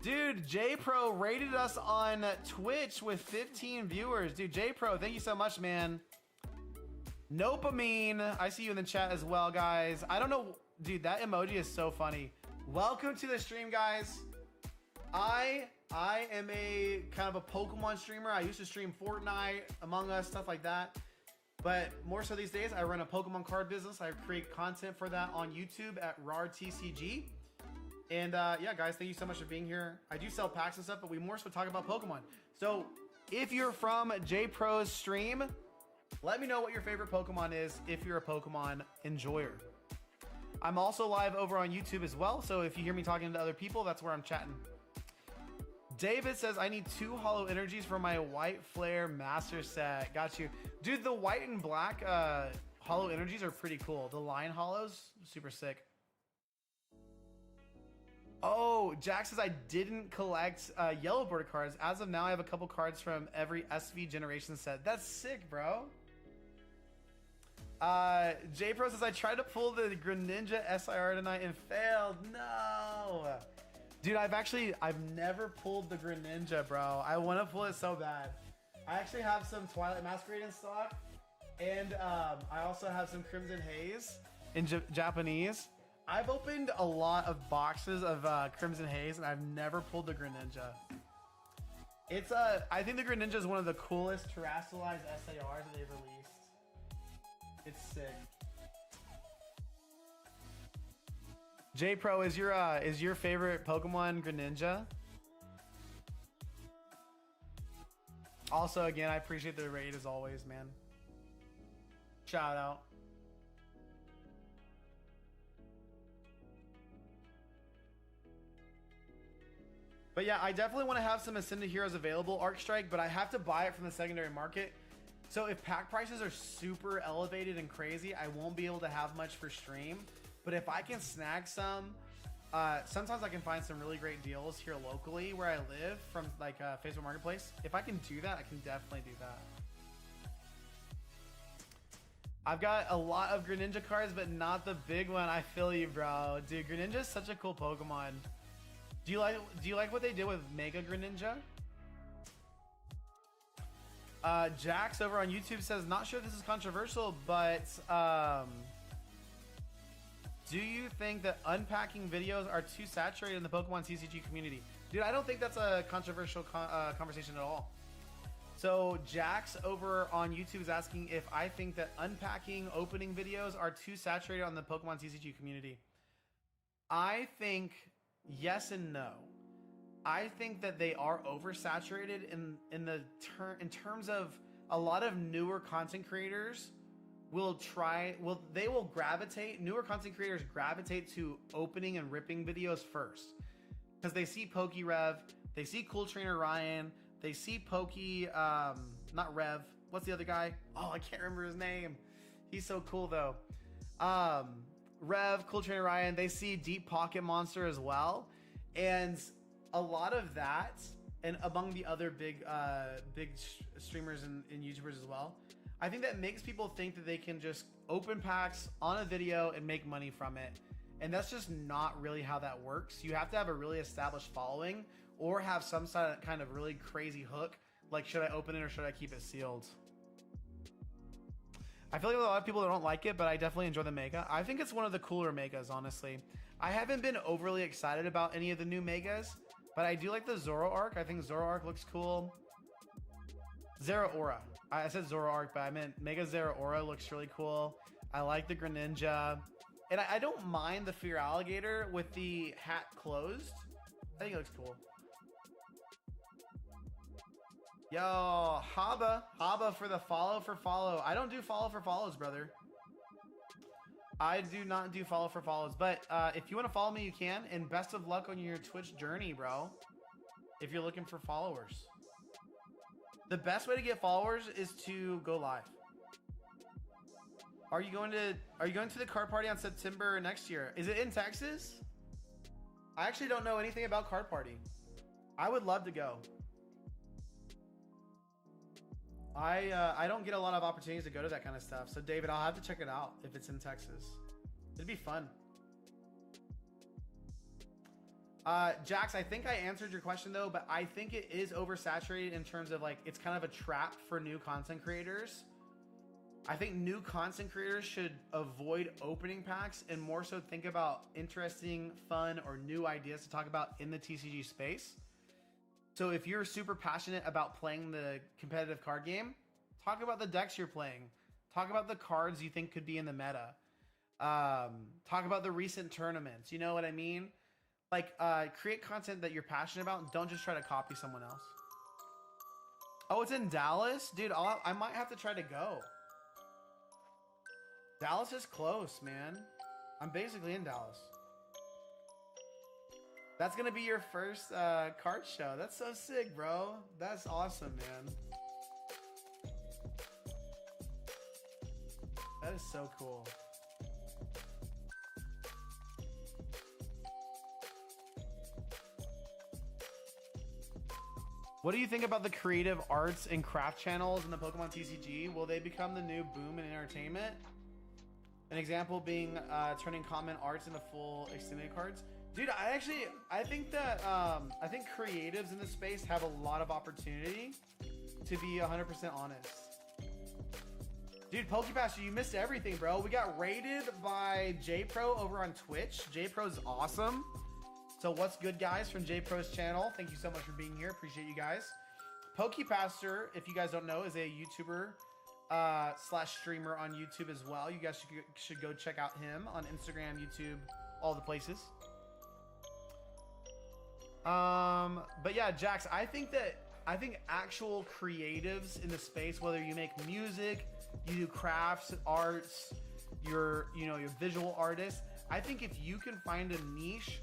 Dude, J Pro rated us on Twitch with 15 viewers. Dude, J Pro, thank you so much, man. Nopamine, I see you in the chat as well, guys. I don't know, dude, that emoji is so funny. Welcome to the stream, guys. I am a kind of a Pokemon streamer. I used to stream Fortnite, Among Us, stuff like that. But more so these days, I run a Pokemon card business. I create content for that on YouTube at RARTCG. And yeah, guys, thank you so much for being here. I do sell packs and stuff, but we more so talk about Pokemon. So if you're from J Pro's stream, let me know what your favorite Pokemon is if you're a Pokemon enjoyer. I'm also live over on YouTube as well. So if you hear me talking to other people, that's where I'm chatting. David says, I need 2 Hollow Energies for my White Flare Master Set. Got you. Dude, the white and black Hollow Energies are pretty cool. The Line Hollows, super sick. Oh, Jack says I didn't collect yellow border cards. As of now, I have a couple cards from every SV generation set. That's sick, bro. J Pro says I tried to pull the Greninja SIR tonight and failed. No. Dude, I've never pulled the Greninja, bro. I want to pull it so bad. I actually have some Twilight Masquerade in stock. And I also have some Crimson Haze in Japanese. I've opened a lot of boxes of Crimson Haze, and I've never pulled the Greninja. It's I think the Greninja is one of the coolest terrestrialized SARs that they've released. It's sick. J Pro, is your favorite Pokemon Greninja? Also, again, I appreciate the raid as always, man. Shout out. But yeah, I definitely want to have some Ascended Heroes available, Arcstrike, but I have to buy it from the secondary market. So if pack prices are super elevated and crazy, I won't be able to have much for stream. But if I can snag some, sometimes I can find some really great deals here locally where I live from like Facebook Marketplace. If I can do that, I can definitely do that. I've got a lot of Greninja cards, but not the big one. I feel you, bro. Dude, Greninja is such a cool Pokemon. Do you like what they did with Mega Greninja? Jax over on YouTube says, not sure if this is controversial, but do you think that unpacking videos are too saturated in the Pokemon TCG community? Dude, I don't think that's a controversial conversation at all. So Jax over on YouTube is asking if I think that unpacking opening videos are too saturated on the Pokemon TCG community. I think yes and no. I think that they are oversaturated in terms of a lot of newer content creators newer content creators gravitate to opening and ripping videos first. Because they see PokeRev, they see Cool Trainer Ryan, they see not Rev, what's the other guy? Oh, I can't remember his name. He's so cool though. Rev, Cool Trainer Ryan, they see Deep Pocket Monster as well. And a lot of that, and among the other big streamers and YouTubers as well, I think that makes people think that they can just open packs on a video and make money from it. And that's just not really how that works. You have to have a really established following or have some kind of really crazy hook. Like, should I open it or should I keep it sealed? I feel like a lot of people don't like it, but I definitely enjoy the Mega. I think it's one of the cooler Megas, honestly. I haven't been overly excited about any of the new Megas, but I do like the Zoroark. I think Zoroark looks cool. Zeraora. I said Zoroark, but I meant Mega Zeraora looks really cool. I like the Greninja. And I don't mind the Fear Alligator with the hat closed. I think it looks cool. Yo, Haba for the follow. I don't do follow for follows, brother. I do not do follow for follows, but if you want to follow me, you can. And best of luck on your Twitch journey, bro. If you're looking for followers, the best way to get followers is to go live. Are you going to the card party on September next year? Is it in Texas? I actually don't know anything about card party. I would love to go. I don't get a lot of opportunities to go to that kind of stuff. So David, I'll have to check it out if it's in Texas. It'd be fun. Jax, I think I answered your question though, but I think it is oversaturated in terms of like, it's kind of a trap for new content creators. I think new content creators should avoid opening packs and more so think about interesting, fun, or new ideas to talk about in the TCG space. So if you're super passionate about playing the competitive card game, talk about the decks you're playing. Talk about the cards you think could be in the meta. Talk about the recent tournaments. You know what I mean? Like, create content that you're passionate about and don't just try to copy someone else. Oh, it's in Dallas? Dude, I might have to try to go. Dallas is close, man. I'm basically in Dallas. That's gonna be your first card show. That's so sick, bro. That's awesome, man. That is so cool. What do you think about the creative arts and craft channels in the Pokemon TCG? Will they become the new boom in entertainment? An example being turning common arts into full extended cards. Dude, I think that I think creatives in this space have a lot of opportunity, to be 100% honest. Dude, PokePaster, you missed everything, bro. We got raided by JPro over on Twitch. JPro's awesome. So what's good, guys, from JPro's channel? Thank you so much for being here. Appreciate you guys. PokePaster, if you guys don't know, is a YouTuber slash streamer on YouTube as well. You guys should go check out him on Instagram, YouTube, all the places. But yeah, Jax, I think actual creatives in the space, whether you make music, you do crafts, arts, you're visual artist. I think if you can find a niche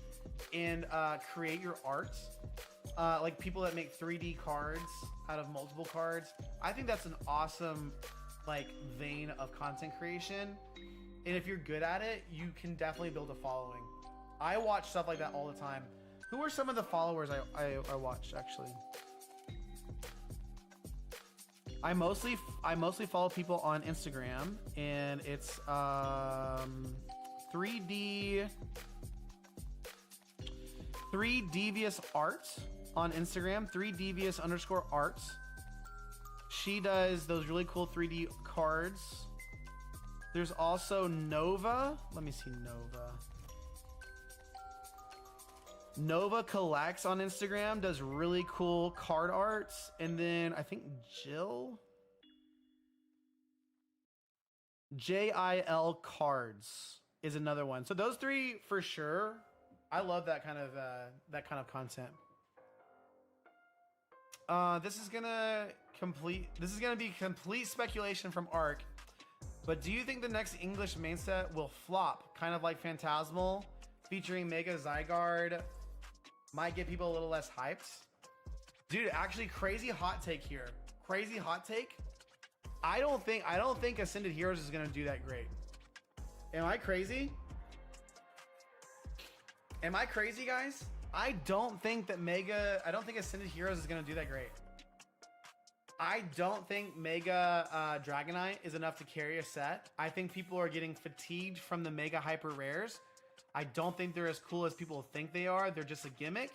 and create your art, like people that make 3D cards out of multiple cards, I think that's an awesome like vein of content creation. And if you're good at it, you can definitely build a following. I watch stuff like that all the time. Who are some of the followers I watch actually? I mostly follow people on Instagram, and it's 3 Devious Art on Instagram, 3 Devious _Art. She does those really cool 3D cards. There's also Nova. Let me see Nova. Nova Collects on Instagram, does really cool card arts. And then I think Jill, JIL Cards is another one. So those 3 for sure. I love that kind of content. This is gonna be complete speculation from Ark. But do you think the next English main set will flop, kind of like Phantasmal, featuring Mega Zygarde? Might get people a little less hyped. Dude, actually, crazy hot take here. Crazy hot take. I don't think Ascended Heroes is gonna do that great. Am I crazy? Am I crazy, guys? I don't think Ascended Heroes is gonna do that great. I don't think Mega Dragonite is enough to carry a set. I think people are getting fatigued from the Mega Hyper Rares. I don't think they're as cool as people think they are. They're just a gimmick.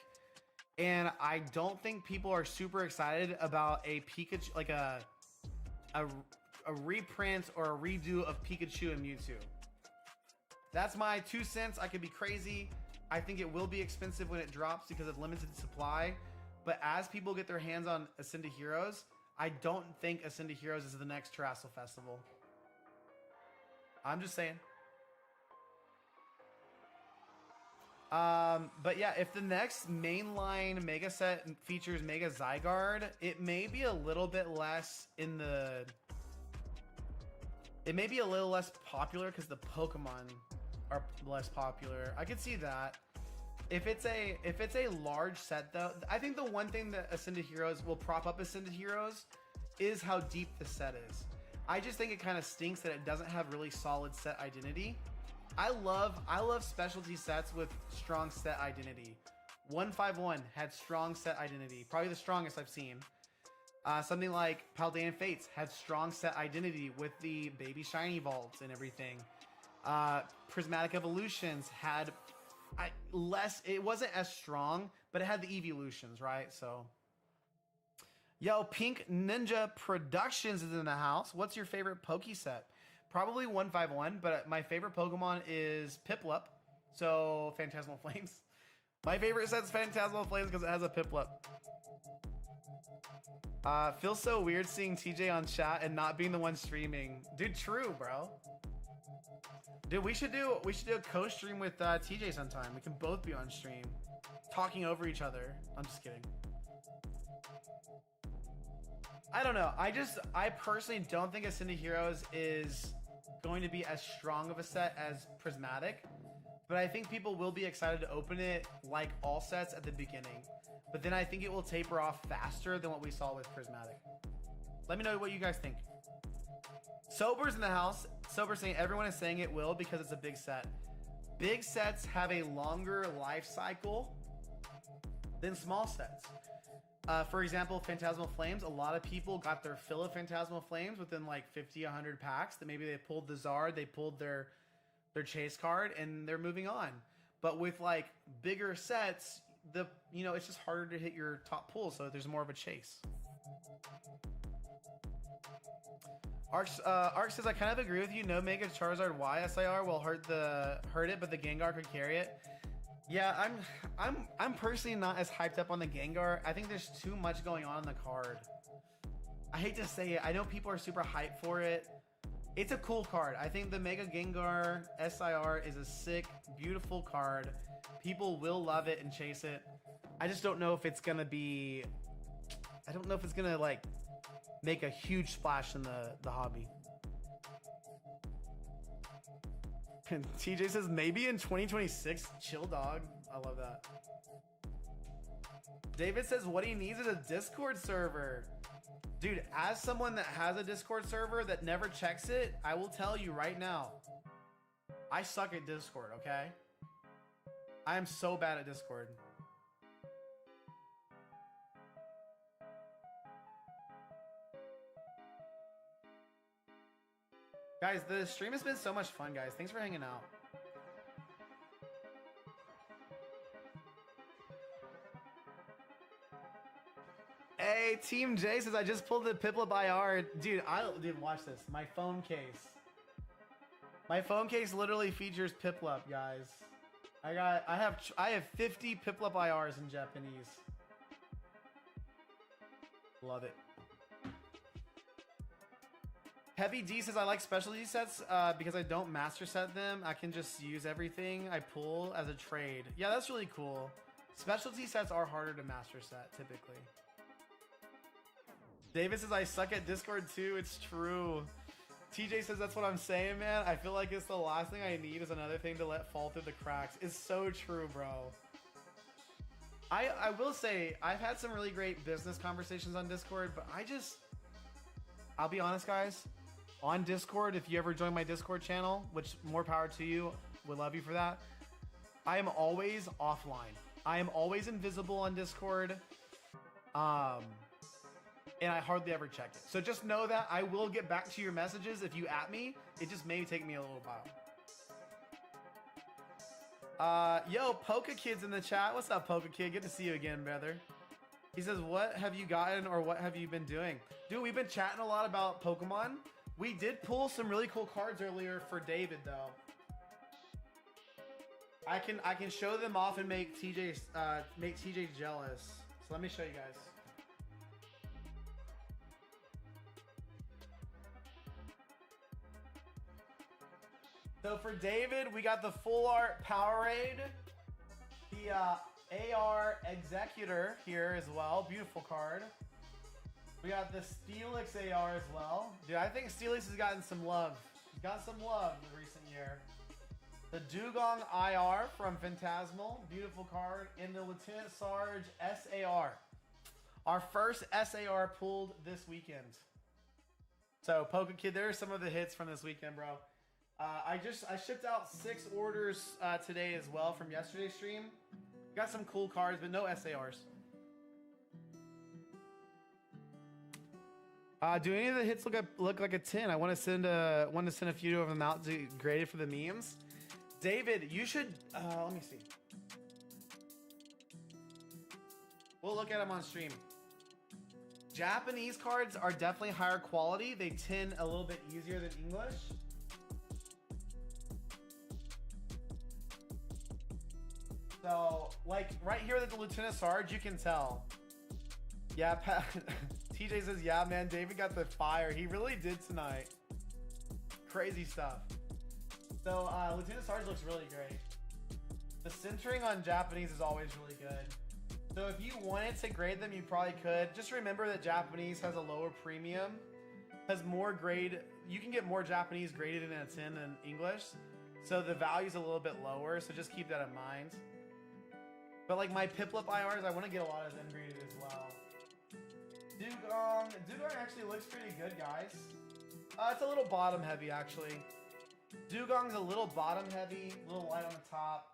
And I don't think people are super excited about a Pikachu, like a reprint or a redo of Pikachu and Mewtwo. That's my 2 cents. I could be crazy. I think it will be expensive when it drops because of limited supply. But as people get their hands on Ascended Heroes, I don't think Ascended Heroes is the next Terrassal Festival. I'm just saying. But yeah, if the next mainline Mega set features Mega Zygarde, it may be a little bit less in the It may be a little less popular because the Pokemon are less popular. I could see that. If it's a large set though, I think the one thing that Ascended Heroes will prop up Ascended Heroes is how deep the set is. I just think it kind of stinks that it doesn't have really solid set identity. I love specialty sets with strong set identity. 151 had strong set identity, probably the strongest I've seen. Something like Paldean Fates had strong set identity with the baby shiny vaults and everything. Prismatic Evolutions had it wasn't as strong, but it had the evolutions, right? So, yo, Pink Ninja Productions is in the house. What's your favorite Poke set? Probably 151, but my favorite Pokemon is Piplup. So, Phantasmal Flames. My favorite set's Phantasmal Flames because it has a Piplup. Feels so weird seeing TJ on chat and not being the one streaming. Dude, true, bro. Dude, we should do a co-stream with TJ sometime. We can both be on stream, talking over each other. I'm just kidding. I don't know. I personally don't think Ascended Heroes is going to be as strong of a set as Prismatic, but I think people will be excited to open it like all sets at the beginning. But then I think it will taper off faster than what we saw with Prismatic. Let me know what you guys think. Sober's in the house. Sober saying everyone is saying it will because it's a big set. Big sets have a longer life cycle than small sets. For example, Phantasmal Flames, a lot of people got their fill of Phantasmal Flames within like 50, 100 packs. That maybe they pulled the Zard, they pulled their chase card, and they're moving on. But with like bigger sets, it's just harder to hit your top pull, so there's more of a chase. Ark says, I kind of agree with you. No Mega Charizard YSIR will hurt it, but the Gengar could carry it. Yeah, I'm personally not as hyped up on the Gengar. I think there's too much going on in the card. I hate to say it. I know people are super hyped for it. It's a cool card. I think the Mega Gengar SIR is a sick, beautiful card. People will love it and chase it. I just don't know if it's gonna be. I don't know if it's gonna like make a huge splash in the hobby. And TJ says maybe in 2026. Chill, dog. I love that. David says what he needs is a Discord server. Dude, as someone that has a Discord server that never checks it, I will tell you right now, I suck at Discord, okay? I am so bad at Discord. Guys, the stream has been so much fun, guys. Thanks for hanging out. Hey, Team J says I just pulled the Piplup IR. Dude, watch this. My phone case. My phone case literally features Piplup, guys. I have 50 Piplup IRs in Japanese. Love it. Heavy D says I like specialty sets because I don't master set them. I can just use everything I pull as a trade. Yeah, that's really cool. Specialty sets are harder to master set typically. David says I suck at Discord too. It's true. TJ says that's what I'm saying, man. I feel like it's the last thing I need is another thing to let fall through the cracks. It's so true, bro. I will say I've had some really great business conversations on Discord, but I'll be honest, guys. On Discord, if you ever join my Discord channel, which more power to you, would love you for that. I am always offline. I am always invisible on Discord. And I hardly ever check it. So just know that I will get back to your messages if you at me. It just may take me a little while. Yo, Poke Kid's in the chat. What's up, Poke Kid? Good to see you again, brother. He says, what have you gotten or what have you been doing? Dude, we've been chatting a lot about Pokemon. We did pull some really cool cards earlier for David, though. I can show them off and make TJ jealous. So let me show you guys. So for David, we got the full art Powerade, the AR Executor here as well. Beautiful card. We got the Steelix AR as well. Dude, I think Steelix has gotten some love got some love in the recent year. The Dugong IR from Phantasmal, beautiful card, and the Lieutenant Sarge SAR. Our first SAR pulled this weekend. So Poke Kid, there are some of the hits from this weekend, bro. I shipped out 6 orders today as well from yesterday's stream. Got some cool cards, but no SARs. Do any of the hits look like a 10? I want to send a few of them out to graded for the memes. David, you should. Let me see. We'll look at them on stream. Japanese cards are definitely higher quality. They tin a little bit easier than English. So, like right here with the Lieutenant Sarge, you can tell. Yeah, Pat. TJ says, yeah, man, David got the fire. He really did tonight. Crazy stuff. So, Lieutenant Sarge looks really great. The centering on Japanese is always really good. So if you wanted to grade them, you probably could. Just remember that Japanese has a lower premium. Has more grade. You can get more Japanese graded in a 10 than English. So the value's a little bit lower. So just keep that in mind. But like my Piplup IRs, I want to get a lot of them graded as well. Dugong actually looks pretty good, guys. It's a little bottom heavy, actually. Dugong's a little bottom heavy, a little light on the top.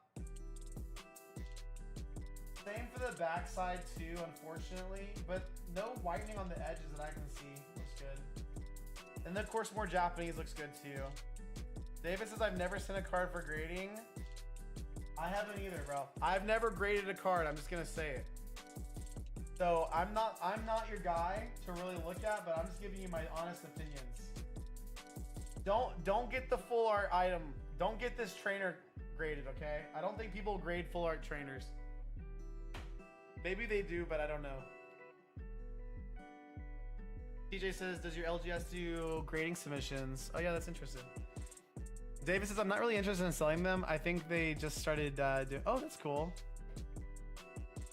Same for the backside too, unfortunately, but no whitening on the edges that I can see. Looks good. And then of course more Japanese looks good too. David says I've never sent a card for grading. I haven't either, bro. I've never graded a card, I'm just gonna say it. So I'm not your guy to really look at, but I'm just giving you my honest opinions. Don't get the full art item. Don't get this trainer graded, okay? I don't think people grade full art trainers. Maybe they do, but I don't know. TJ says, does your LGS do grading submissions? Oh yeah, that's interesting. David says, I'm not really interested in selling them. I think they just started doing... Oh, that's cool.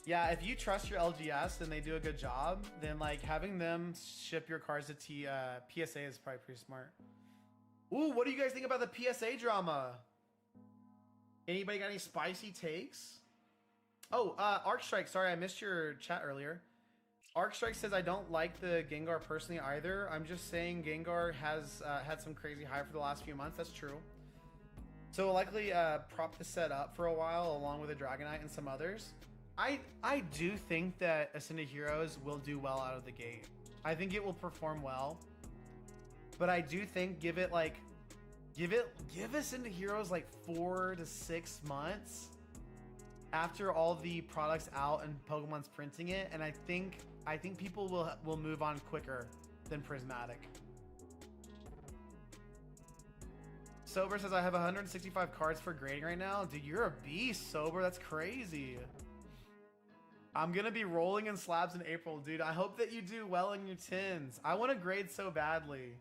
Yeah, if you trust your LGS and they do a good job, then like having them ship your cards to PSA is probably pretty smart. Ooh, what do you guys think about the PSA drama? Anybody got any spicy takes? Oh, Arcstrike, sorry, I missed your chat earlier. Arcstrike says, I don't like the Gengar personally either. I'm just saying Gengar has had some crazy hype for the last few months. That's true. So likely prop the set up for a while along with the Dragonite and some others. I do think that Ascended Heroes will do well out of the gate. I think it will perform well. But I do think give Ascended Heroes like 4 to 6 months after all the products out and Pokemon's printing it, and I think people will move on quicker than Prismatic. Sober says I have 165 cards for grading right now. Dude, you're a beast, Sober. That's crazy. I'm gonna be rolling in slabs in April, dude. I hope that you do well in your 10s. I want to grade so badly.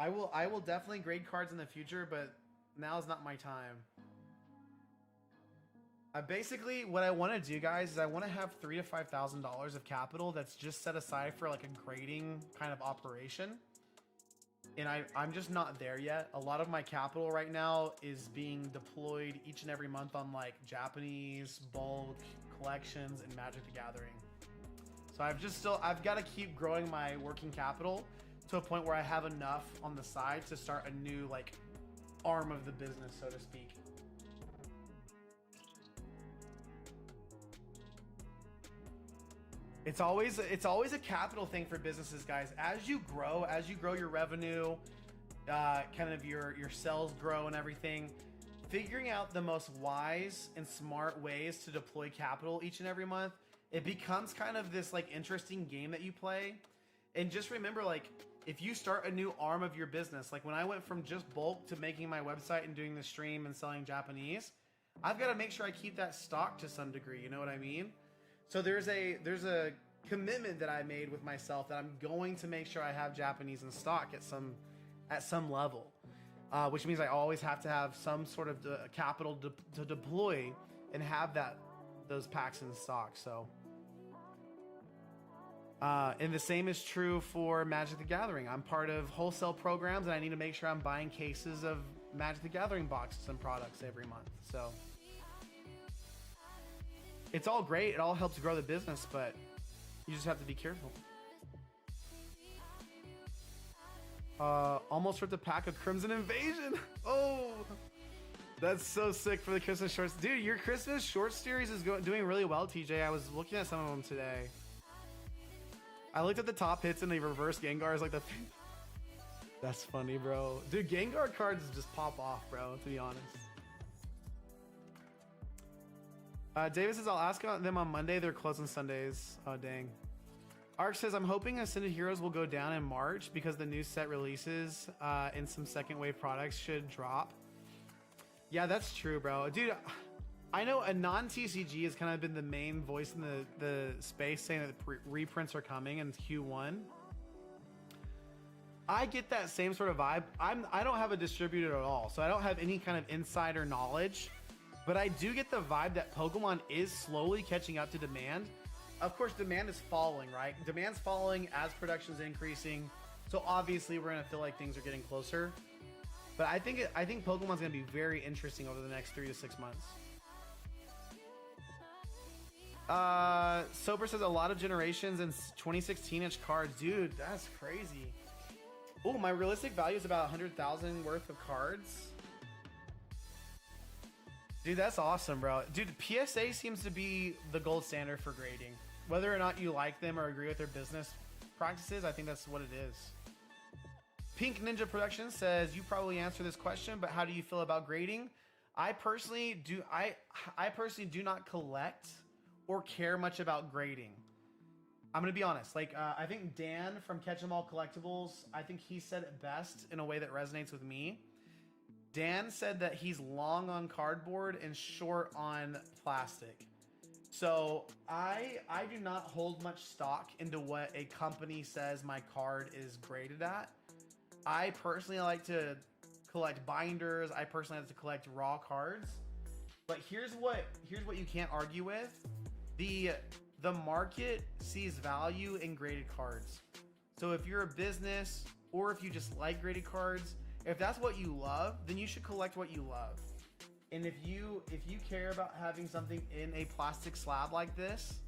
I will definitely grade cards in the future, but now's not my time. Basically, what I want to do, guys, is I want to have $3,000 to $5,000 of capital that's just set aside for like a grading kind of operation. And I'm just not there yet. A lot of my capital right now is being deployed each and every month on like Japanese, bulk, collections, and Magic the Gathering. So I've got to keep growing my working capital to a point where I have enough on the side to start a new like arm of the business, so to speak. It's always a capital thing for businesses, guys. As you grow your revenue, kind of your sales grow and everything, figuring out the most wise and smart ways to deploy capital each and every month, it becomes kind of this like interesting game that you play. And just remember, like, if you start a new arm of your business, like when I went from just bulk to making my website and doing the stream and selling Japanese, I've got to make sure I keep that stock to some degree. You know what I mean? So there's a commitment that I made with myself that I'm going to make sure I have Japanese in stock at some level, which means I always have to have some sort of capital to deploy and have those packs in stock. So And the same is true for Magic the Gathering. I'm part of wholesale programs, and I need to make sure I'm buying cases of Magic the Gathering boxes and products every month. So it's all great. It all helps grow the business, but you just have to be careful. Almost ripped a pack of Crimson Invasion. Oh, that's so sick for the Christmas shorts. Dude, your Christmas short series is doing really well, TJ. I was looking at some of them today. I looked at the top hits and the reverse Gengars like the... That's funny, bro. Dude, Gengar cards just pop off, bro, to be honest. David says, I'll ask them on Monday. They're closed on Sundays. Oh, dang. Ark says, I'm hoping Ascended Heroes will go down in March because the new set releases and some second wave products should drop. Yeah, that's true, bro. Dude, I know a non-TCG has kind of been the main voice in the space saying that the reprints are coming in Q1. I get that same sort of vibe. I don't have a distributor at all, so I don't have any kind of insider knowledge, but I do get the vibe that Pokemon is slowly catching up to demand. Of course, demand is falling, right? Demand's falling as production's increasing, so obviously we're gonna feel like things are getting closer. But I think Pokemon's gonna be very interesting over the next 3 to 6 months. Sober says a lot of generations and 2016-inch cards. Dude, that's crazy. Oh, my realistic value is about 100,000 worth of cards. Dude, that's awesome, bro. Dude, PSA seems to be the gold standard for grading. Whether or not you like them or agree with their business practices, I think that's what it is. Pink Ninja Productions says, you probably answer this question, but how do you feel about grading? I personally do not collect or care much about grading. I'm gonna be honest. Like, I think Dan from Catch 'Em All Collectibles, I think he said it best in a way that resonates with me. Dan said that he's long on cardboard and short on plastic. So I do not hold much stock into what a company says my card is graded at. I personally like to collect binders. I personally like to collect raw cards. But here's what you can't argue with. The market sees value in graded cards. So if you're a business or if you just like graded cards, if that's what you love, then you should collect what you love. And if you care about having something in a plastic slab like this,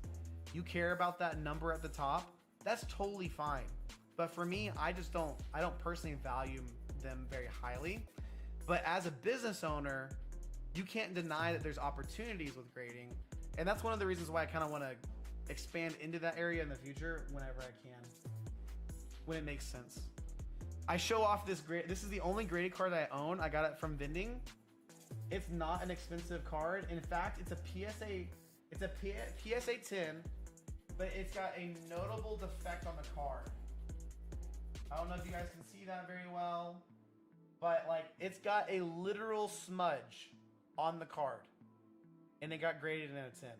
you care about that number at the top, that's totally fine. But for me, I don't personally value them very highly. But as a business owner, you can't deny that there's opportunities with grading. And that's one of the reasons why I kind of want to expand into that area in the future whenever I can, when it makes sense. I show off this grade. This is the only graded card I own. I got it from vending. It's not an expensive card. In fact, it's a PSA. It's a PSA 10, but it's got a notable defect on the card. I don't know if you guys can see that very well, but like it's got a literal smudge on the card, and it got graded in a 10.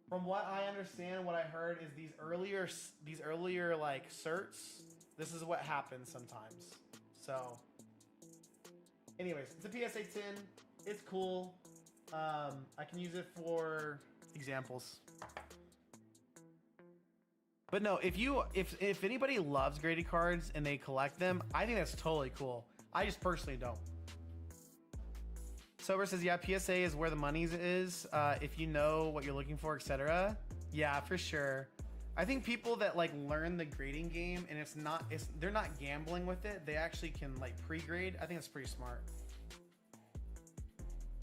From what I understand, what I heard is these earlier like certs, this is what happens sometimes. So anyways, it's a PSA 10. It's cool. I can use it for examples. But no, if anybody loves graded cards and they collect them, I think that's totally cool. I just personally don't. Sober says, yeah, PSA is where the money is. If you know what you're looking for, etc. Yeah, for sure. I think people that like learn the grading game and they're not gambling with it. They actually can like pre-grade. I think that's pretty smart.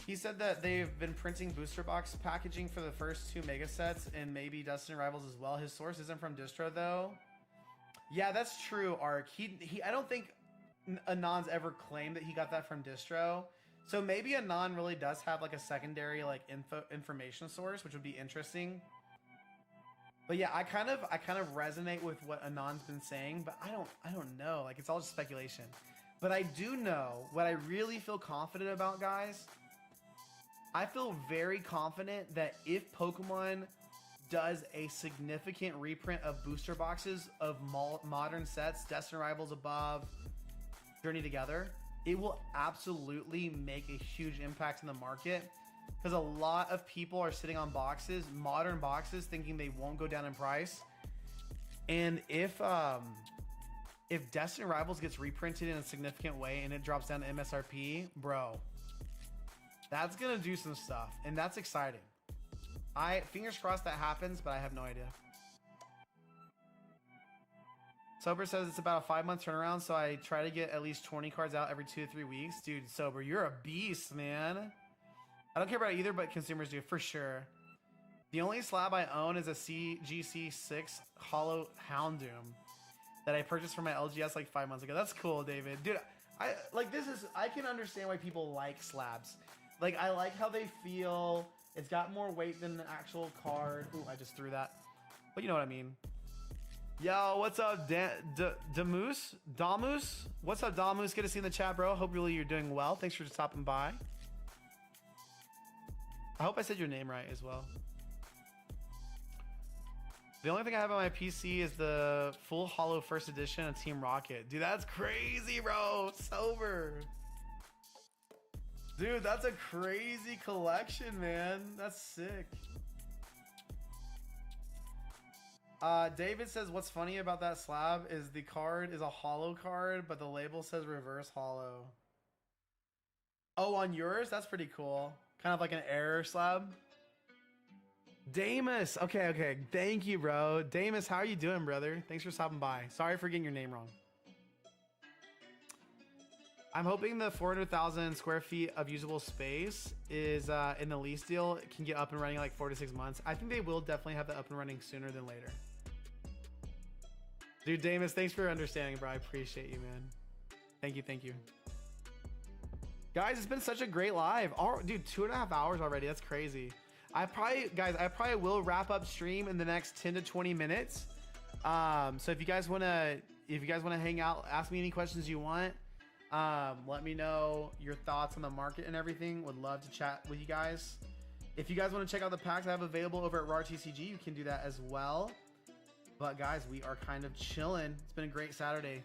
He said that they've been printing booster box packaging for the first 2 mega sets and maybe Dustin Rivals as well. His source isn't from distro though. Yeah, that's true, Ark. I don't think Anon's ever claimed that he got that from distro. So maybe Anon really does have like a secondary like information source, which would be interesting. But yeah, I kind of resonate with what Anon's been saying, but I don't know. Like it's all just speculation. But I do know what I really feel confident about, guys. I feel very confident that if Pokemon does a significant reprint of booster boxes of modern sets, Destiny Rivals above, Journey Together, it will absolutely make a huge impact in the market because a lot of people are sitting on boxes, modern boxes, thinking they won't go down in price. And if Destiny Rivals gets reprinted in a significant way and it drops down to MSRP, bro, that's gonna do some stuff, and that's exciting. Fingers crossed that happens, but I have no idea. Sober says it's about a 5-month turnaround, so I try to get at least 20 cards out every 2 to 3 weeks. Dude, Sober, you're a beast, man. I don't care about either, but consumers do, for sure. The only slab I own is a CGC6 Hollow Houndoom that I purchased for my LGS like 5 months ago. That's cool, David. Dude, I can understand why people like slabs. Like, I like how they feel. It's got more weight than the actual card. Ooh, I just threw that. But you know what I mean. Yo, what's up, Damus? Damus? What's up, Damus? Good to see you in the chat, bro. Hope really you're doing well. Thanks for stopping by. I hope I said your name right as well. The only thing I have on my PC is the full Hollow First Edition of Team Rocket. Dude, that's crazy, bro. Sober. Dude, that's a crazy collection, man. That's sick. David says, what's funny about that slab is the card is a hollow card, but the label says reverse hollow. Oh, on yours? That's pretty cool. Kind of like an error slab. Damus. Okay. Thank you, bro. Damus, how are you doing, brother? Thanks for stopping by. Sorry for getting your name wrong. I'm hoping the 400,000 square feet of usable space is in the lease deal. It can get up and running in like 4 to 6 months. I think they will definitely have that up and running sooner than later. Dude, Damus, thanks for understanding, bro. I appreciate you, man. Thank you. Guys, it's been such a great live. Dude, 2.5 hours already. That's crazy. I probably will wrap up stream in the next 10 to 20 minutes. So if you guys wanna hang out, ask me any questions you want. Let me know your thoughts on the market and everything. Would love to chat with you guys. If you guys want to check out the packs I have available over at RAR TCG, you can do that as well. But guys, we are kind of chilling. It's been a great Saturday.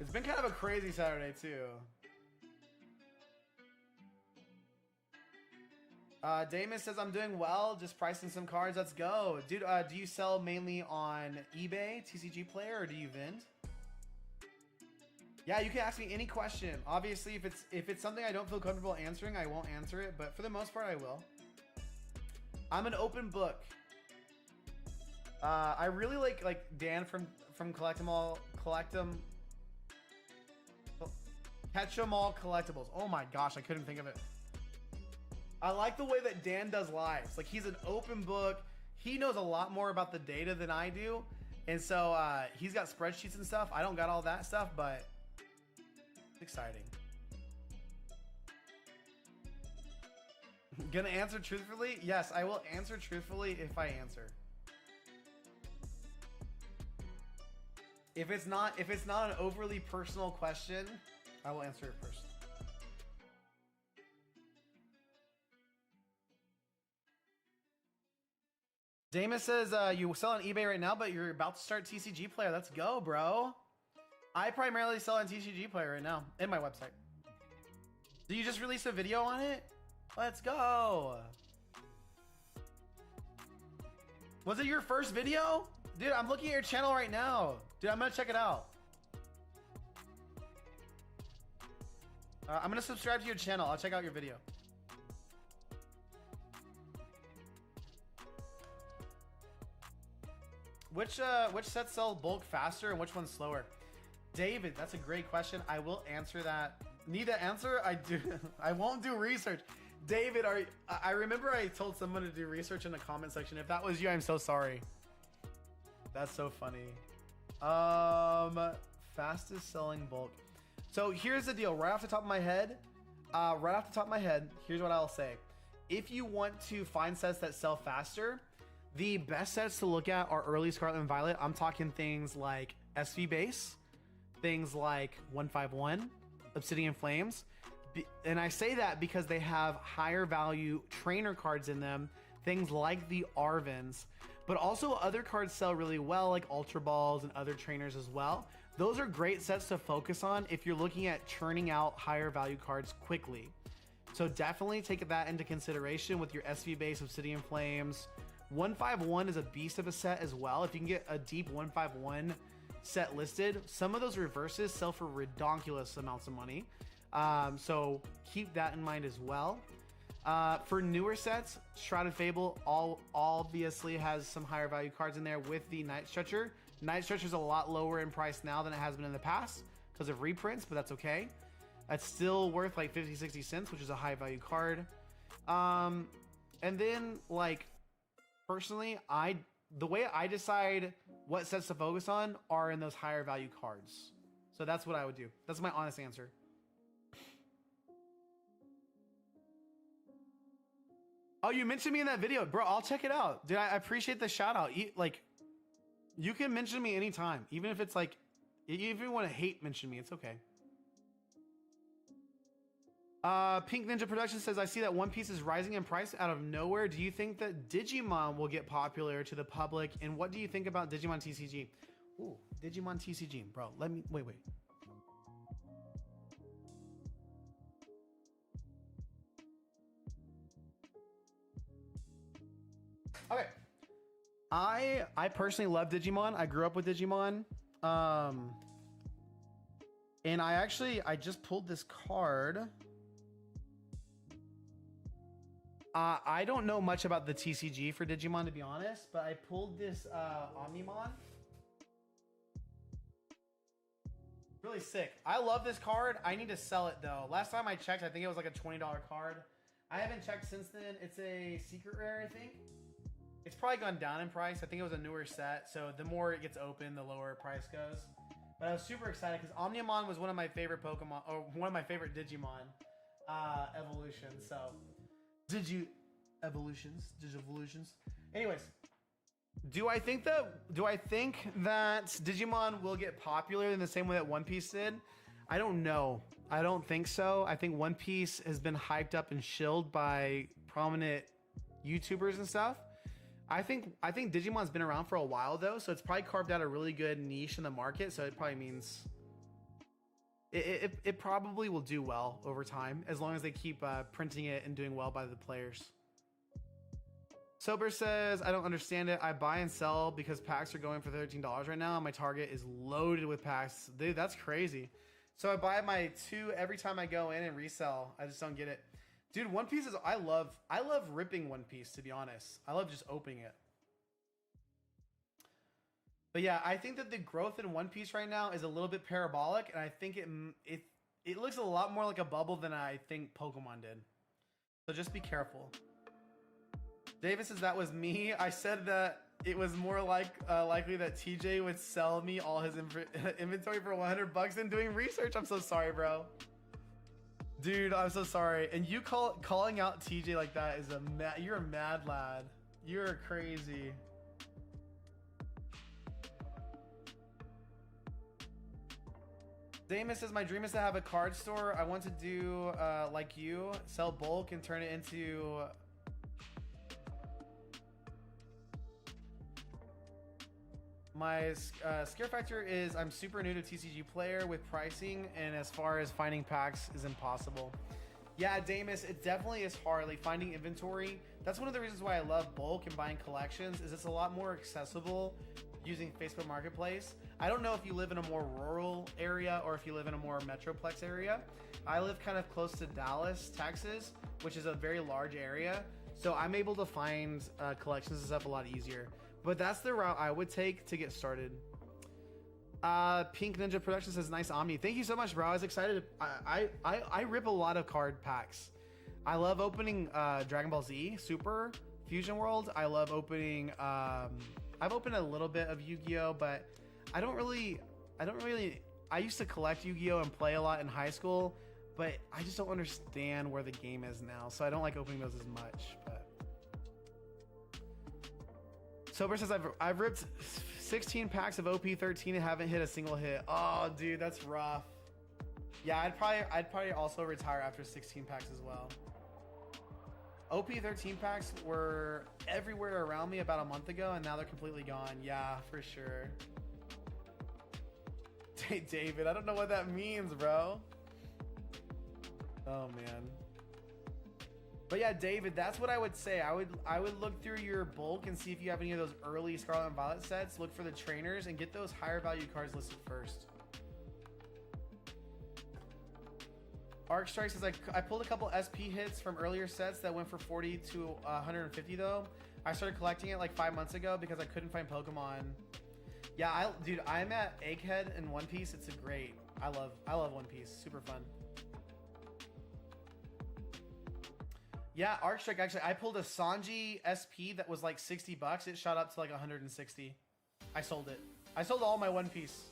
It's been kind of a crazy Saturday too. Damus says, I'm doing well, just pricing some cards. Let's go. Dude, do you sell mainly on eBay, TCG Player, or do you vend? Yeah, you can ask me any question. Obviously, if it's something I don't feel comfortable answering, I won't answer it, but for the most part, I will. I'm an open book. I really like Dan from Catch 'em All Collectibles. Oh my gosh, I couldn't think of it. I like the way that Dan does lives. Like, he's an open book. He knows a lot more about the data than I do. And so he's got spreadsheets and stuff. I don't got all that stuff, but it's exciting. Gonna answer truthfully? Yes, I will answer truthfully if I answer. If it's not an overly personal question, I will answer it personally. Damus says you sell on eBay right now, but you're about to start TCG Player. Let's go, bro. I primarily sell on TCG Player right now in my website. Did you just release a video on it? Let's go. Was it your first video? Dude, I'm looking at your channel right now. Dude, I'm gonna check it out. I'm gonna subscribe to your channel. I'll check out your video. Which sets sell bulk faster and which one's slower? David, that's a great question. I will answer that. Need to answer? I do. I won't do research. David, I remember I told someone to do research in the comment section. If that was you, I'm so sorry. That's so funny. Fastest selling bulk. So here's the deal. Right off the top of my head, here's what I'll say. If you want to find sets that sell faster, the best sets to look at are early Scarlet and Violet. I'm talking things like SV Base, things like 151, Obsidian Flames. And I say that because they have higher value trainer cards in them, things like the Arvins, but also other cards sell really well, like Ultra Balls and other trainers as well. Those are great sets to focus on if you're looking at churning out higher value cards quickly. So definitely take that into consideration with your SV base Obsidian Flames. 151 is a beast of a set as well. If you can get a deep 151 set listed, some of those reverses sell for redonkulous amounts of money. So keep that in mind as well. For newer sets, Shrouded Fable obviously has some higher value cards in there with the Night Stretcher. Night Stretcher is a lot lower in price now than it has been in the past because of reprints, but that's okay. It's still worth like 50-60 cents, which is a high value card. And then like personally, the way I decide what sets to focus on are in those higher value cards. So that's what I would do. That's my honest answer. Oh, you mentioned me in that video, bro. I'll check it out, dude. I appreciate the shout out. Like, you can mention me anytime, even if it's like, even if you want to hate mention me, it's okay. Pink Ninja Production says, I see that One Piece is rising in price out of nowhere. Do you think that Digimon will get popular to the public? And what do you think about Digimon TCG? Ooh, Digimon TCG, bro. Let me, wait. Okay. I personally love Digimon. I grew up with Digimon. And I just pulled this card. I don't know much about the TCG for Digimon, to be honest, but I pulled this Omnimon. Really sick. I love this card. I need to sell it though. Last time I checked, I think it was like a $20 card. I haven't checked since then. It's a secret rare, I think. It's probably gone down in price. I think it was a newer set, so the more it gets open, the lower price goes. But I was super excited because Omnimon was one of my favorite Pokemon, or one of my favorite Digimon evolutions. So, Digivolutions. Anyways, do I think that Digimon will get popular in the same way that One Piece did? I don't know. I don't think so. I think One Piece has been hyped up and shilled by prominent YouTubers and stuff. I think Digimon's been around for a while though, so it's probably carved out a really good niche in the market. So it probably means it probably will do well over time as long as they keep printing it and doing well by the players. Sober says, I don't understand it. I buy and sell because packs are going for $13 right now. And my Target is loaded with packs. Dude, that's crazy. So I buy my 2 every time I go in and resell. I just don't get it. Dude, One Piece is, I love ripping One Piece, to be honest. I love just opening it. But yeah, I think that the growth in One Piece right now is a little bit parabolic, and I think it looks a lot more like a bubble than I think Pokemon did. So just be careful. Davis says that was me. I said that it was more likely that TJ would sell me all his inventory for $100 than doing research. I'm so sorry, bro. Dude, I'm so sorry. And you calling out TJ like that is you're a mad lad. You're crazy. Damus says, my dream is to have a card store. I want to do like you, sell bulk and turn it into... My scare factor is I'm super new to TCG player with pricing, and as far as finding packs is impossible. Yeah, Damus, it definitely is hard. Like finding inventory. That's one of the reasons why I love bulk and buying collections. Is it's a lot more accessible using Facebook Marketplace. I don't know if you live in a more rural area or if you live in a more metroplex area. I live kind of close to Dallas, Texas, which is a very large area. So I'm able to find collections and stuff a lot easier. But that's the route I would take to get started. Pink Ninja Production says, nice Omni. Thank you so much, bro. I was excited. I rip a lot of card packs. I love opening Dragon Ball Z Super Fusion World. I love opening... I've opened a little bit of Yu-Gi-Oh, but I don't really... I used to collect Yu-Gi-Oh and play a lot in high school, but I just don't understand where the game is now. So I don't like opening those as much, but... Sober says, I've ripped 16 packs of OP13 and haven't hit a single hit. Oh, dude, that's rough. Yeah, I'd probably also retire after 16 packs as well. OP13 packs were everywhere around me about a month ago, and now they're completely gone. Yeah, for sure. David, I don't know what that means, bro. Oh, man. But yeah, David, that's what I would say. I would look through your bulk and see if you have any of those early Scarlet and Violet sets. Look for the trainers and get those higher value cards listed first. Arc Strike says I pulled a couple SP hits from earlier sets that went for 40 to 150 though. I started collecting it like 5 months ago because I couldn't find Pokemon. Yeah, dude, I'm at Egghead in One Piece. It's a great. I love One Piece. Super fun. Yeah, Arc Strike, actually, I pulled a Sanji SP that was like 60 bucks. It shot up to like 160. I sold it. I sold all my One Piece.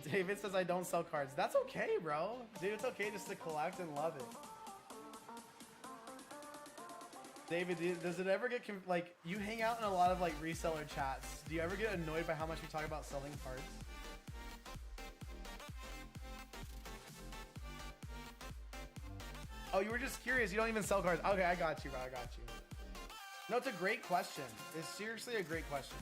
David says I don't sell cards. That's okay, bro. Dude, it's okay just to collect and love it. David, does it ever get, like, you hang out in a lot of like reseller chats. Do you ever get annoyed by how much we talk about selling cards? Oh, you were just curious. You don't even sell cards. Okay, I got you, bro. I got you. No, it's a great question. It's seriously a great question.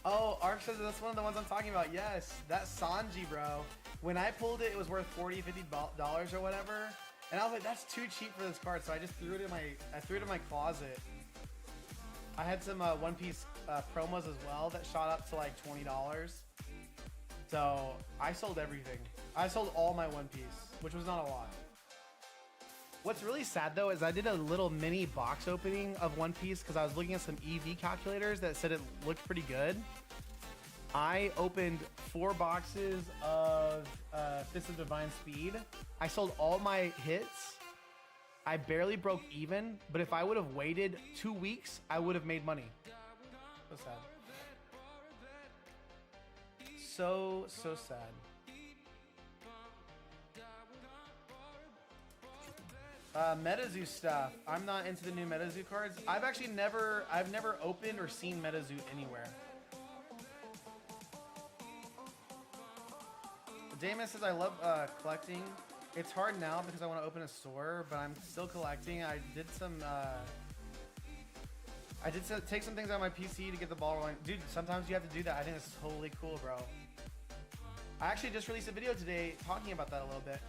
Oh, Ark says that's one of the ones I'm talking about. Yes, that Sanji, bro. When I pulled it, it was worth $40, $50 or whatever. And I was like, that's too cheap for this card. So I just threw it in my closet. I had some One Piece promos as well that shot up to like $20. So I sold everything. I sold all my One Piece, which was not a lot. What's really sad though is I did a little mini box opening of One Piece because I was looking at some EV calculators that said it looked pretty good. I opened 4 boxes of Fist of Divine Speed. I sold all my hits. I barely broke even, but if I would have waited 2 weeks, I would have made money. So sad. So sad. MetaZoo stuff. I'm not into the new MetaZoo cards. I've never opened or seen MetaZoo anywhere. Damon says I love collecting. It's hard now because I want to open a store, but I'm still collecting. I did take some things out of my PC to get the ball rolling. Dude, sometimes you have to do that. I think it's totally cool, bro. I actually just released a video today talking about that a little bit.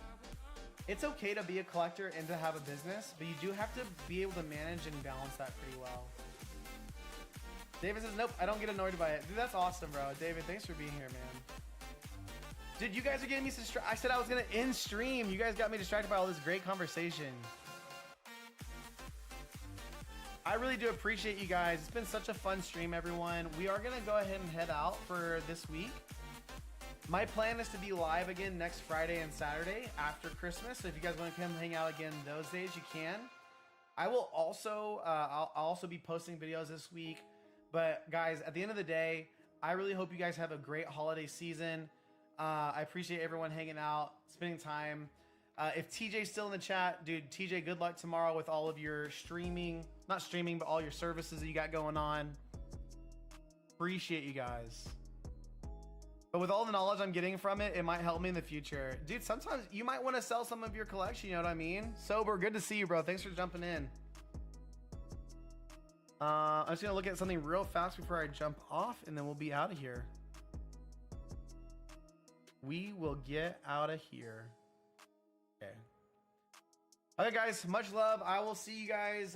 It's okay to be a collector and to have a business, but you do have to be able to manage and balance that pretty well. David says, nope, I don't get annoyed by it. Dude, that's awesome, bro. David, thanks for being here, man. Dude, you guys are getting me distracted. I said I was going to end stream. You guys got me distracted by all this great conversation. I really do appreciate you guys. It's been such a fun stream, everyone. We are going to go ahead and head out for this week. My plan is to be live again next Friday and Saturday after Christmas. So if you guys want to come hang out again those days, you can. I will also, I'll also be posting videos this week. But guys, at the end of the day, I really hope you guys have a great holiday season. I appreciate everyone hanging out, spending time. If TJ's still in the chat, dude, TJ, good luck tomorrow with all of your streaming, not streaming, but all your services that you got going on. Appreciate you guys. But with all the knowledge I'm getting from it, it might help me in the future. Dude, sometimes you might want to sell some of your collection, you know what I mean? Sober, good to see you, bro. Thanks for jumping in. I'm just going to look at something real fast before I jump off, and then we'll be out of here. We will get out of here. Okay. Okay, guys, much love. I will see you guys.